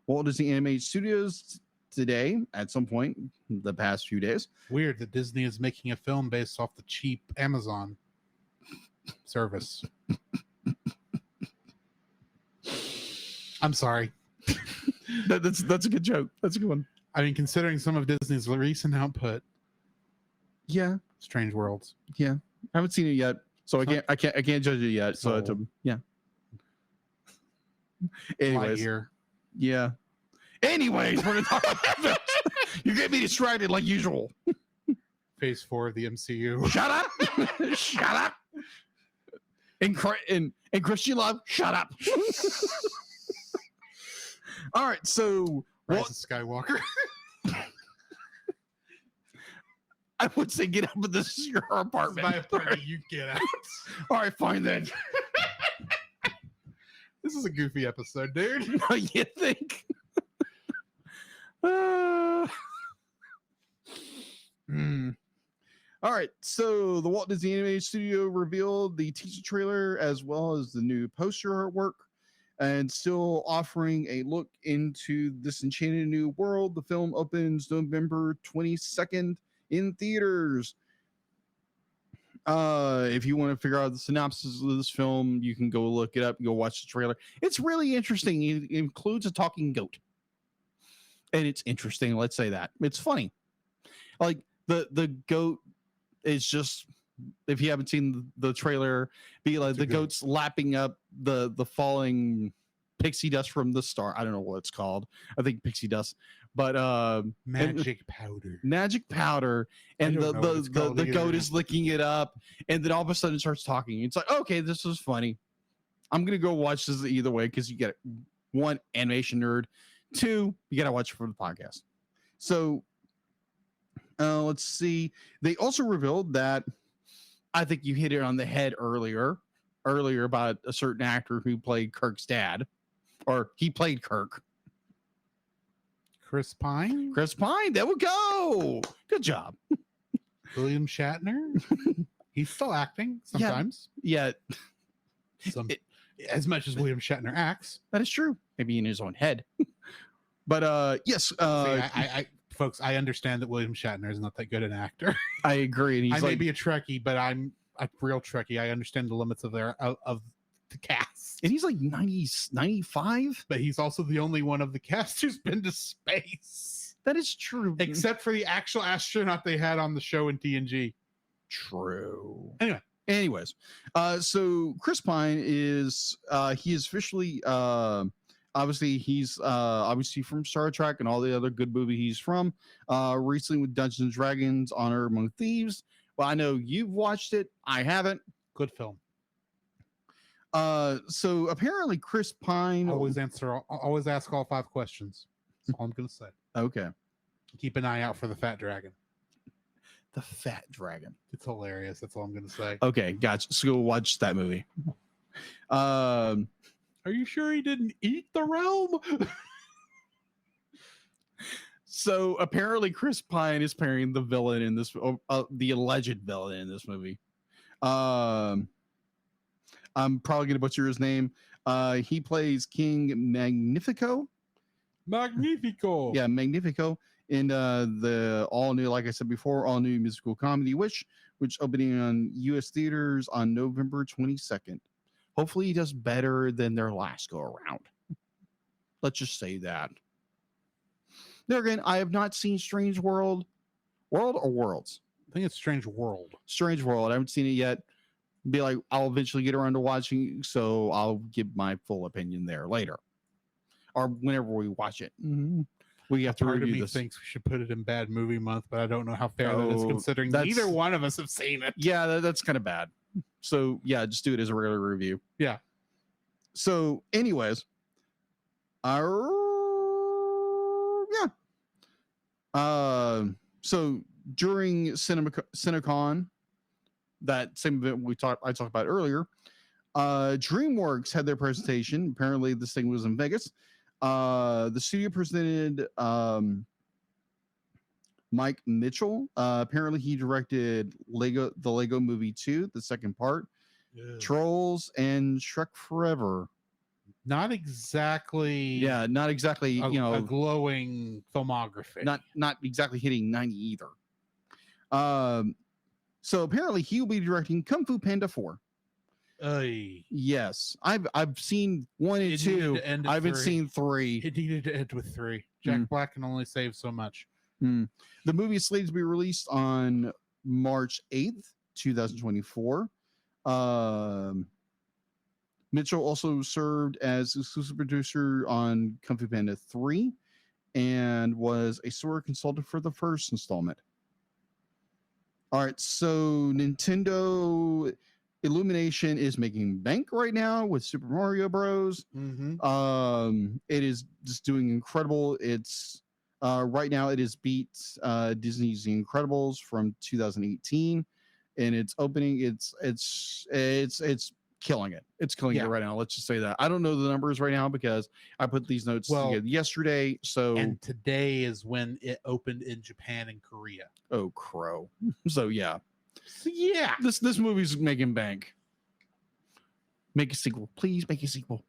Walt Disney Animated Studios today, at some point the past few days. Weird that Disney is making a film based off the cheap Amazon service. I'm sorry. That's a good joke. That's a good one. I mean, considering some of Disney's recent output. Yeah. Strange Worlds. Yeah. I haven't seen it yet, so I can't judge it yet. So it's yeah. Anyways. Lightyear. Yeah. Anyways, we're gonna talk about films. You're getting me distracted like usual. Phase 4 of the MCU. Shut up. Shut up. And Christian Love, shut up. All right, so Rise of Skywalker. I would say get out, but this is your apartment. My apartment, you get out. All right, fine then. This is a goofy episode, dude. No, you think? All right, so the Walt Disney Animated Studio revealed the teaser trailer as well as the new poster artwork, and still offering a look into this enchanted new world. The film opens November 22nd in theaters. If you want to figure out the synopsis of this film, you can go look it up, go watch the trailer. It's really interesting. It includes a talking goat, and it's interesting. Let's say that it's funny. Like the goat is just, if you haven't seen the trailer, be like the goat's lapping up the falling pixie dust from the star. I don't know what it's called. I think pixie dust, but magic powder. Magic powder, and the goat is licking it up, and then all of a sudden it starts talking. It's like, okay, this is funny. I'm gonna go watch this either way because you get one, animation nerd, two, you gotta watch it for the podcast. So let's see. They also revealed that, I think you hit it on the head earlier about a certain actor who played Kirk's dad, or he played Kirk. Chris Pine. There we go. Good job. William Shatner. He's still acting sometimes. Yeah. As much as William Shatner acts. That is true. Maybe in his own head. But yes. I folks, I understand that William Shatner is not that good an actor. I agree. And I may be a Trekkie, but I'm a real Trekkie. I understand the limits of the cast. And he's like 90, 95. But he's also the only one of the cast who's been to space. That is true. Except for the actual astronaut they had on the show in TNG. True. Anyways, so Chris Pine is he is officially obviously he's obviously from Star Trek and all the other good movie he's from. Recently with Dungeons and Dragons, Honor Among Thieves. Well, I know you've watched it. I haven't. Good film. So apparently Chris Pine always ask all 5 questions. That's all I'm gonna say. Okay. Keep an eye out for the fat dragon. The fat dragon. It's hilarious. That's all I'm gonna say. Okay, gotcha. So go watch that movie. Are you sure he didn't eat the realm? So apparently Chris Pine is playing the villain in this, the alleged villain in this movie. I'm probably gonna butcher his name. He plays King Magnifico. Yeah, Magnifico in the all new, like I said before, all new musical comedy Wish, which opening on U.S. theaters on November 22nd. Hopefully he does better than their last go around. Let's just say that. There again, I have not seen Strange World. World or Worlds? I think it's Strange World. Strange World. I haven't seen it yet. Be like, I'll eventually get around to watching, so I'll give my full opinion there later, or whenever we watch it. Mm-hmm. We have to Part review of me this. thinks we should put it in bad movie month, but I don't know how fair that is, considering neither one of us have seen it. Yeah, that's kind of bad. So yeah, just do it as a regular review. Yeah. So, anyways, so during CinemaCon, that same event I talked about earlier, DreamWorks had their presentation. Apparently, this thing was in Vegas. The studio presented Mike Mitchell. Apparently, he directed the Lego Movie 2, the second part, Trolls, and Shrek Forever. Not exactly. Yeah, not exactly. A glowing filmography. Not exactly hitting 90 either. So apparently, he will be directing Kung Fu Panda 4. Yes, I've seen 1 and 2. I haven't seen 3. It needed to end with 3. Jack Black can only save so much. The movie is slated to be released on March 8th, 2024. Mitchell also served as exclusive producer on Kung Fu Panda 3 and was a story consultant for the first installment. All right, so Nintendo Illumination is making bank right now with Super Mario Bros. It is just doing incredible. It's right now it has beat Disney's The Incredibles from 2018, and it's opening. It's killing it. It's killing it right now. Let's just say that. I don't know the numbers right now because I put these notes together yesterday. So and today is when it opened in Japan and Korea. Oh, crow. So yeah. So, yeah. This movie's making bank. Make a sequel, please. Make a sequel.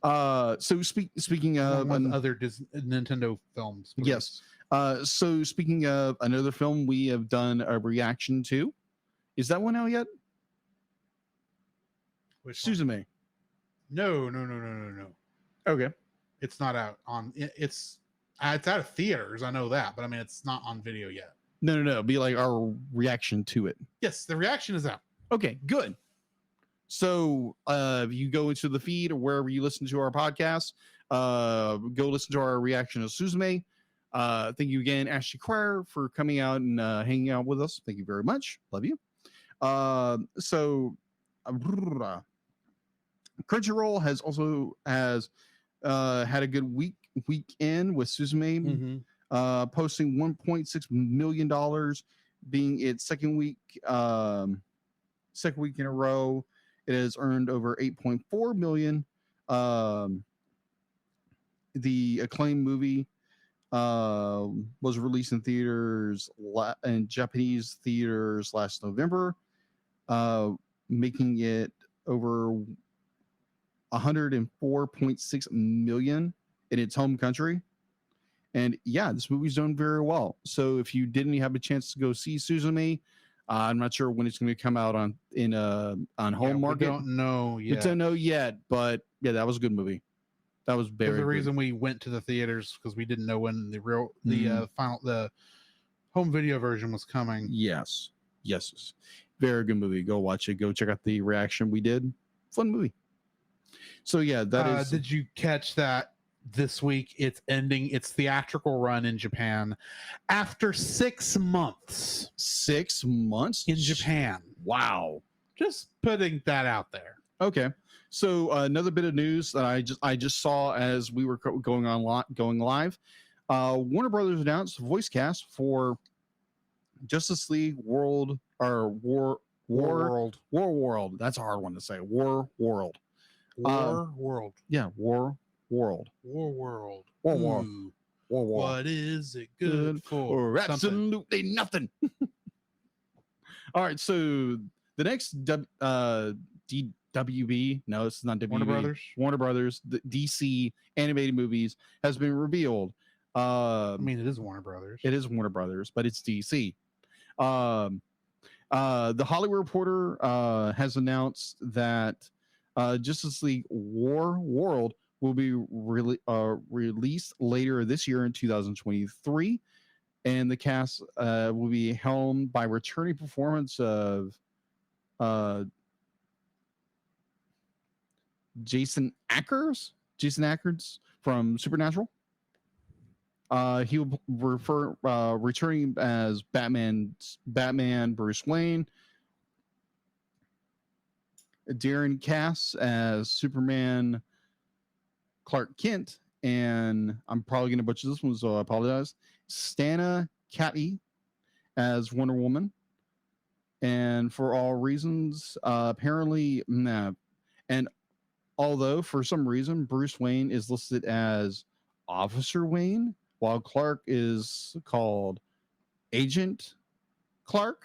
So speaking of other Nintendo films. Please. Yes. So speaking of another film we have done a reaction to, is that one out yet? Which one? Suzume. No. Okay. It's not out on. It's out of theaters. I know that, but I mean, it's not on video yet. No. Be like our reaction to it. Yes, the reaction is out. Okay, good. So if you go into the feed or wherever you listen to our podcast, go listen to our reaction to Suzume. Thank you again, Ashley Cryer, for coming out and hanging out with us. Thank you very much. Love you. Crunchyroll has also had a good weekend with Suzume, posting $1.6 million, being its second week in a row. It has earned over 8.4 million. The acclaimed movie was released in theaters in Japanese theaters last November, making it over 104.6 million in its home country. And yeah, this movie's done very well. So if you didn't have a chance to go see Suzume, I'm not sure when it's going to come out on home market. We don't know yet. We don't know yet, but yeah, that was a good movie. That was very the good. reason we went to the theaters because we didn't know when the home video version was coming. Yes, very good movie. Go watch it. Go check out the reaction we did. Fun movie. So yeah, that is. Did you catch that? This week, it's ending its theatrical run in Japan after 6 months. 6 months in Japan. Wow! Just putting that out there. Okay. So another bit of news that I just saw as we were going live. Warner Brothers announced voice cast for Justice League War World. That's a hard one to say. War World. Yeah, War World. What is it good for? Absolutely nothing. All right, so the next DWB, no, this is not WB. Warner Brothers, the DC animated movies has been revealed. I mean, it is Warner Brothers. It is Warner Brothers, but it's DC. The Hollywood Reporter has announced that Justice League War World will be released later this year in 2023, and the cast will be helmed by returning performance of Jason Ackers from Supernatural. He will returning as Batman Bruce Wayne. Darren Cass as Superman Clark Kent, and I'm probably going to butcher this one, so I apologize. Stana Katy as Wonder Woman, and for all reasons, apparently, and although for some reason Bruce Wayne is listed as Officer Wayne, while Clark is called Agent Clark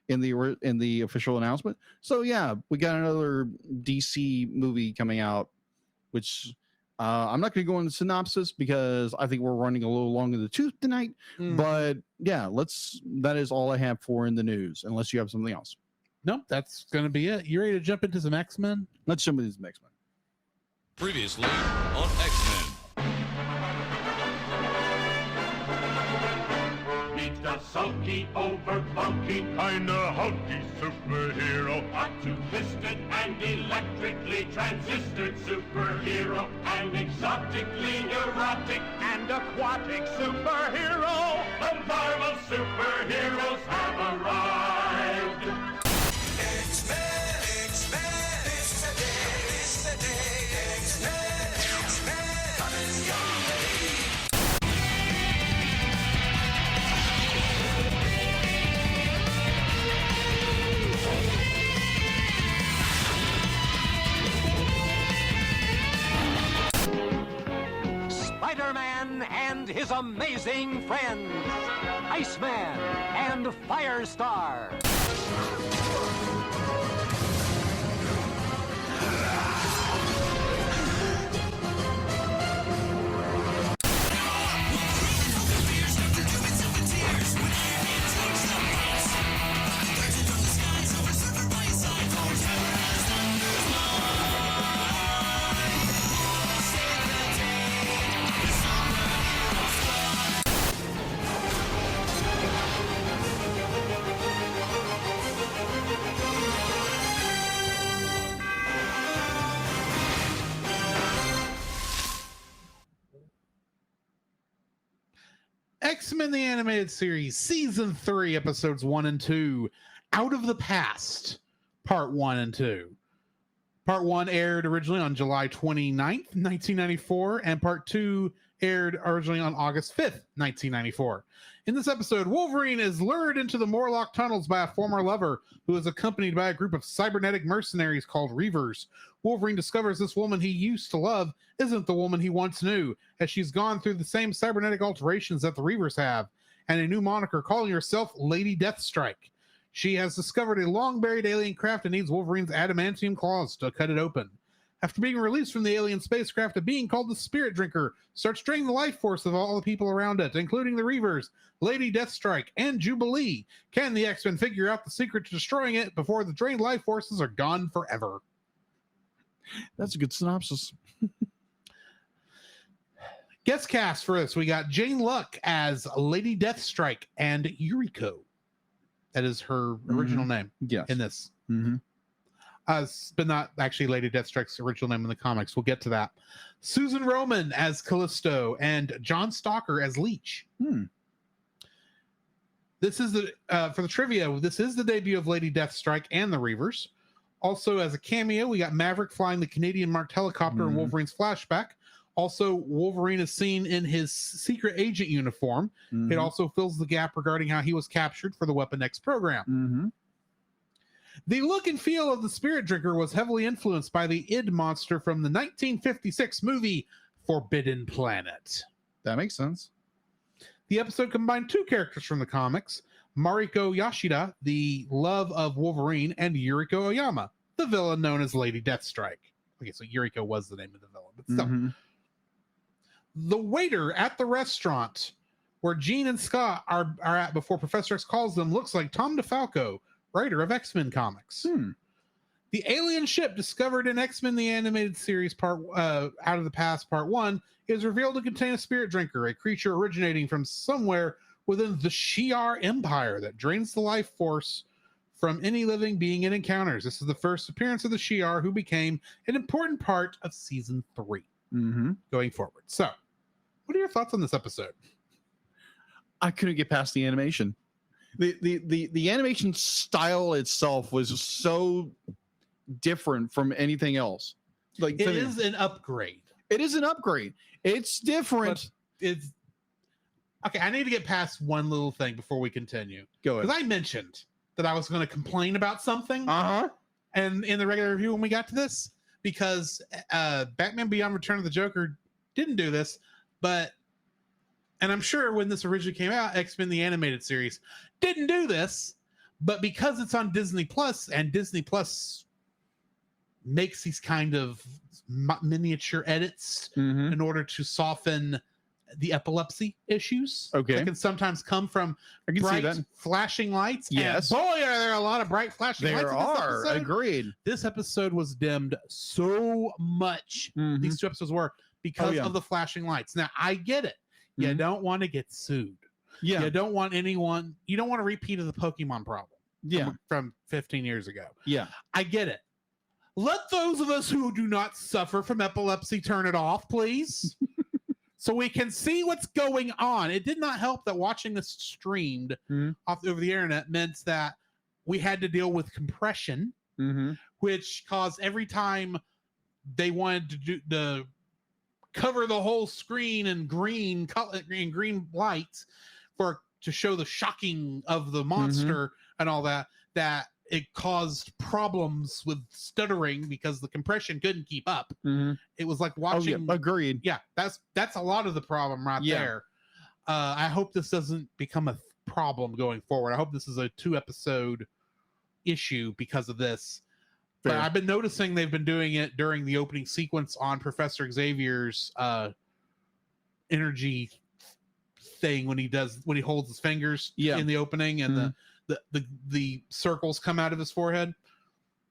in the official announcement. So yeah, we got another DC movie coming out, which I'm not going to go into synopsis because I think we're running a little long in the tooth tonight. But yeah, that is all I have for in the news, unless you have something else. No, that's going to be it. You ready to jump into some X-Men? Let's jump into some X-Men. Previously on X-Men. Meet the sulky, over-funky, kinda hulky superhero. A two-fisted and electrically transistored superhero. An exotically neurotic and aquatic superhero. The Marvel superheroes have arrived. X-Men, X-Men, it's the day, X-Men, X-Men, coming your way. Spider-Man and his amazing friends, Iceman and Firestar. X-Men the Animated Series, Season 3, Episodes 1 and 2, Out of the Past, Part 1 and 2. Part 1 aired originally on July 29th, 1994, and Part 2 aired originally on August 5th, 1994. In this episode, Wolverine is lured into the Morlock tunnels by a former lover who is accompanied by a group of cybernetic mercenaries called Reavers. Wolverine discovers this woman he used to love isn't the woman he once knew, as she's gone through the same cybernetic alterations that the Reavers have, and a new moniker calling herself Lady Deathstrike. She has discovered a long-buried alien craft and needs Wolverine's adamantium claws to cut it open. After being released from the alien spacecraft, a being called the Spirit Drinker starts draining the life force of all the people around it, including the Reavers, Lady Deathstrike, and Jubilee. Can the X-Men figure out the secret to destroying it before the drained life forces are gone forever? That's a good synopsis. Guest cast for this, we got Jane Luck as Lady Deathstrike and Yuriko. That is her original name in this. But not actually Lady Deathstrike's original name in the comics. We'll get to that. Susan Roman as Callisto and John Stalker as Leech. This is the for the trivia. This is the debut of Lady Deathstrike and the Reavers. Also, as a cameo, we got Maverick flying the Canadian marked helicopter in Wolverine's flashback. Also, Wolverine is seen in his secret agent uniform. It also fills the gap regarding how he was captured for the Weapon X program. The look and feel of the Spirit Drinker was heavily influenced by the id monster from the 1956 movie Forbidden Planet. That makes sense. The episode combined two characters from the comics, Mariko Yashida, the love of Wolverine, and Yuriko Oyama, the villain known as Lady Deathstrike. Okay, so Yuriko was the name of the villain, but still. The waiter at the restaurant where Jean and Scott are at before Professor X calls them looks like Tom DeFalco, writer of X-Men comics. The alien ship discovered in X-Men the Animated Series Out of the Past Part 1 is revealed to contain a Spirit Drinker, a creature originating from somewhere within the Shi'ar Empire that drains the life force from any living being it encounters. This is the first appearance of the Shi'ar, who became an important part of Season 3 going forward. So, what are your thoughts on this episode? I couldn't get past the animation. The animation style itself was so different from anything else. Like it is an upgrade. It is an upgrade. It's different. But it's okay. I need to get past one little thing before we continue. Go ahead. Because I mentioned that I was going to complain about something. And in the regular review when we got to this, because Batman Beyond Return of the Joker didn't do this, and I'm sure when this originally came out, X-Men the Animated Series didn't do this, but because it's on Disney Plus and Disney Plus makes these kind of miniature edits in order to soften the epilepsy issues that can sometimes come from bright flashing lights. Yes. And boy, are there a lot of bright flashing lights. There are. Agreed. This episode was dimmed so much. These two episodes were because of the flashing lights. Now, I get it. You don't want to get sued. You don't want anyone, you don't want a repeat of the Pokemon problem from 15 years ago. I get it. Let those of us who do not suffer from epilepsy turn it off, please. So we can see what's going on. It did not help that watching this streamed off over the internet meant that we had to deal with compression, which caused every time they wanted to do the cover the whole screen in green color and green lights to show the shocking of the monster and all that it caused problems with stuttering because the compression couldn't keep up. It was like watching. Agreed. Yeah, that's a lot of the problem right there. I hope this doesn't become a problem going forward. I hope this is a 2-episode issue because of this. But I've been noticing they've been doing it during the opening sequence on Professor Xavier's energy thing when he holds his fingers in the opening and the circles come out of his forehead.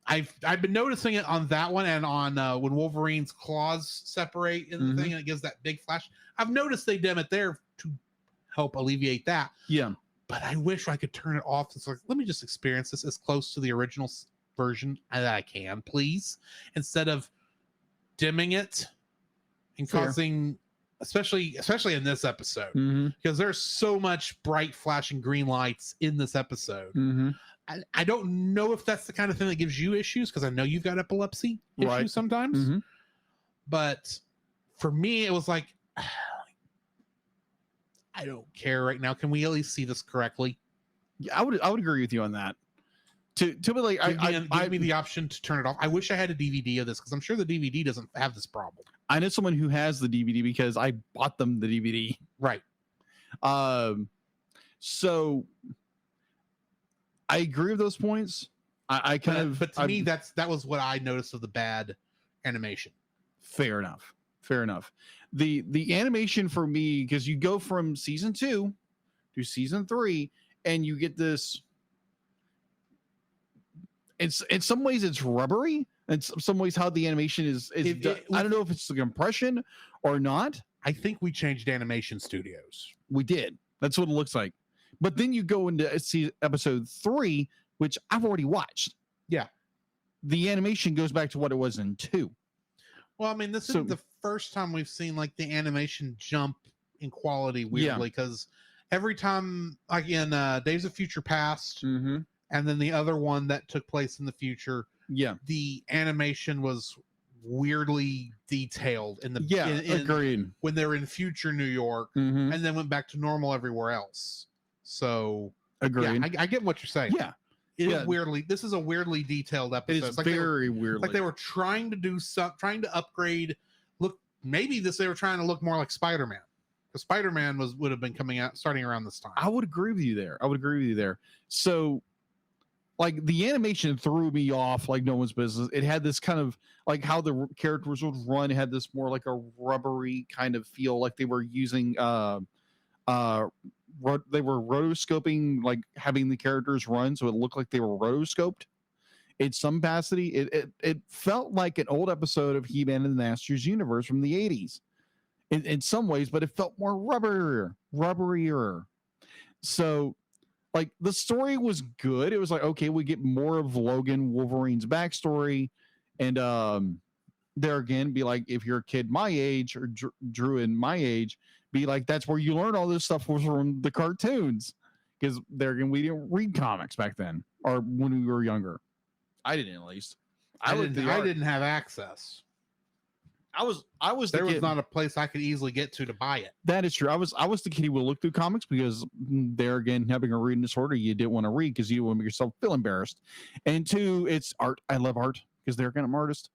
I've been noticing it on that one and on when Wolverine's claws separate in the thing and it gives that big flash. I've noticed they dim it there to help alleviate that. Yeah. But I wish I could turn it off. It's like, let me just experience this as close to the original version as I can, please, instead of dimming it and causing, especially in this episode, because there's so much bright flashing green lights in this episode. I don't know if that's the kind of thing that gives you issues, because I know you've got epilepsy issues sometimes. But for me, it was like, I don't care right now. Can we at least see this correctly? Yeah, I would agree with you on that. To be like, give me the option to turn it off. I wish I had a DVD of this, because I'm sure the DVD doesn't have this problem. I know someone who has the DVD because I bought them the DVD. Right. So I agree with those points. But to me, that was what I noticed of the bad animation. Fair enough. The animation for me, because you go from season 2 to season 3, and you get this. It's in some ways it's rubbery, and some ways how the animation is. I don't know if it's the compression or not. I think we changed animation studios. We did. That's what it looks like. But then you go into episode 3, which I've already watched. Yeah, the animation goes back to what it was in 2. Well, I mean, this is the first time we've seen like the animation jump in quality weirdly, because every time, like in Days of Future Past, and then the other one that took place in the future, the animation was weirdly detailed in the agreed, when they're in future New York, and then went back to normal everywhere else. So agreed. I get what you're saying. This is a weirdly detailed episode. It's like very weird. Like they were trying to do trying to upgrade. Look, maybe they were trying to look more like Spider-Man. Because Spider-Man would have been coming out starting around this time. I would agree with you there. So, like, the animation threw me off like no one's business. It had this kind of like how the characters would run. It had this more like a rubbery kind of feel, like they were using they were rotoscoping, like having the characters run, so it looked like they were rotoscoped in some capacity. It felt like an old episode of He-Man and the Masters Universe from the 80s in some ways, but it felt more rubberier. So, like, the story was good. It was like, okay, we get more of Logan Wolverine's backstory, and there again, be like, if you're a kid my age or Drew in my age, be like, that's where you learn all this stuff was from the cartoons, because there again, we didn't read comics back then, or when we were younger. I didn't, at least. I didn't have access. There was not a place I could easily get to buy it. That is true. I was the kid who would look through comics, because there again, having a reading disorder, you didn't want to read because you didn't want to make yourself feel embarrassed. And 2, it's art. I love art because there again, I'm an artist.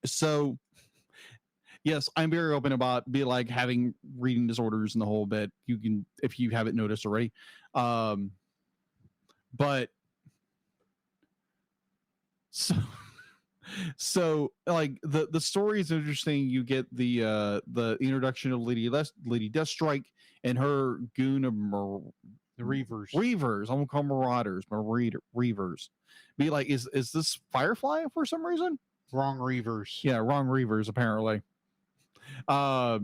So yes, I'm very open about like having reading disorders and the whole bit. You can, if you haven't noticed already. But so like the story is interesting. You get the introduction of Lady Deathstrike and her goon of the Reavers. I'm gonna call them Marauders. Reavers. Be like, is this Firefly for some reason? Wrong Reavers. Yeah, wrong Reavers apparently. But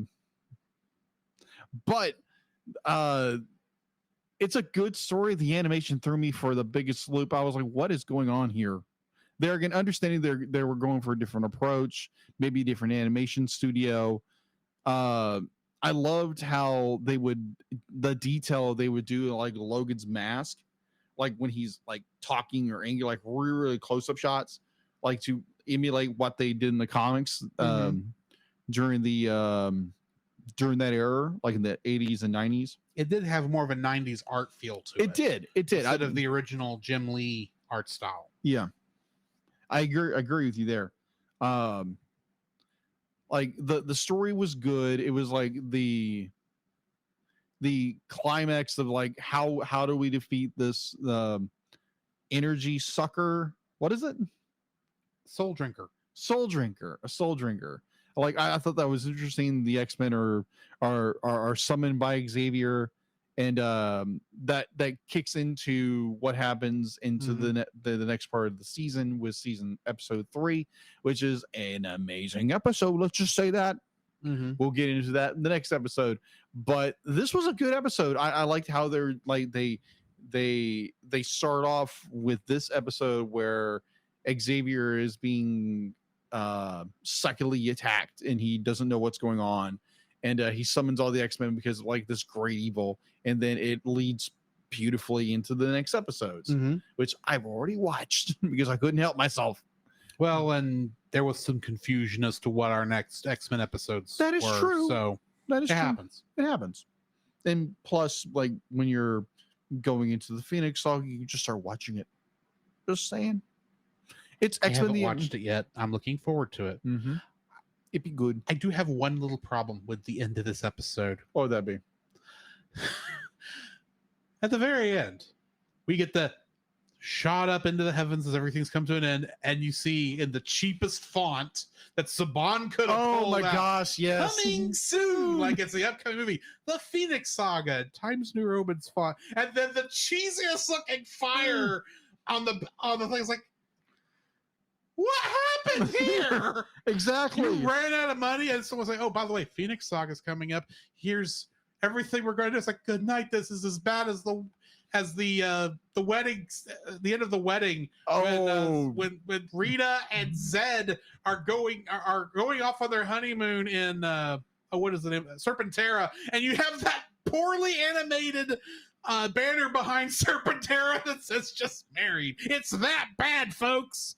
it's a good story. The animation threw me for the biggest loop. I was like, what is going on here? They're again understanding they were going for a different approach, maybe a different animation studio. I loved how the detail they would do, like Logan's mask, like when he's like talking or angry, like really, really close-up shots, like to emulate what they did in the comics during the during that era, like in the 80s and 90s. It did have more of a 90s art feel to it. It did. Instead of the original Jim Lee art style. Yeah. I agree with you there. Like the story was good. It was like the climax of like how do we defeat this energy sucker? What is it? Soul Drinker. A soul drinker. Like I thought that was interesting. The X-Men are summoned by Xavier, and that kicks into what happens into the next part of the season with episode 3, which is an amazing episode. Let's just say that. We'll get into that in the next episode, but this was a good episode. I liked how they're like they start off with this episode where Xavier is being psychically attacked and he doesn't know what's going on, and he summons all the X-Men because of like this great evil, and then it leads beautifully into the next episodes, which I've already watched because I couldn't help myself. Well, and there was some confusion as to what our next X-Men episodes that is were, true. So that is it true. happens. It happens. And plus, like when you're going into the Phoenix Saga, you can just start watching it. Just saying. It's I X-Men. haven't watched it yet. I'm looking forward to it. It'd be good. I do have one little problem with the end of this episode. What would that be? At the very end, we get the shot up into the heavens as everything's come to an end, and you see in the cheapest font that Saban could have pulled Oh my out, gosh, yes. coming soon, like it's the upcoming movie, the Phoenix Saga, Times New Roman's font, and then the cheesiest looking fire on the thing. It's like, what happened here? Exactly. You ran out of money, and someone's like, "Oh, by the way, Phoenix Saga is coming up. Here's everything we're going to do." It's like, good night. This is as bad as the wedding, the end of the wedding. When Rita and Zed are going off on their honeymoon in what is the name? Serpentera, and you have that poorly animated banner behind Serpentera that says "just married." It's that bad, folks.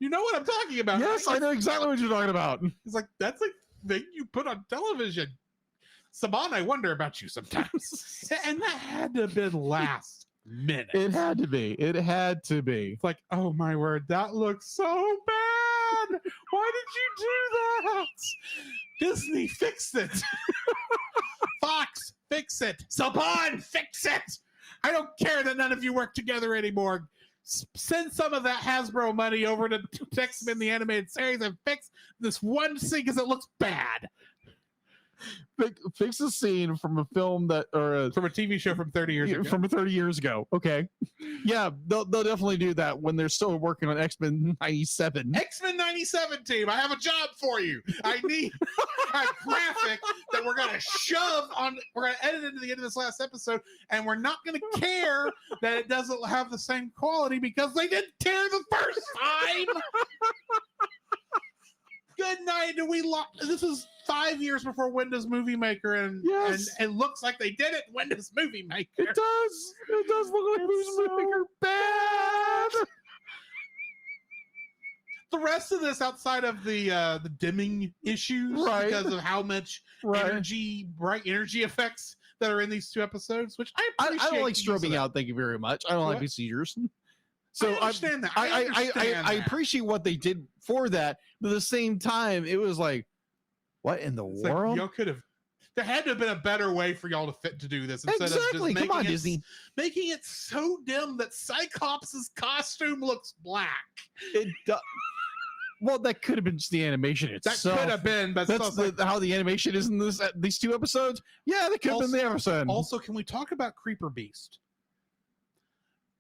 You know what I'm talking about? Yes, right? I know exactly what you're talking about. It's like, that's the thing you put on television. Saban, I wonder about you sometimes. And that had to have been last minute. It had to be. It had to be. It's like, oh my word, that looks so bad. Why did you do that? Disney, fix it. Fox, fix it. Saban, fix it. I don't care that none of you work together anymore. Send some of that Hasbro money over to X-Men the Animated Series and fix this one scene because it looks bad. Fix a scene from a film that, or from a TV show from 30 years ago. From 30 years ago. Okay. Yeah, they'll definitely do that when they're still working on X-Men 97. X-Men 97 team, I have a job for you. I need a graphic that we're going to shove on, we're going to edit into the end of this last episode, and we're not going to care that it doesn't have the same quality because they didn't care the first time. Good night. This is 5 years before Windows Movie Maker, and it looks like they did it in Windows Movie Maker. It does. It does look like Windows Movie Maker. Bad. The rest of this, outside of the dimming issues, because of how much bright energy effects that are in these two episodes, which I appreciate. I don't like strobing out. Thank you very much. I don't like procedures. So I understand that. I appreciate what they did for that, but at the same time, it was like, what in the world? Like, y'all could have. There had to have been a better way for y'all to do this instead of just making Come on, Disney. Making it so dim that Cyclops' costume looks black. It does. Well, that could have been just the animation itself. That could have been, but that's how the animation is in these two episodes. Yeah, that could have been the episode. Also, can we talk about Creeper Beast?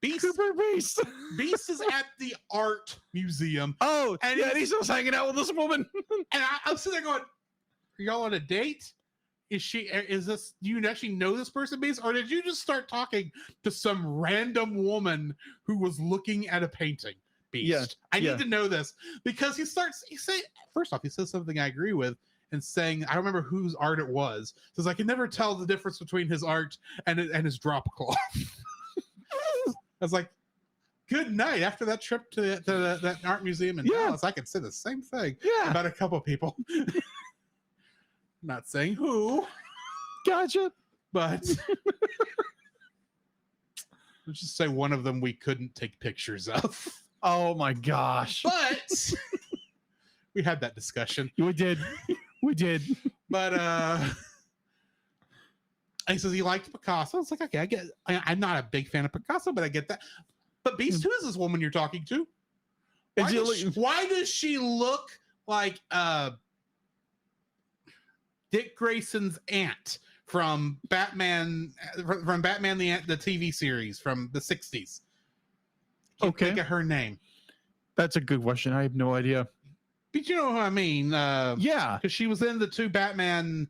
Beast is at the art museum. Oh, and he's just hanging out with this woman. And I'm sitting there going, "Are y'all on a date? Is this? Do you actually know this person, Beast, or did you just start talking to some random woman who was looking at a painting?" Beast. Yeah, I need to know this because he says something I agree with, and saying, I don't remember whose art it was. Says I can never tell the difference between his art and his drop cloth. I was like, good night. After that trip to that art museum in Dallas, I could say the same thing about a couple of people. Not saying who. Gotcha. But let's just say one of them we couldn't take pictures of. Oh my gosh. But we had that discussion. We did. We did. But he says he liked Picasso. I was like, okay, I'm not a big fan of Picasso, but I get that. But Beast, who is this woman you're talking to? Why does she look like Dick Grayson's aunt from Batman the TV series from the 60s? Can't think of her name. That's a good question. I have no idea. But you know who I mean? Yeah, because she was in the 2 Batman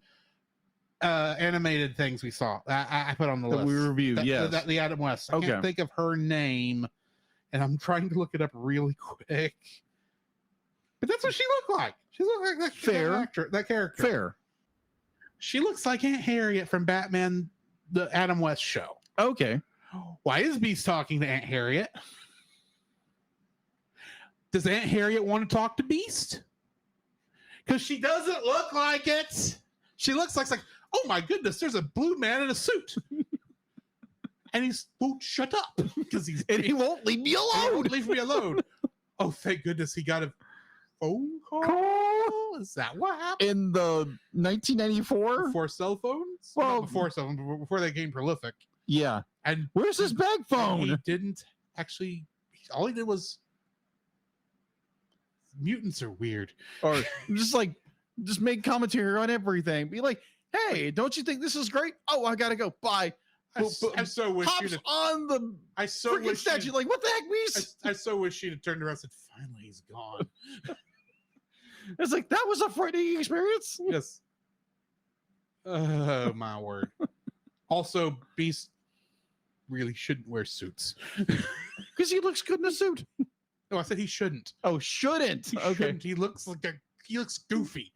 animated things we saw. I put on the list. We reviewed. The Adam West. I can't think of her name, and I'm trying to look it up really quick. But that's what she looked like. She looked like that character. Fair. She looks like Aunt Harriet from Batman, the Adam West show. Okay. Why is Beast talking to Aunt Harriet? Does Aunt Harriet want to talk to Beast? Because she doesn't look like it. She looks like, oh my goodness, there's a blue man in a suit. And he won't shut up because he won't leave me alone. He won't leave me alone. Oh, thank goodness he got a phone call. Is that what happened? In the 1994? Before cell phones? Well, not before cell phones, before they became prolific. Yeah. And where's his bag phone? He didn't actually, all he did was, mutants are weird. Or just make commentary on everything. Be like, hey, don't you think this is great? Oh, I gotta go. Bye. I so wish you'd on the freaking statue. Like, what the heck, Beast? I so wish she'd have turned around and said, finally he's gone. It's like, that was a frightening experience. Yes. Oh my word. Also, Beast really shouldn't wear suits. Because he looks good in a suit. No, I said he shouldn't. Oh, shouldn't. He shouldn't. He looks goofy.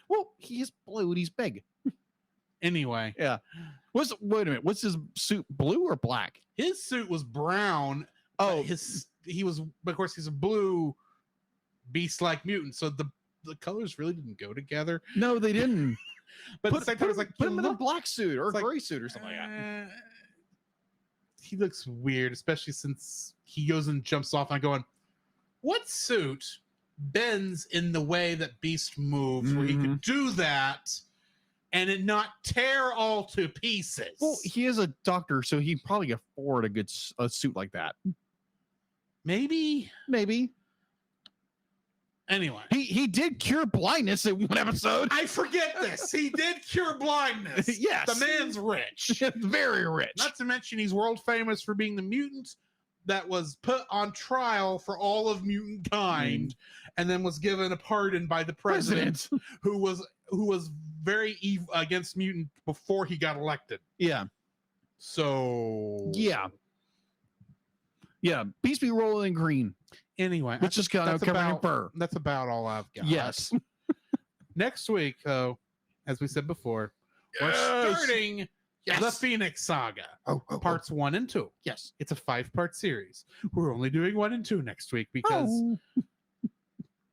Well, he's blue and he's big. Anyway. Yeah. Wait a minute. What's his suit? Blue or black? His suit was brown. Oh, of course, he's a blue beast-like mutant. So the colors really didn't go together. No, they didn't. But at the same time, it's like, put him in a black suit or a gray suit or something like that. He looks weird, especially since he goes and jumps off. And I'm going, what suit bends in the way that Beast moves, where he could do that and it not tear all to pieces? Well, he is a doctor, so he probably afford a suit like that. Maybe. Anyway, he did cure blindness in one episode. I forget this. He did cure blindness. Yes, the man's rich, very rich. Not to mention he's world famous for being the mutant that was put on trial for all of mutant kind, and then was given a pardon by the president. who was very evil against mutant before he got elected. Yeah. So yeah. Beast be rolling in green. Anyway, which is kind of covered in fur. That's about all I've got. Yes. Next week, though, as we said before, we're starting the Phoenix Saga. Parts 1 and 2. Yes. It's a 5-part series. We're only doing 1 and 2 next week because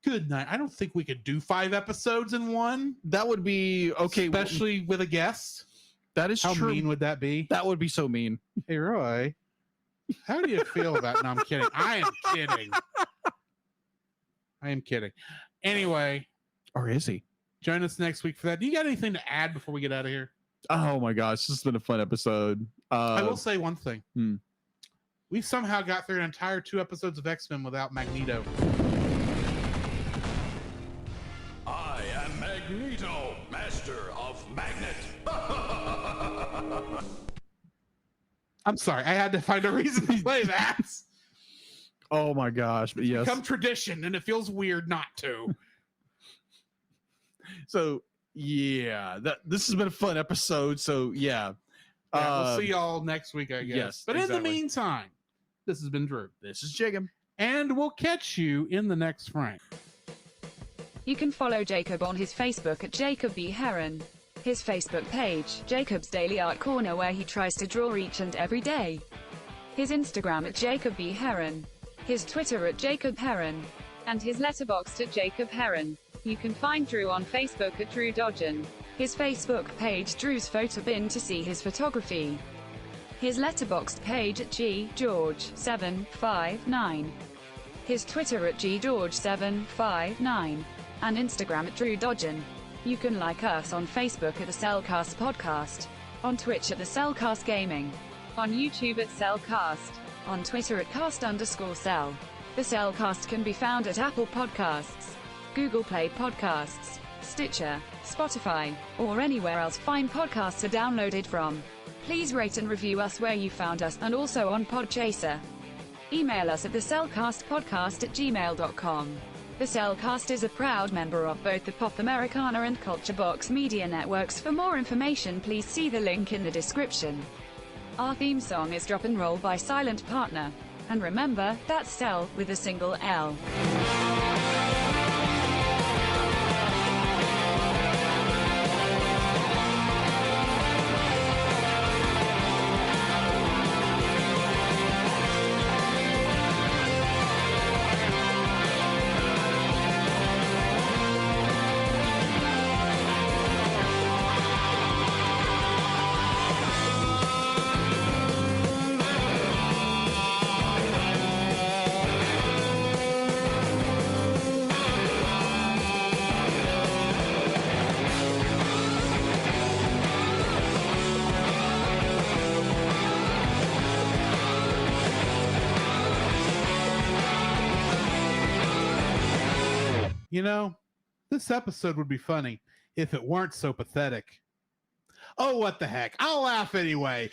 good night. I don't think we could do 5 episodes in one. That would be okay. Especially with a guest. That is true. How mean would that be? That would be so mean. Hey, Roy. How do you feel about? No, I'm kidding. I am kidding. Anyway, or is he? Join us next week for that. Do you got anything to add before we get out of here? Oh my gosh, this has been a fun episode. I will say one thing. We somehow got through an entire 2 episodes of X-Men without Magneto. I am Magneto, master of magnet. I'm sorry, I had to find a reason to play that. Oh my gosh, but yes. It's become tradition, and it feels weird not to. So yeah, this has been a fun episode. So yeah, we'll see y'all next week, I guess. Yes, but in the meantime, this has been Drew. This is Jacob, and we'll catch you in the next frame. You can follow Jacob on his Facebook at Jacob B. Heron. His Facebook page, Jacob's Daily Art Corner, where he tries to draw each and every day. His Instagram at Jacob B. Heron. His Twitter at Jacob Heron. And his Letterboxd at Jacob Heron. You can find Drew on Facebook at Drew Dodgen. His Facebook page Drew's Photo Bin to see his photography. His Letterboxd page at ggeorge759. His Twitter at ggeorge759. And Instagram at Drew Dodgen. You can like us on Facebook at the Cellcast Podcast. On Twitch at the Cellcast Gaming. On YouTube at Cellcast. On Twitter at cast_cell. The Cellcast can be found at Apple Podcasts, Google Play Podcasts, Stitcher, Spotify, or anywhere else fine podcasts are downloaded from. Please rate and review us where you found us, and also on Podchaser. Email us at thecellcastpodcast@gmail.com. The Cellcast is a proud member of both the Pop Americana and Culture Box media networks. For more information, please see the link in the description. Our theme song is Drop and Roll by Silent Partner. And remember, that's Cell with a single L. You know, this episode would be funny if it weren't so pathetic. Oh, what the heck? I'll laugh anyway.